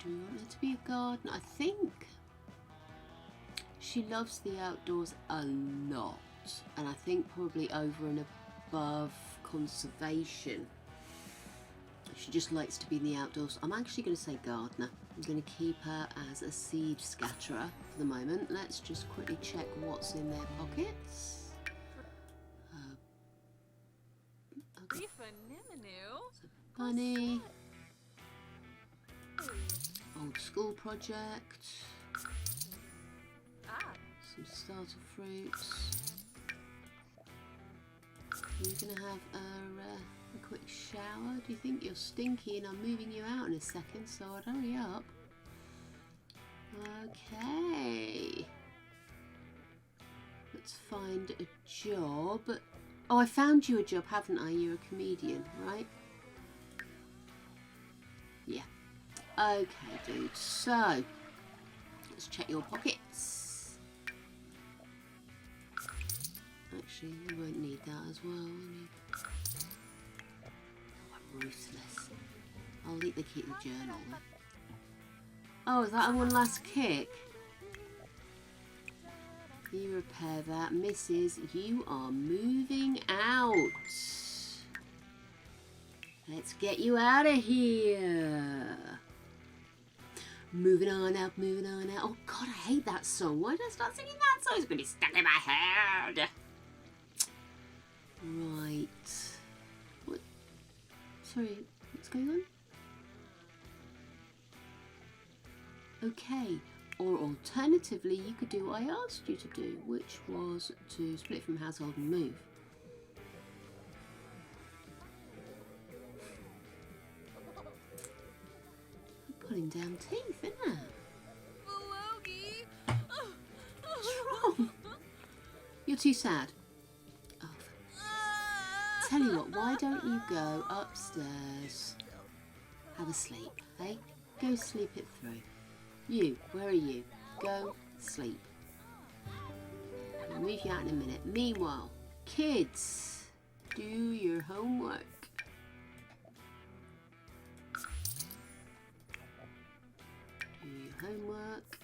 do we want her to be a gardener? I think she loves the outdoors a lot. And I think probably over and above conservation. She just likes to be in the outdoors. I'm actually going to say gardener. I'm going to keep her as a seed scatterer for the moment. Let's just quickly check what's in their pockets. Okay. Bunny. Old school project. Some starter fruits. You're going to have a quick shower. Do you think you're stinky and I'm moving you out in a second, so I'd hurry up. Okay. Let's find a job. Oh, I found you a job, haven't I? You're a comedian, right? Yeah. Okay, dude. So, let's check your pockets. Actually, you won't need that as well, will you? Ruthless. I'll keep the journal then. Oh, is that a one last kick? You repair that. Mrs., you are moving out. Let's get you out of here. Moving on out, moving on out. Oh God, I hate that song. Why did I start singing that song? It's going to be stuck in my head. Right. What? Sorry, what's going on? Okay. Or alternatively, you could do what I asked you to do, which was to split from household and move. Pulling down teeth, isn't it? Belogi! What's wrong? You're too sad. Oh. Tell you what, why don't you go upstairs? Have a sleep, hey? Go sleep it through. You, where are you? Go sleep. I'll move you out in a minute. Meanwhile, kids, do your homework. Do your homework.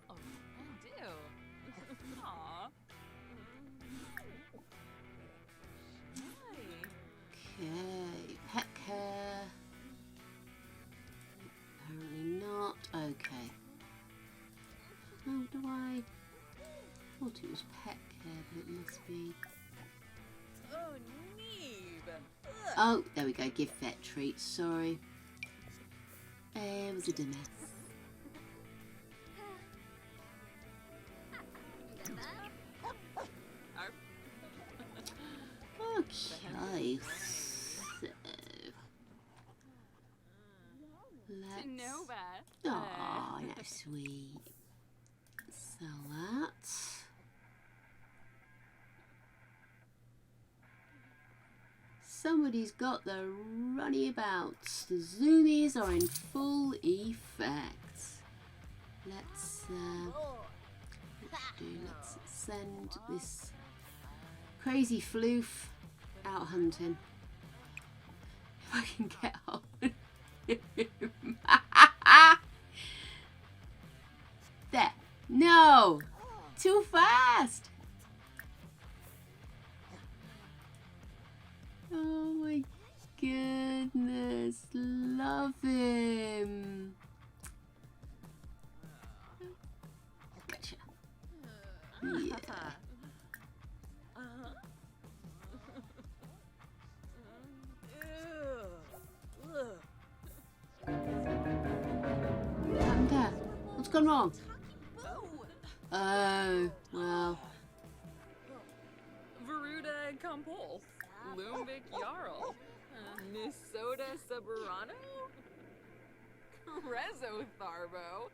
Oh, I do. Aw. Okay, pet care. Apparently not. Okay. Oh, do I? Thought it was pet care, but it must be. Oh, Neeb. Oh, there we go. Give vet treats. Sorry. It was a dinner. Okay. So let's. Nova. Oh, no, sweet. So that. Somebody's got the runny abouts. The zoomies are in full effect. Let's let's send this crazy floof out hunting. If I can get hold of him. There. No! Too fast! Oh my goodness. Love him. Gotcha. Yeah. What happened there? What's gone wrong? Oh, well. Veruda Compulse. Lumbik Jarl. Minnesota Suburano. Rezo Tharbo.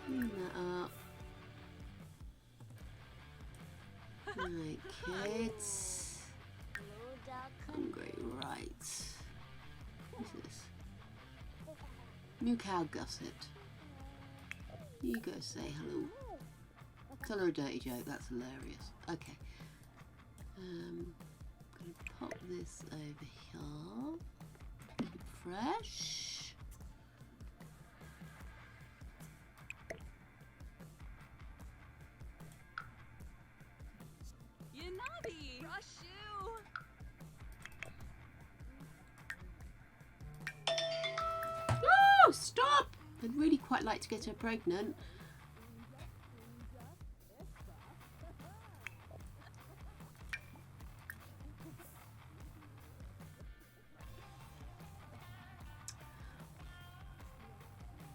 Clean that up. Right, kids. Hungry, right. What's this? New cow Gusset. You go say hello. Tell her a dirty joke, that's hilarious. Okay. I'm gonna pop this over here. Keep it fresh. Yanabi! Rashu! Oh, stop! I'd really quite like to get her pregnant.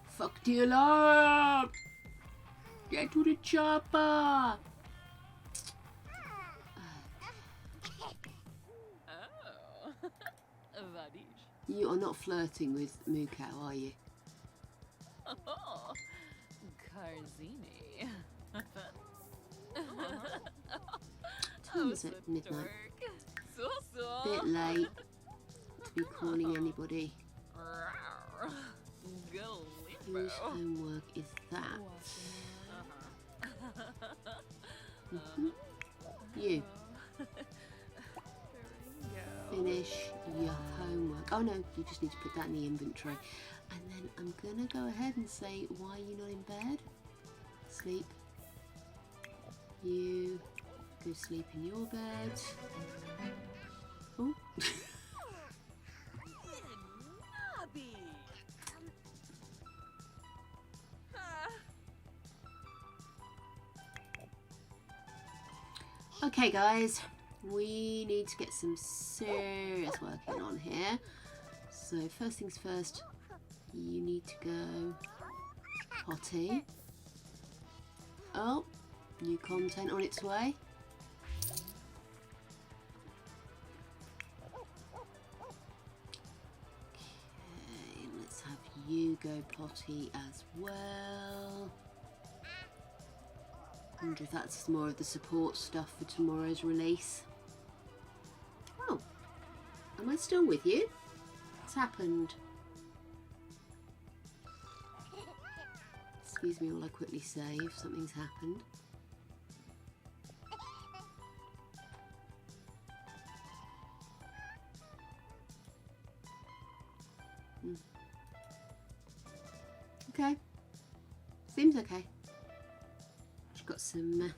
Fuck the alarm! Get to the chopper! Oh. Vadish. You are not flirting with Mukau, are you? Oh. Karzini. Time is it? Midnight. So. Bit late. be calling anybody. Rawr. Whose Galimbo. homework is that? Uh-huh. You. There we go. Finish your homework. Oh no, you just need to put that in the inventory. And then I'm gonna go ahead and say, why are you not in bed? Sleep. You go sleep in your bed. Oh. Nobby. Okay guys, we need to get some serious working on here. So first things first, you need to go potty. Oh, new content on its way. Okay, let's have you go potty as well. I wonder if that's more of the support stuff for tomorrow's release. Oh, am I still with you? What's happened? Excuse me while I quickly save. Something's happened. Okay. Seems okay. Got some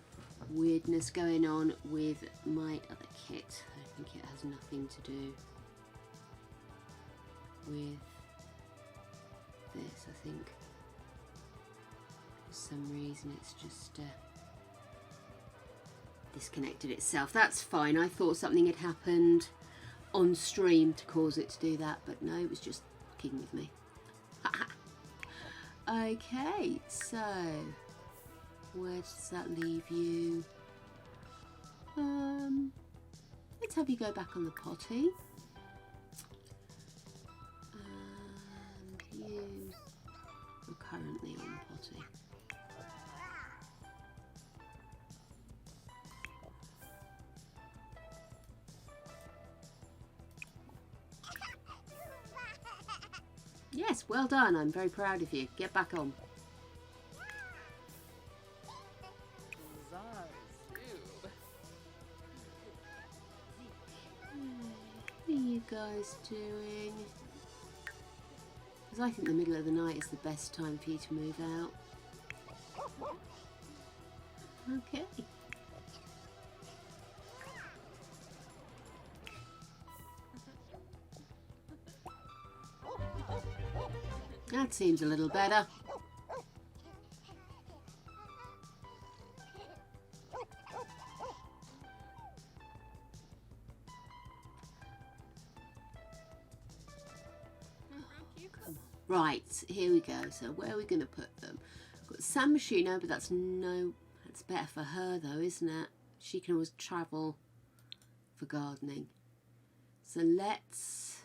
weirdness going on with my other kit. I think it has nothing to do with this. I think for some reason it's just disconnected itself. That's fine. I thought something had happened on stream to cause it to do that, but no, it was just fucking with me. Okay, so where does that leave you? Let's have you go back on the potty. And you are currently on potty. Yes, well done. I'm very proud of you. Get back on. What are you guys doing? Because I think the middle of the night is the best time for you to move out. Okay. That seems a little better. Right, here we go. So where are we going to put them? I've got San Machino, but that's better for her though, isn't it? She can always travel for gardening. So let's...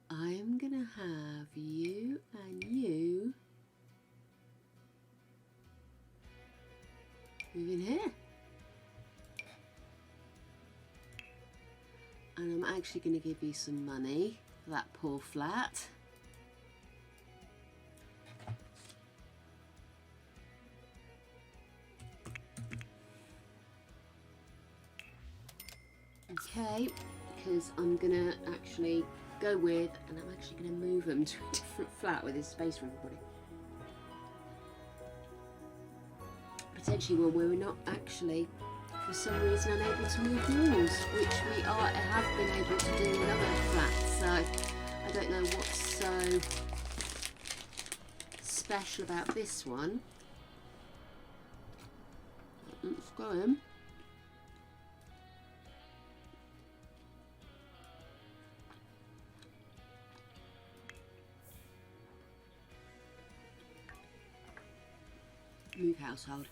I'm going to have you and you move in here. And I'm actually going to give you some money for that poor flat. Okay, because I'm going to actually go with, and I'm actually going to move them to a different flat where there's space for everybody. Potentially one where we're not actually, for some reason, unable to move walls, which we have been able to do in other flats. So I don't know what's so special about this one. Let's go in. Move household.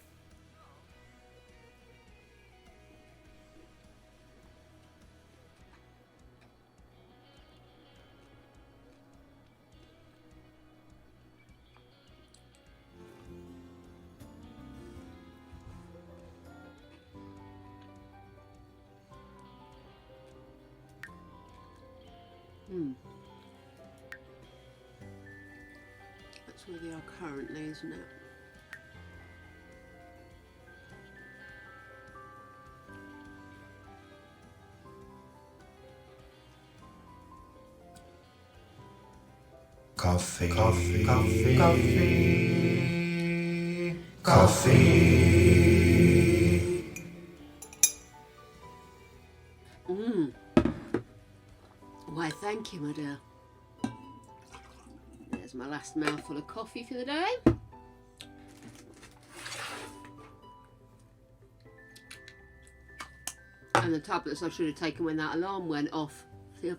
That's where they are currently, isn't it? Coffee, coffee, coffee, coffee, coffee. Why, thank you, my dear. There's my last mouthful of coffee for the day. And the tablets I should have taken when that alarm went off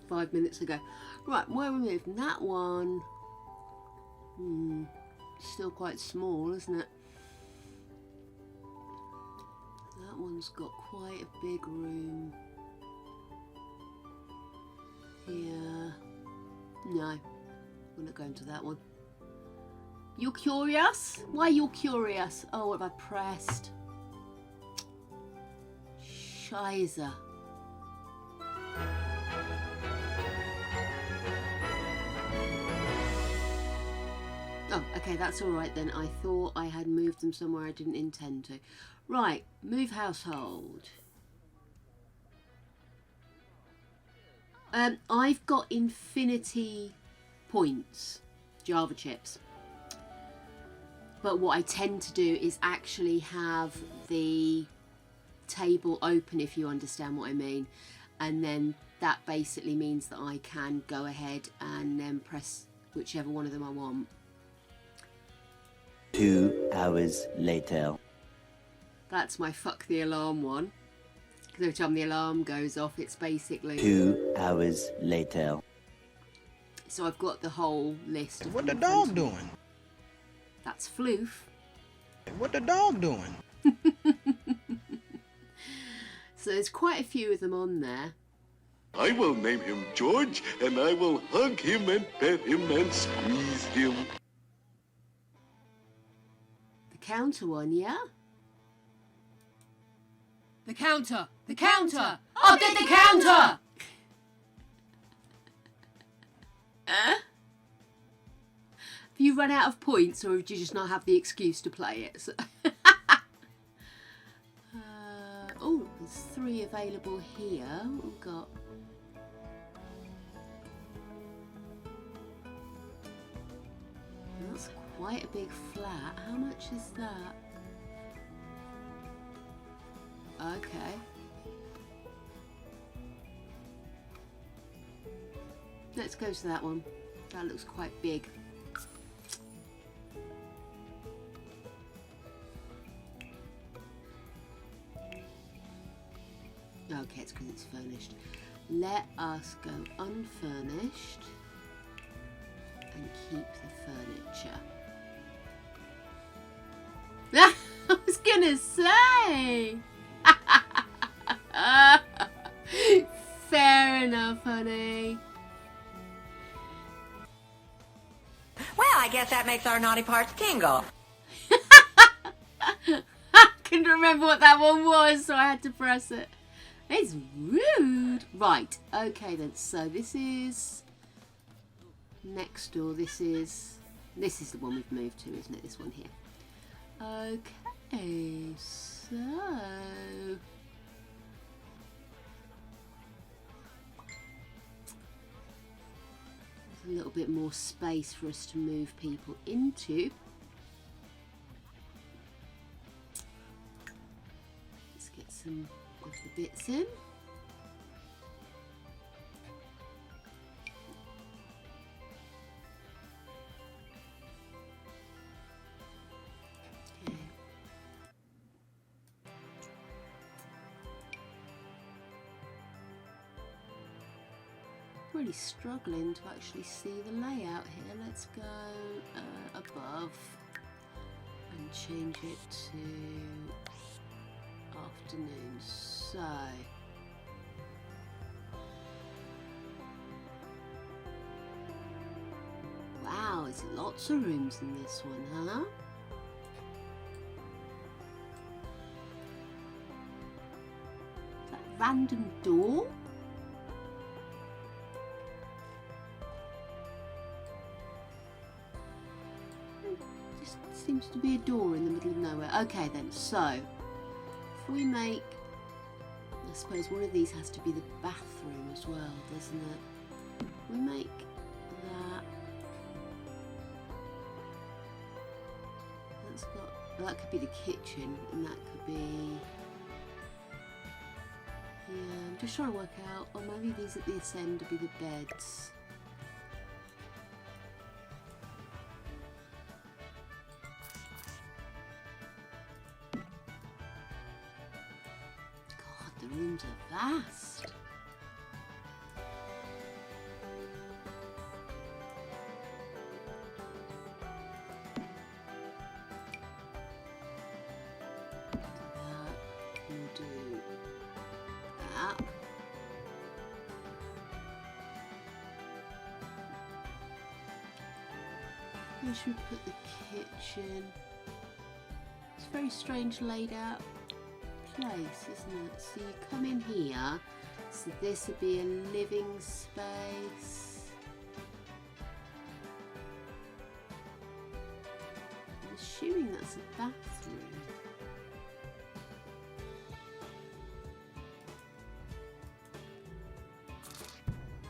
5 minutes ago. Right, where are we moving? That one. Still quite small, isn't it? That one's got quite a big room. Yeah. No, we're not going to that one. You're curious? Why you're curious? Oh, what have I pressed? Scheiße. Oh, okay, that's all right then. I thought I had moved them somewhere I didn't intend to. Right, move household. I've got infinity points, Java chips. But what I tend to do is actually have the table open, if you understand what I mean. And then that basically means that I can go ahead and then press whichever one of them I want. 2 hours later. That's my fuck the alarm one. Because every time the alarm goes off, it's basically... 2 hours later. So I've got the whole list. What the dog doing? That's Floof. What the dog doing? So there's quite a few of them on there. I will name him George, and I will hug him and pet him and squeeze him. The counter one, yeah? The counter! The counter! Oh, did the counter! Have you run out of points, or did you just not have the excuse to play it? So oh, there's 3 available here. What we've got? That's quite a big flat. How much is that? Okay. Let's go to that one. That looks quite big. Okay, it's because it's furnished. Let us go unfurnished and keep the furniture. I was gonna say. Fair enough, honey. Well, I guess that makes our naughty parts tingle. I couldn't remember what that one was, so I had to press it. It's rude. Right, okay then. So this is next door. This is the one we've moved to, isn't it? This one here. Okay, so there's a little bit more space for us to move people into. Let's get some of the bits in. Okay. Really struggling to actually see the layout here. Let's go above and change it to afternoon. So wow, there's lots of rooms in this one, huh? That random door? Seems to be a door in the middle of nowhere. Okay then, so if we make, I suppose one of these has to be the bathroom as well, doesn't it? We make that. That's got, well, that could be the kitchen, and that could be. Yeah, I'm just trying to work out. Or maybe these at this end would be the beds. God, the rooms are vast. We'll do that. Where should we put the kitchen? It's a very strange laid out place, isn't it? So you come in here, so this would be a living space. I'm assuming that's a bathroom.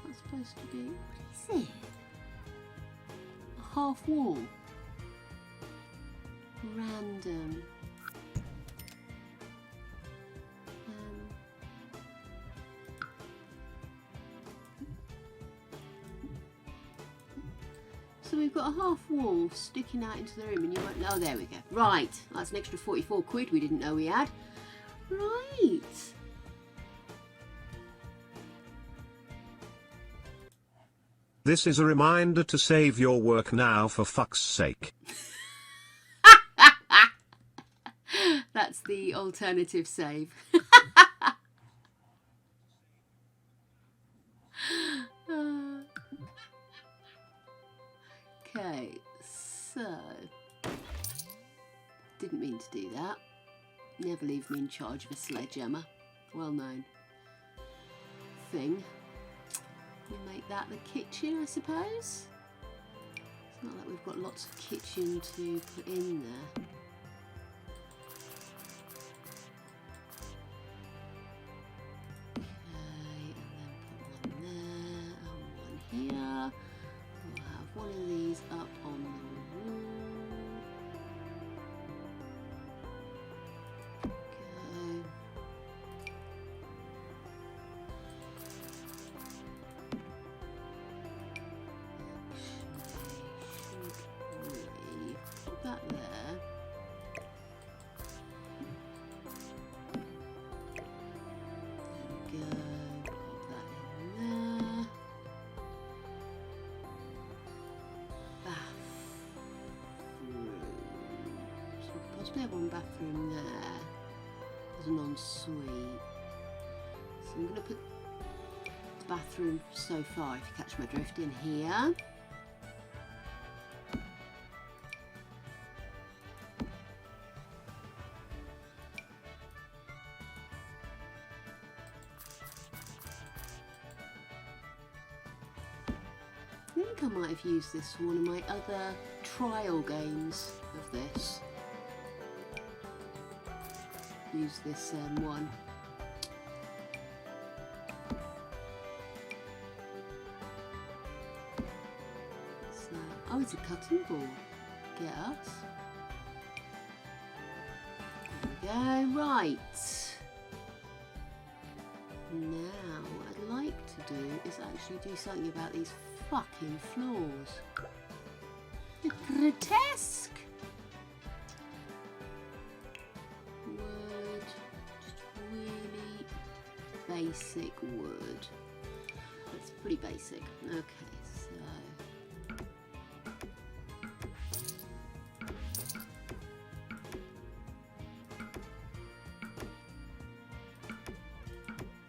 What's supposed to be? What is it? A half wall. Random. So we've got a half wall sticking out into the room, and you won't. Oh, there we go. Right, that's an extra 44 quid we didn't know we had. Right. This is a reminder to save your work now, for fuck's sake. That's the alternative save. Okay, so didn't mean to do that. Never leave me in charge of a sledgehammer. Well known thing. We'll make that the kitchen, I suppose. It's not like we've got lots of kitchen to put in there. Here. We'll have one of these up on the wall. Should we put that there? There we go. Pop that in there. So we possibly have one bathroom there as an ensuite. So I'm going to put the bathroom so far, if you catch my drift, in here. I think I might have used this for one of my other trial games of this. Use this one. So, oh, it's a cutting board. Get us. There we go. Right. Now, what I'd like to do is actually do something about these fucking floors. They're grotesque. Wood, just really basic wood. That's pretty basic. Okay, so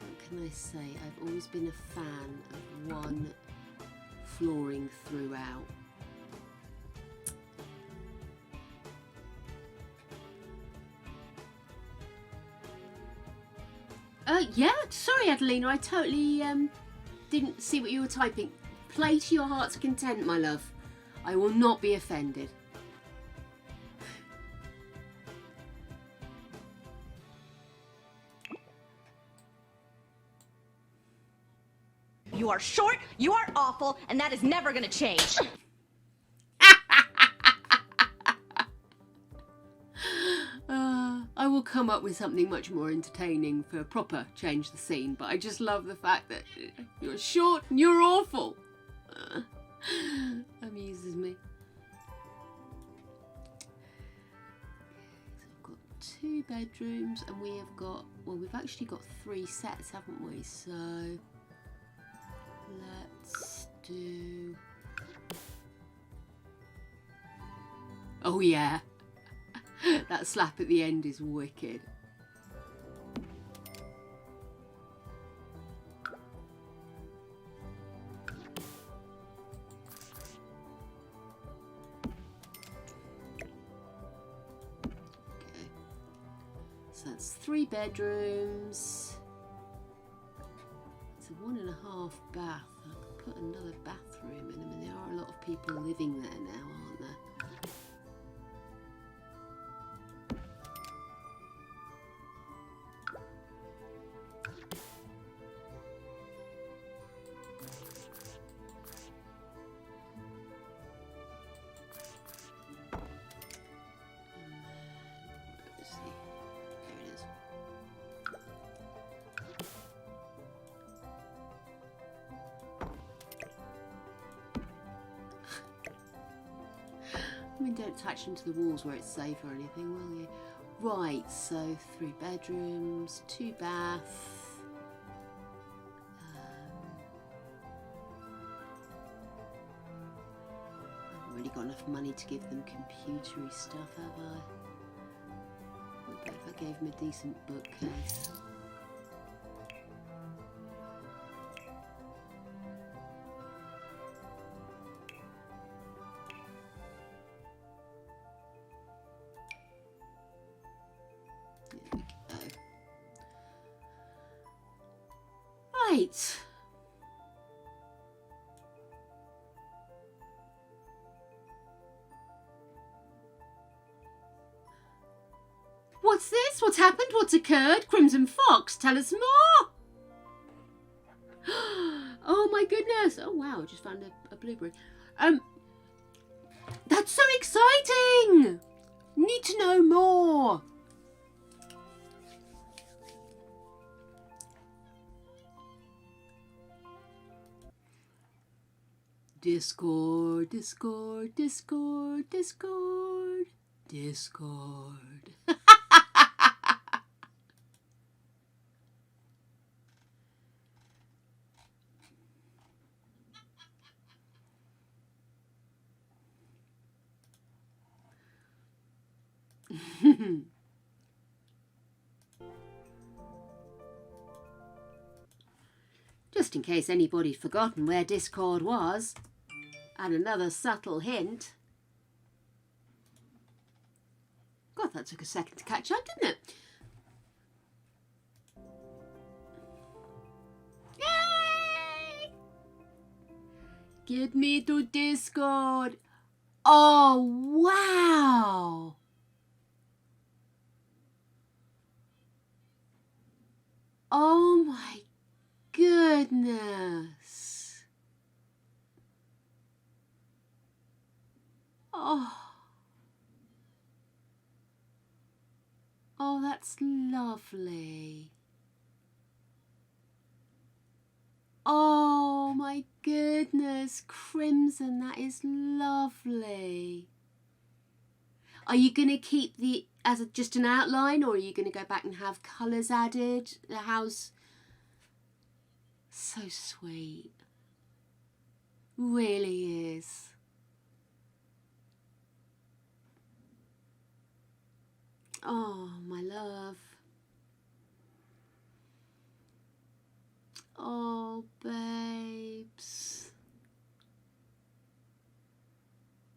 what can I say? I've always been a fan of one flooring throughout. Yeah, sorry Adelina, I totally didn't see what you were typing. Play to your heart's content, my love. I will not be offended. You are short, you are awful, and that is never gonna change. I will come up with something much more entertaining for proper change the scene, but I just love the fact that you're short and you're awful. Amuses me. So I've got 2 bedrooms and we have got, well, we've actually got 3 sets, haven't we? So let's do, oh yeah. That slap at the end is wicked. Okay. So that's 3 bedrooms. It's a 1.5 bath. I could put another bathroom in. I mean, there are a lot of people living there now, aren't there? I mean, don't attach them to the walls where it's safe or anything, will you? Right, so 3 bedrooms, 2 baths. I haven't really got enough money to give them computery stuff, have I? What about if I gave them a decent bookcase? Right. What's this? What's happened? What's occurred? Crimson Fox, tell us more. Oh my goodness. Oh wow, I just found a blueberry. That's so exciting. Need to know more. Discord, Discord, Discord, Discord, Discord. Just in case anybody'd forgotten where Discord was, and another subtle hint. God, that took a second to catch on, didn't it? Yay! Get me to Discord. Oh, wow. Oh my goodness. Oh. Oh, that's lovely. Oh my goodness, Crimson, that is lovely. Are you going to keep the as just an outline, or are you going to go back and have colours added? The house, so sweet. Really is. Oh, my love. Oh, babes.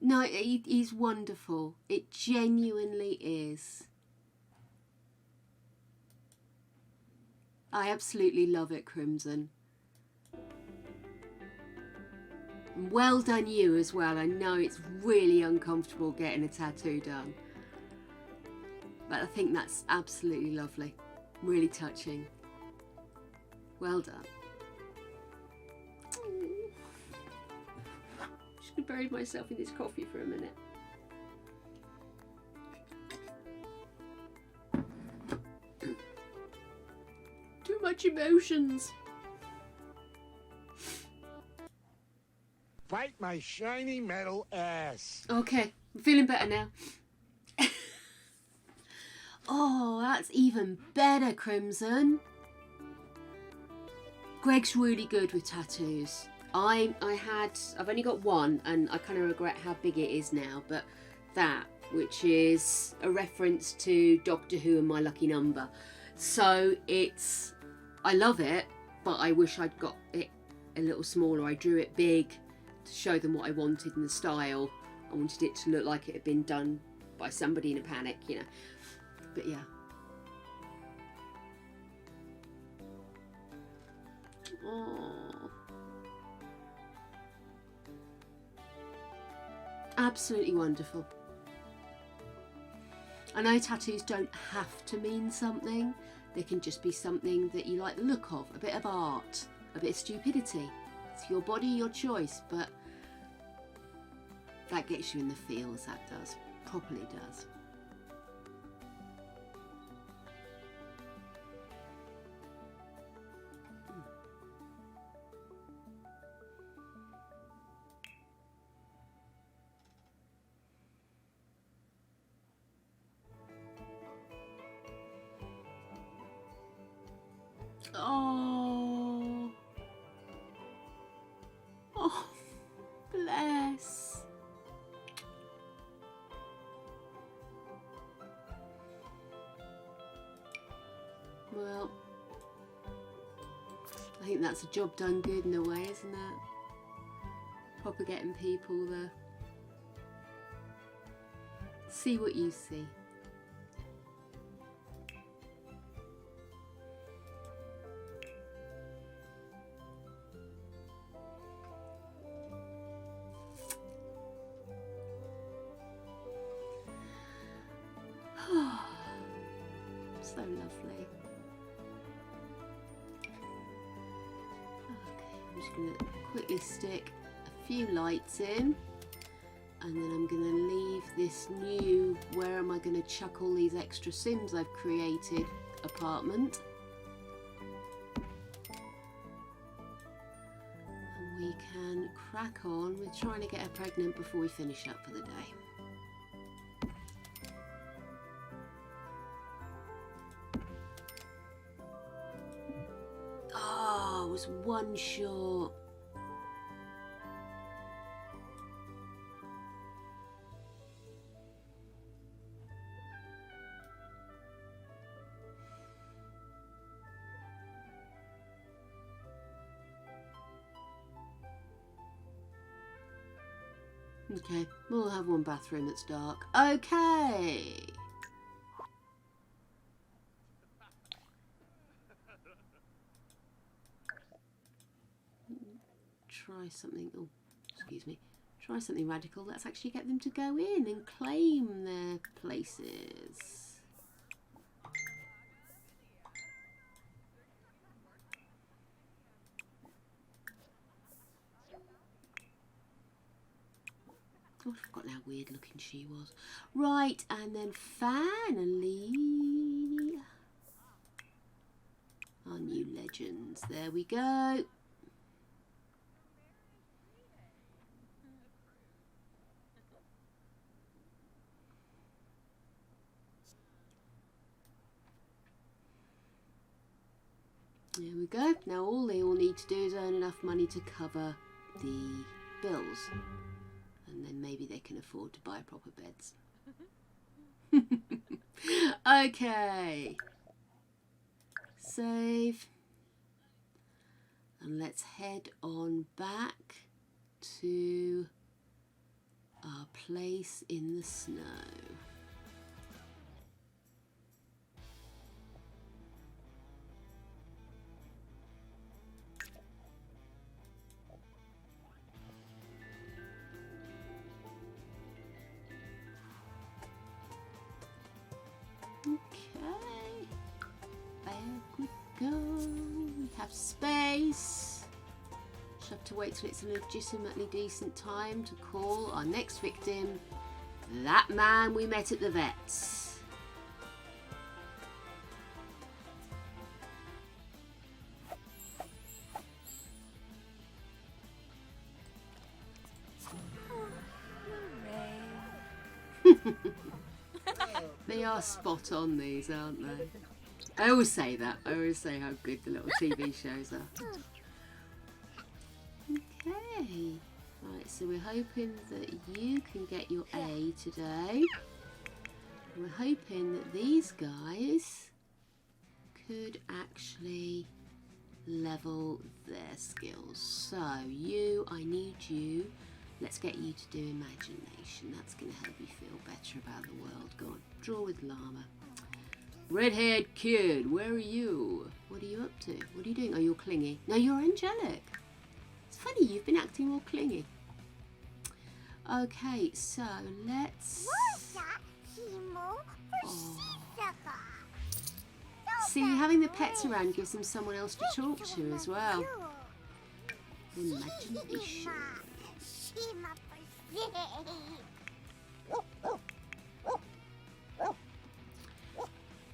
No, he's wonderful. It genuinely is. I absolutely love it, Crimson. And well done you as well. I know it's really uncomfortable getting a tattoo done. But I think that's absolutely lovely. Really touching. Well done. I buried myself in this coffee for a minute. Too much emotions. Fight my shiny metal ass. Okay, I'm feeling better now. Oh, that's even better, Crimson. Greg's really good with tattoos. I've only got one, and I kind of regret how big it is now, but that, which is a reference to Doctor Who and My Lucky Number. So I love it, but I wish I'd got it a little smaller. I drew it big to show them what I wanted in the style. I wanted it to look like it had been done by somebody in a panic, you know. But yeah. Oh. Absolutely wonderful. I know tattoos don't have to mean something. They can just be something that you like the look of, a bit of art, a bit of stupidity. It's your body, your choice, but that gets you in the feels, that does. Properly does. Oh. Oh, bless. Well, I think that's a job done good in a way, isn't it? Proper getting people to see what you see. So lovely. Okay, I'm just going to quickly stick a few lights in, and then I'm going to leave this new, where am I going to chuck all these extra Sims I've created, apartment. And we can crack on with trying to get her pregnant before we finish up for the day. Was one short. Okay, we'll have one bathroom that's dark. Okay. Try something, oh, excuse me, try something radical. Let's actually get them to go in and claim their places. Oh, I've forgotten how weird looking she was. Right, and then finally, our new legends. There we go. There we go. Now all they all need to do is earn enough money to cover the bills. And then maybe they can afford to buy proper beds. Okay. Save. And let's head on back to our place in the snow. Okay, back we go. We have space. just have to wait till it's a legitimately decent time to call our next victim, that man we met at the vet's. They are spot on, these, aren't they? I always say that. I always say how good the little TV shows are. Okay. Right, so we're hoping that you can get your A today. We're hoping that these guys could actually level their skills. So you, I need you. Let's get you to do imagination. That's going to help you feel better about the world. Go on, draw with llama. Red-haired kid, where are you? What are you up to? What are you doing? Oh, you're clingy. No, you're angelic. It's funny, you've been acting all clingy. Okay, so let's... Oh. See, having the pets around gives them someone else to talk to as well. Imagination.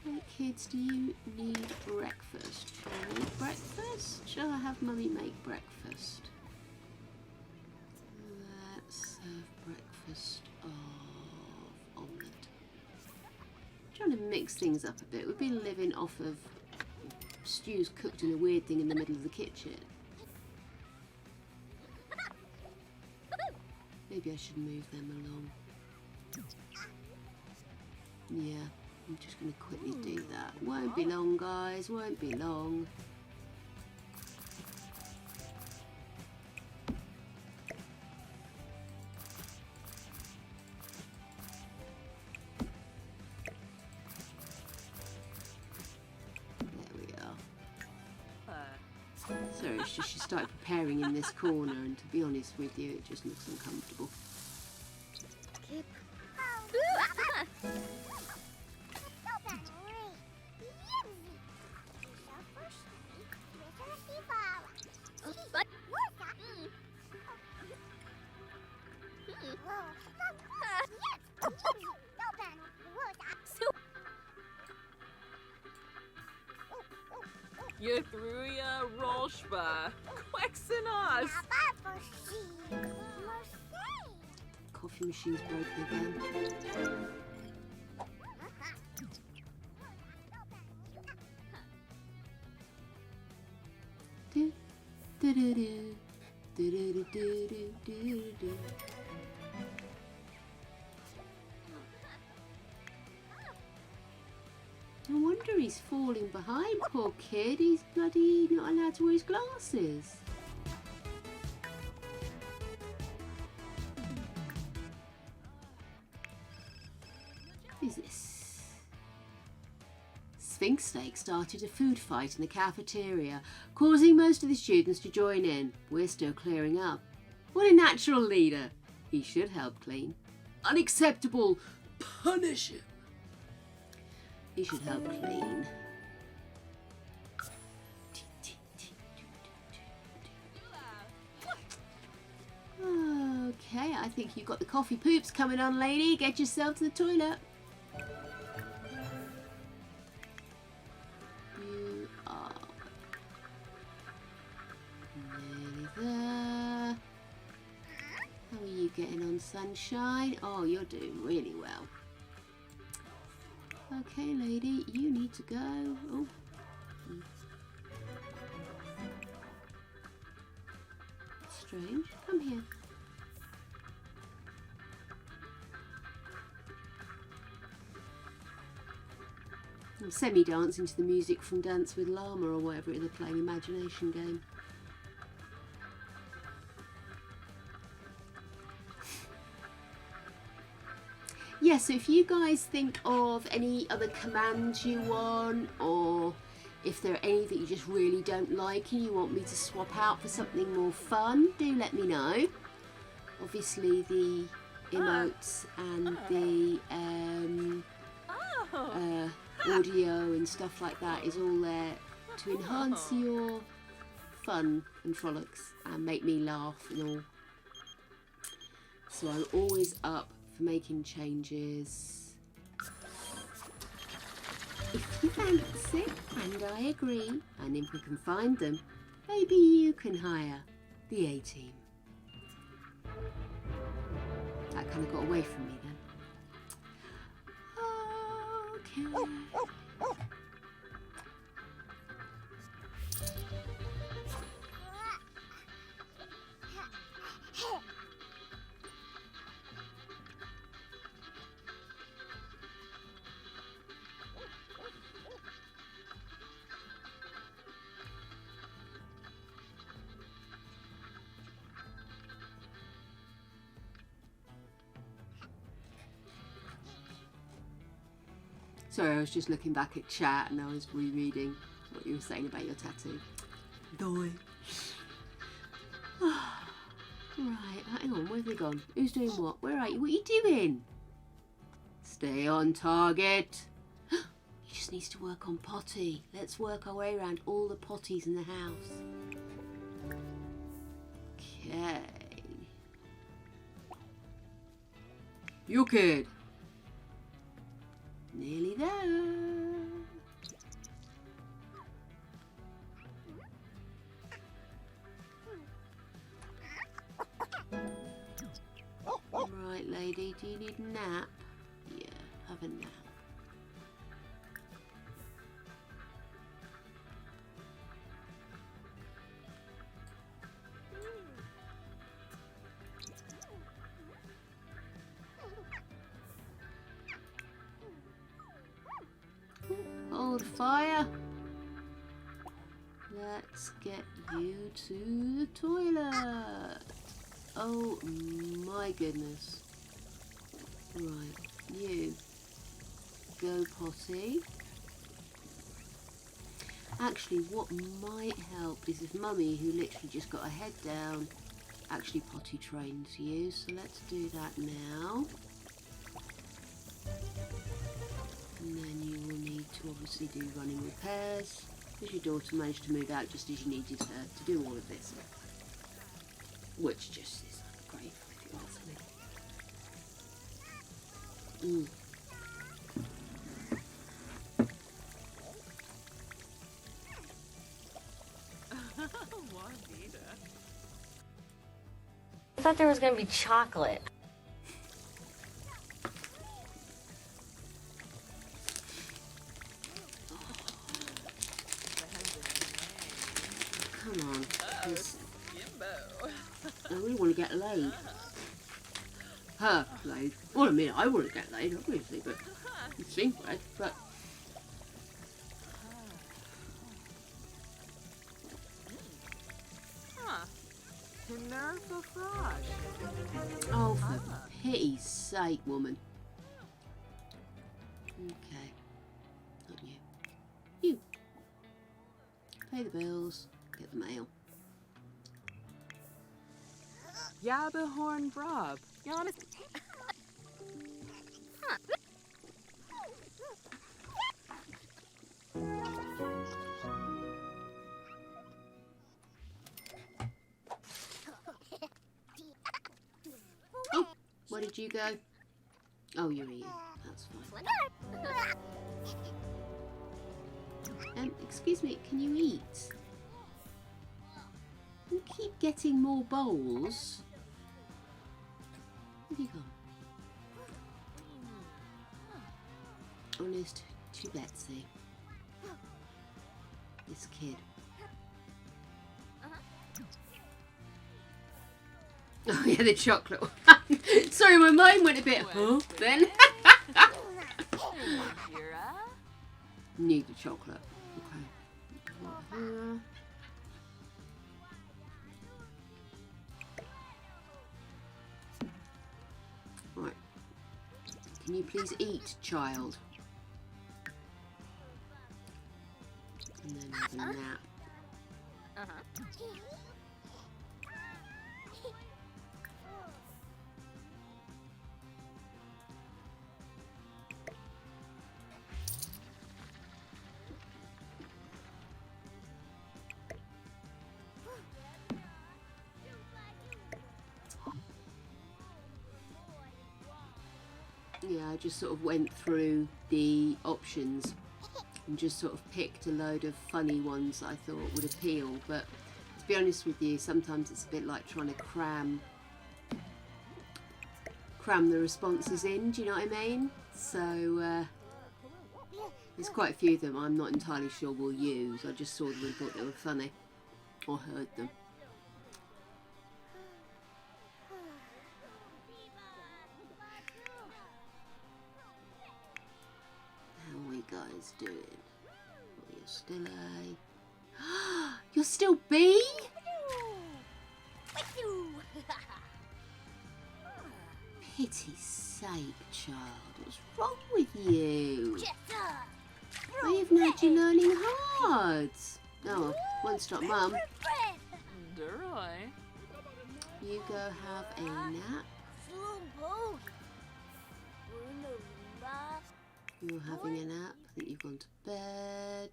Hey kids, do you need breakfast? Shall I make breakfast? Shall I have Mummy make breakfast? Let's have breakfast of omelette. Trying to mix things up a bit. We've been living off of stews cooked in a weird thing in the middle of the kitchen. Maybe I should move them along. Yeah, I'm just going to quickly do that. Won't be long, guys, won't be long. There we are. Sorry, it's just she started preparing in this corner, and to be honest with you, it just looks uncomfortable. You threw your rollspa. Quexenos. Coffee machine's broken again. Do, do, do, do, do, do, do, do, do, do. No wonder he's falling behind, poor kid. He's bloody not allowed to wear his glasses. Who's this? Sphinx Steak started a food fight in the cafeteria, causing most of the students to join in. We're still clearing up. What a natural leader. He should help clean. Unacceptable. Punish him. He should help clean. Okay, I think you've got the coffee poops coming on, lady. Get yourself to the toilet. You are nearly there. How are you getting on, sunshine? Oh, you're doing really well. Okay, lady, you need to go. Oh. Strange. Come here. I'm semi-dancing to the music from Dance with Llama or whatever it is, they're playing imagination game. Yeah, so if you guys think of any other commands you want, or if there are any that you just really don't like and you want me to swap out for something more fun, do let me know. Obviously the emotes and the audio and stuff like that is all there to enhance your fun and frolics and make me laugh and all. So I'm always up for making changes. If you fancy, and I agree, and if we can find them, maybe you can hire the A-Team. That kind of got away from me then. Okay. Sorry, I was just looking back at chat and I was rereading what you were saying about your tattoo. Doy. Right, hang on, where have they gone? Who's doing what? Where are you? What are you doing? Stay on target. He just needs to work on Potty. Let's work our way around all the potties in the house. Okay. You kid. Nearly there. Right, lady, do you need a nap? Yeah, have a nap. Hold fire. Let's get you to the toilet. Oh my goodness. Right, you go potty. Actually, what might help is if Mummy, who literally just got her head down, actually potty trains you. So let's do that now. And then you will need to obviously do running repairs, because your daughter managed to move out just as you needed her to do all of this. Which just is great, if you ask me. I thought there was going to be chocolate. Come on, I really want to get laid. Her laid. Well, I mean, I want to get laid, obviously, but it's secret, but... Oh, for pity's sake, woman. Okay. Not you. You. Pay the bills. Get the mail. Yabahorn Brob. Oh, where did you go? Oh, you're eating. That's fine. Excuse me, can you eat? You keep getting more bowls. Where have you gone? Honest to Betsy. This kid. Oh yeah, the chocolate one. Sorry, my mind went a bit, huh? Then. Need the chocolate. Okay. Right. Can you please eat, child? And then have a nap. Yeah, I just sort of went through the options and just sort of picked a load of funny ones that I thought would appeal. But to be honest with you, sometimes it's a bit like trying to cram the responses in, do you know what I mean? So there's quite a few of them I'm not entirely sure we'll use. I just saw them and thought they were funny, or heard them. How are we guys doing? Oh, you're still A. You're still B? Pity's sake, child. What's wrong with you? I've known you learning hard. Oh, one stop, Mum. You go have a nap. You're having a nap. I think you've gone to bed.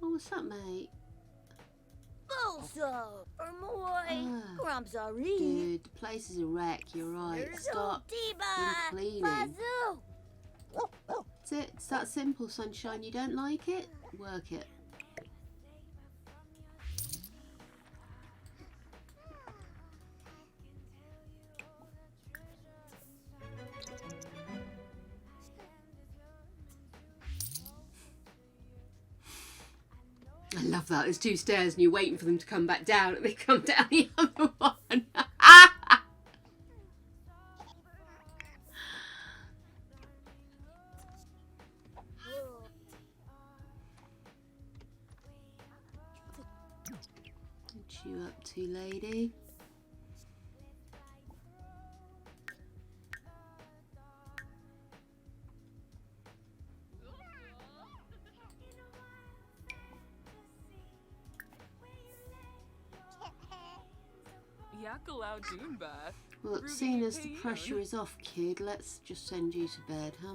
Oh, what's up, mate? Dude, the place is a wreck. You're right. Stop cleaning. That's it. It's that simple, sunshine. You don't like it? Work it. I love that. There's 2 stairs and you're waiting for them to come back down and they come down the other one. What you up to, lady? Well, seeing as the pressure is off, kid, let's just send you to bed, huh?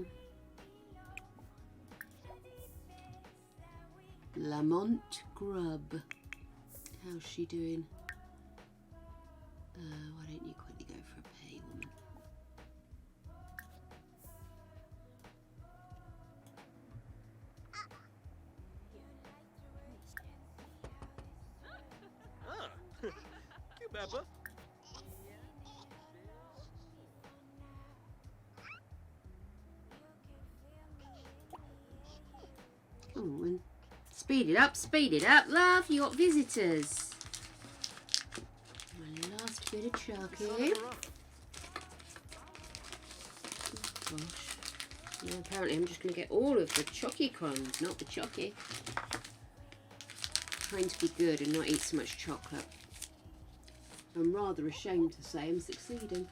Lamont Grubb. How's she doing? Why don't you quickly go for a pay, woman? You Peppa. Oh, and speed it up, love. You got visitors. My last bit of chocolate. Oh, gosh. Yeah, apparently I'm just going to get all of the chocky crumbs, not the chocky. Trying to be good and not eat so much chocolate. I'm rather ashamed to say I'm succeeding.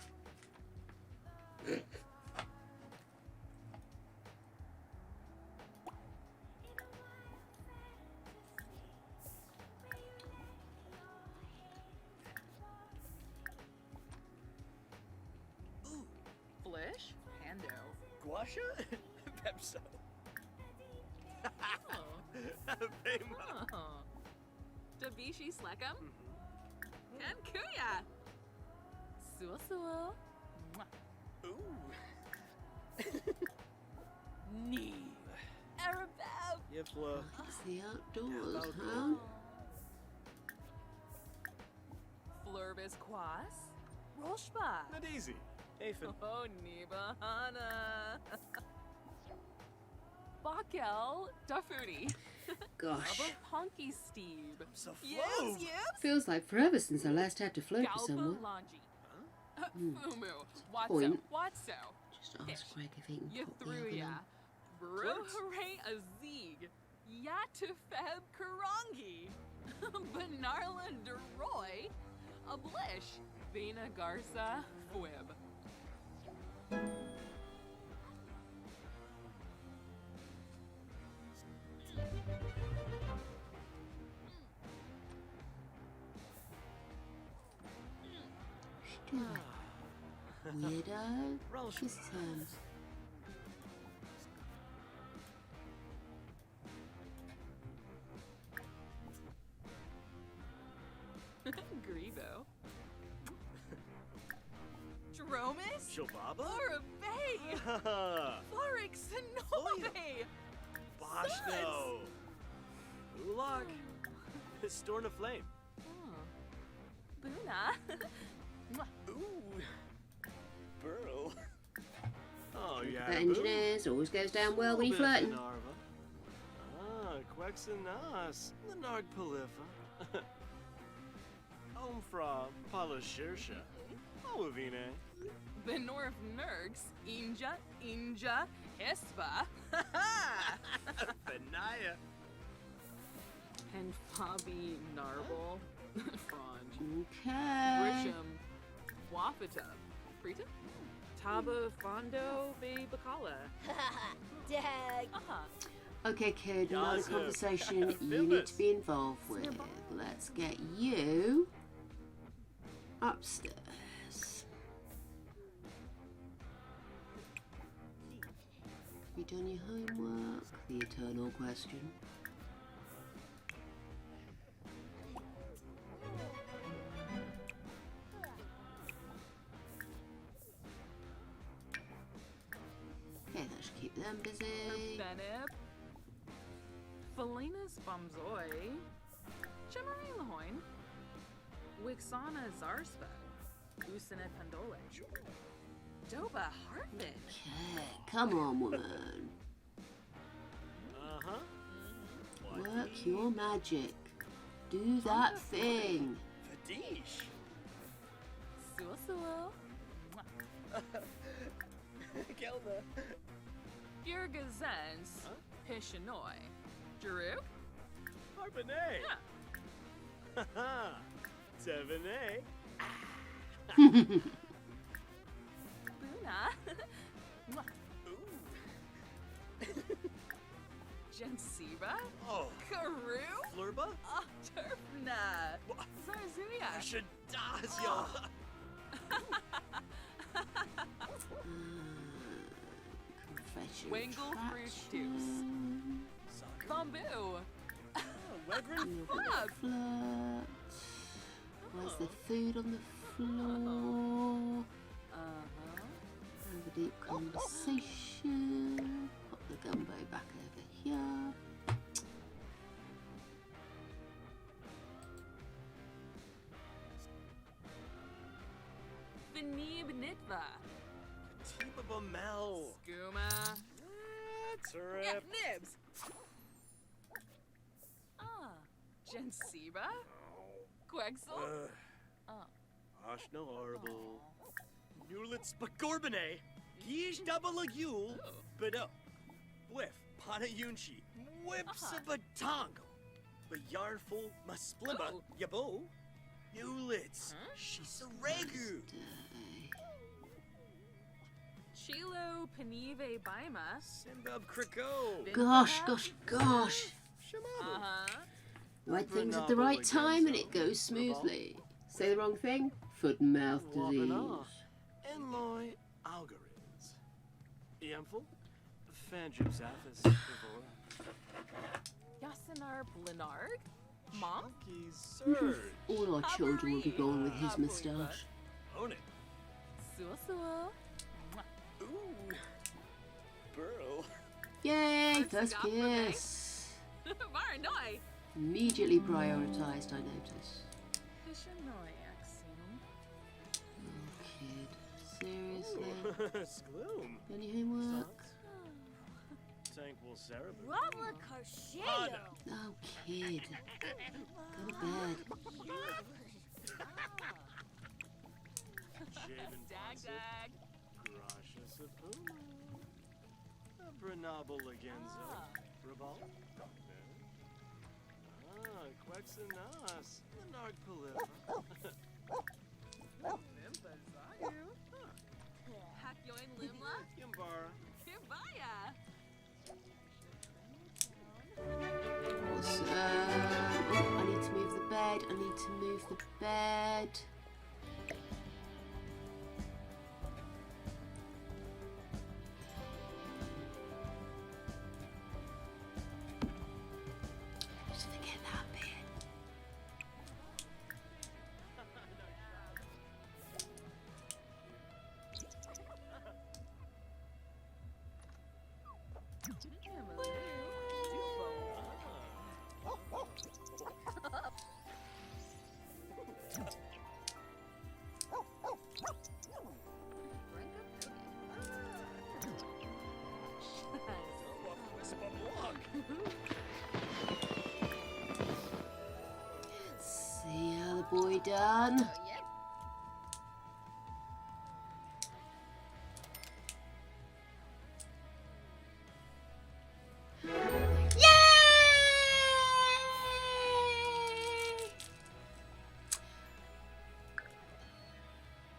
Flish? Hando. Guasha? Pepso. Pema. Davishi Slekum? And Kuya. Suo. Ooh. Neve. Arabab. Yifla. It's the outdoors, huh? Flurbis Quas. Roshba. Not easy. Aphid. Oh, Neba Hana. Bakel Dafudi. Gosh. Honky Steve. So Yes. Feels like forever since I last had to flirt with someone. Fumu. Point. Watso. Just ask Greg if he can pop the oven Ythruya. on. Bruhare Azig. Yatufeb Karangi. Benarla Deroy. Ablish. Vina Garza Fwib. Weirdo. Kiss his hands. Shobaba? Orabay! Florix Sonoy! Boshno! Ulak! Storn of Flame. Buna! Ooh! Burl. Oh, yeah. The engineers always goes down well when you're flirting. Quexanas. Lenarg Palifa. Omfra Palashirsha. Awavine. Benorf Nergs, Inja, Hespa. Benaya. And Fabi Narble, Franj. Okay. Grisham, Wafita, Prita, Taba Fondo, Bacala. Dag. Okay, kid, not a Gossip. conversation you need to be involved with. Let's get you upstairs. Have you done your homework? The eternal question. Okay, that should keep them busy. Benib, Felinas Bamzoi, Chimari Lahoin, Wixana Zarspa, Usine Pandole, Doba Hartman. Okay, come on, woman. Work your magic. Do that thing. Fadish. Suasuo, Kelda. Girgazens, Pishanoi, Jaruk, Harpene. Yeah. Haha. Tevene. Buna, Jensiba, Oh. Karu, Flurba? Turfna, Zarzuya. Shadazio. Confession. Wangle Fruit Deuce, Bamboo, Wedren? Fuck. Flirt. Where's the food on the floor? Have a deep conversation. Pop the gumbo back over here. Benib Nitva, Tiba Bamel. Skooma, yeah, Trip. Nibs. Jensiba, Quexel, Ashno horrible. Newlitz Bagorbane. Gish double a yule. Bedo. Whiff. Pana Yunchi. Whips a batongo. Bayarnful Masplimba. Yabo. Newlitz. She's a regu. Chilo Penive Baima, Simbab Kriko. Gosh. Shamabu. Right things at the right time and it goes smoothly. Say the wrong thing, foot and mouth disease. Enloy Algorithms. Eamful. Fanjib Zaphis. Yasinar Blinard, Mom, Surge. All our children will be born with his moustache. Own it. Suasuo, Ooh. Burl. Yay, first kiss. Varanoi, Immediately prioritised, I notice. Pishanoi Axiom, Oh, kid. Seriously? Skloom. Done your homework? Tankful Cerebral. Robert Carshado. Oh, kid. Go to bed. Shaven Dag Ponset. Dag, Grasha Sapuma. Brenable Lagenzo. Rabal. Quexanas. Lenarg Palifa. Nimba Zayu, Hakyoin Limla, Gimbara. Kibaya, Awesome. Oh, I need to move the bed. I need to move the bed. Just forget that bit. done?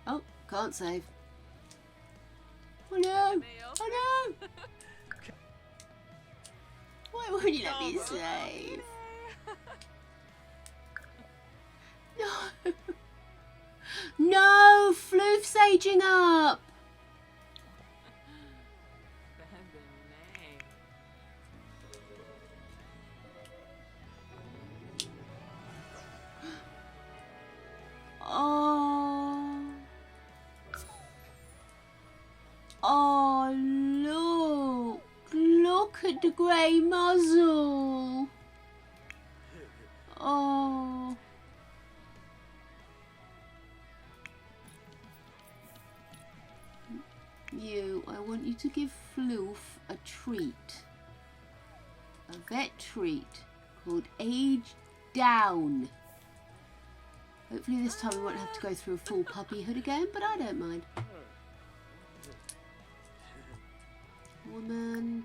Oh, can't save. Oh no! Oh no! Why won't you let me save? No! No! Floof's aging up! Oh. Oh, look. Look at the grey muzzle. Oh. I want you to give Floof a treat. A vet treat called Age Down. Hopefully this time we won't have to go through a full puppyhood again, but I don't mind. Woman.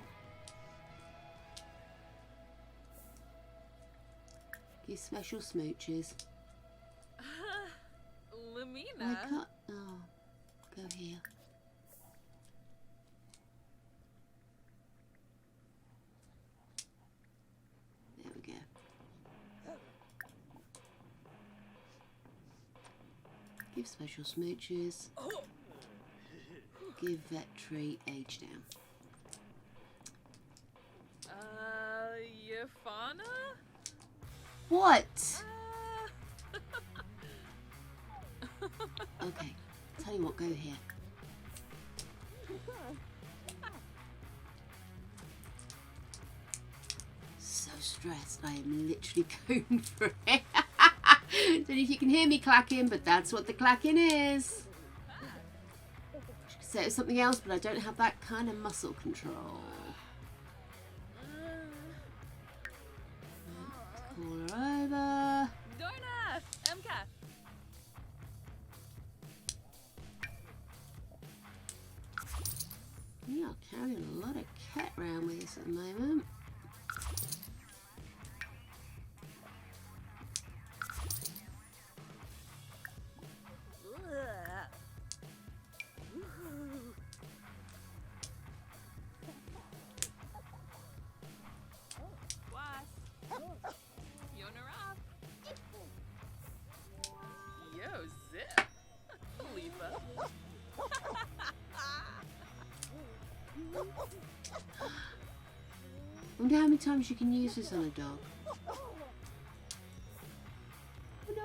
Give special smooches. Lamina. I can't. Oh, go here. There we go. Give special smooches. Give vet treat. Age down. Yafana? What? Okay, tell you what, go here. So stressed, I am literally going for it. Don't know if you can hear me clacking, but that's what the clacking is. I could say it was something else, but I don't have that kind of muscle control. Let's call her over. Dorna! MK! We are carrying a lot of cat around with us at the moment. Yo, zip! Khalifa. I wonder how many times you can use this on a dog. No.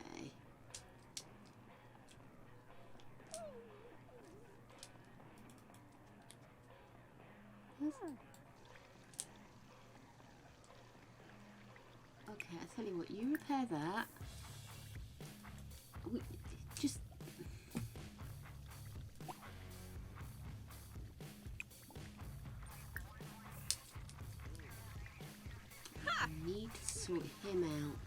Okay. Okay, I tell you what, you repair that. Just I need to sort him out.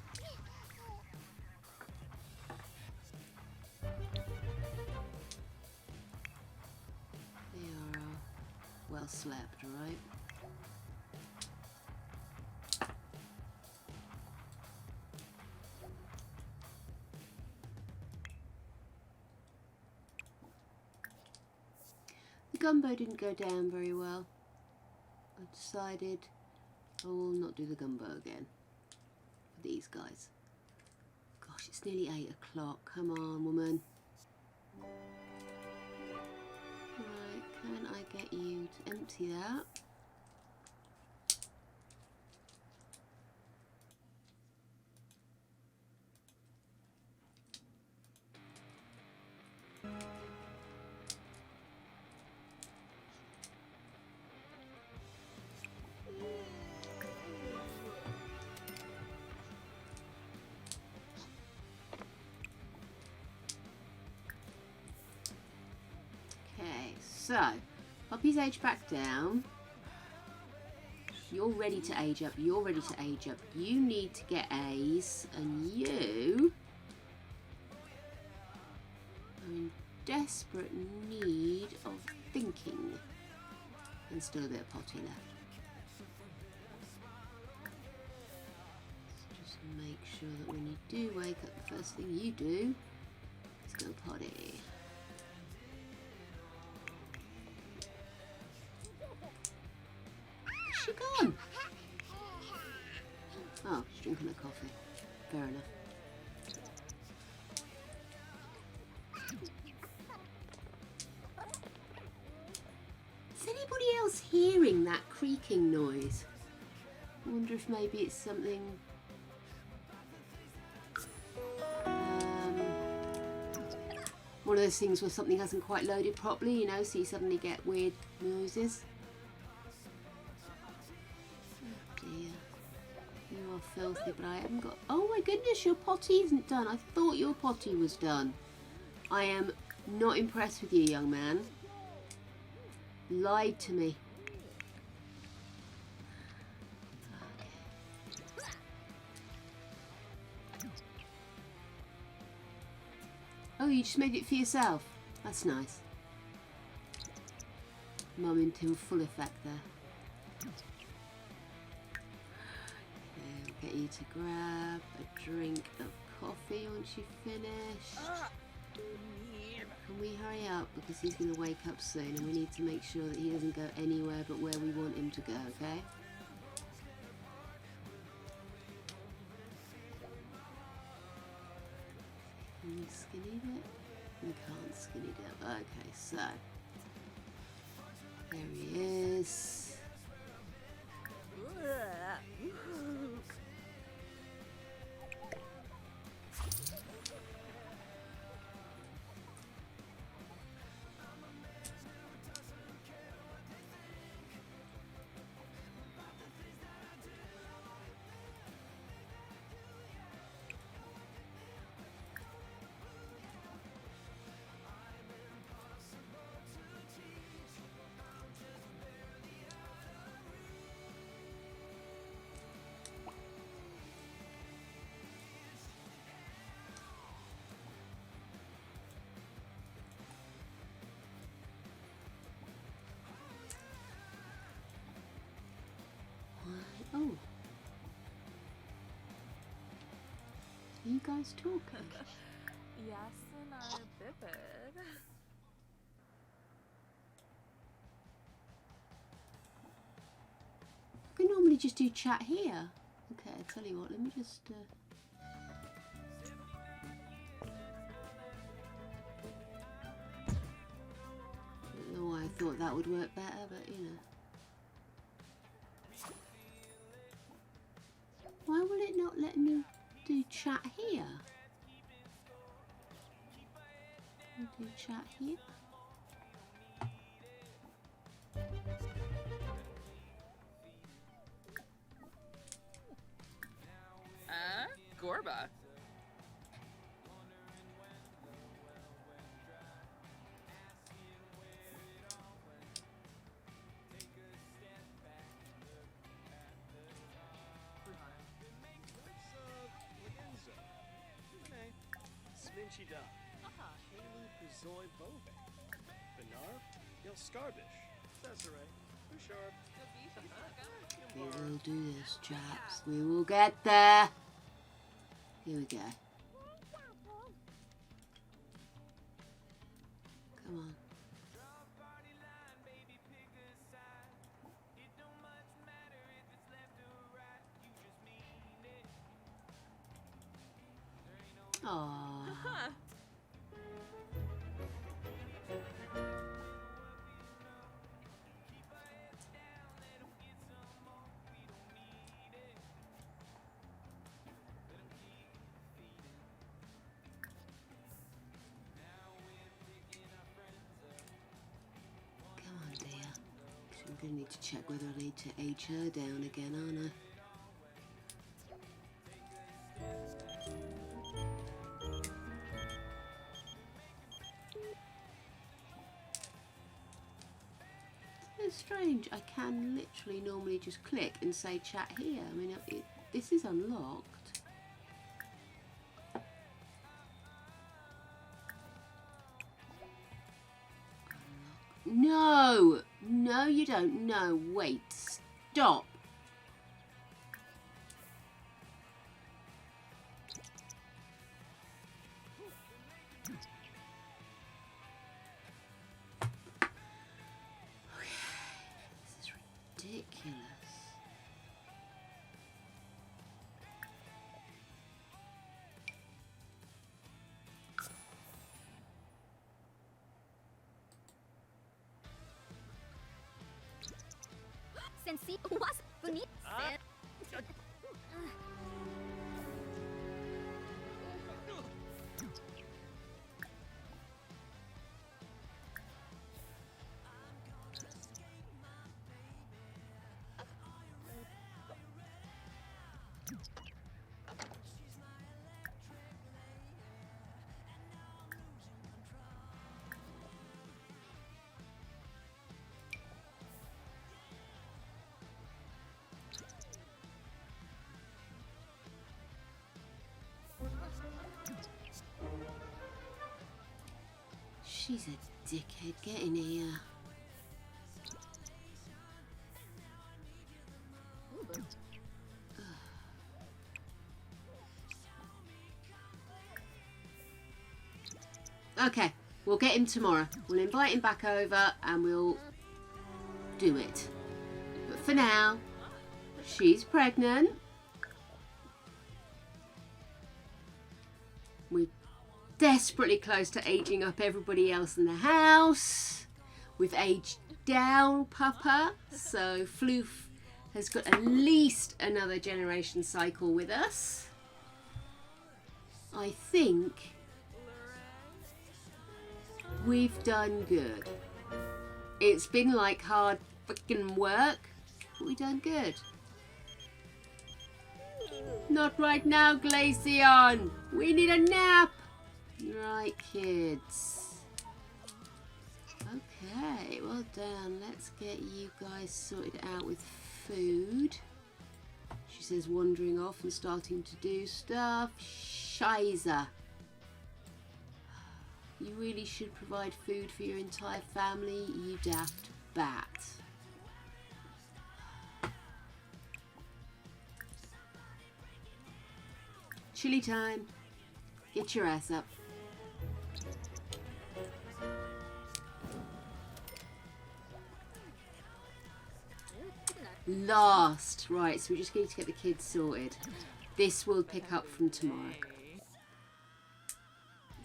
They are well slept, right? The gumbo didn't go down very well. I decided I will not do the gumbo again for these guys. Gosh, it's nearly 8 o'clock. Come on, woman. Right, can I get you to empty that? So, Poppy's aged back down. You're ready to age up. You're ready to age up. You need to get A's, and you are in desperate need of thinking. And still a bit of potty left. So just make sure that when you do wake up, the first thing you do is go potty. Where's she gone? Oh, she's drinking her coffee. Fair enough. Is anybody else hearing that creaking noise? I wonder if maybe it's something... one of those things where something hasn't quite loaded properly, you know, so you suddenly get weird noises. Oh dear. You are filthy, but I haven't got... Oh my goodness, your potty isn't done. I thought your potty was done. I am not impressed with you, young man. Lied to me. Oh, you just made it for yourself. That's nice. Mum into full effect there. Okay, I'll get you to grab a drink of coffee once you finish. Can we hurry up, because he's going to wake up soon and we need to make sure that he doesn't go anywhere but where we want him to go, okay? Can we skinny dip? We can't skinny dip. Okay, so there he is. Oh. Are you guys talking? Yes, and a bit. We normally just do chat here. Okay, I'll tell you what, let me just... I don't know why I thought that would work better, but you know. Why will it not let me do chat here? Can I do chat here? Gorba. Sminchida, Haley Pizoi Bove, Benar, Yelskarbish, Desiree, Bouchard. We will do this, chaps. We will get there. Here we go. Come on. Aww. I'm going to need to check whether I need to age her down again, aren't I? so strange. I can literally normally just click and say chat here. I mean, this is unlocked. No! No, you don't. No, wait. Stop. Ridiculous. She's a dickhead. Get in here. Okay, we'll get him tomorrow. We'll invite him back over and we'll do it. But for now, she's pregnant. We're desperately close to aging up everybody else in the house. We've aged down Papa, so Floof has got at least another generation cycle with us. I think we've done good. It's been like hard fucking work, but we've done good. Not right now, Glaceon. We need a nap. Right, kids. Okay, well done. Let's get you guys sorted out with food. She says wandering off and starting to do stuff. Shiza. You really should provide food for your entire family, you daft bat. Chilly time. Get your ass up. Last. Right, so we just need to get the kids sorted. This will pick up from tomorrow.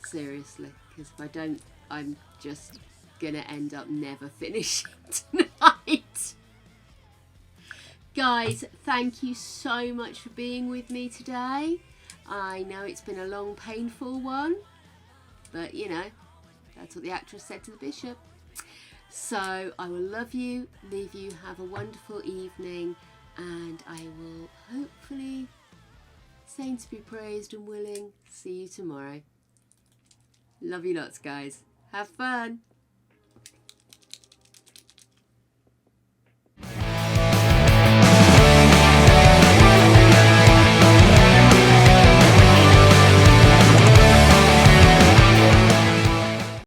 Seriously, because if I don't, I'm just gonna end up never finishing tonight. Guys, thank you so much for being with me today. I know it's been a long, painful one, but you know, that's what the actress said to the bishop. So I will love you, leave you, have a wonderful evening, and I will hopefully, saints be praised and willing, see you tomorrow. Love you lots, guys. Have fun.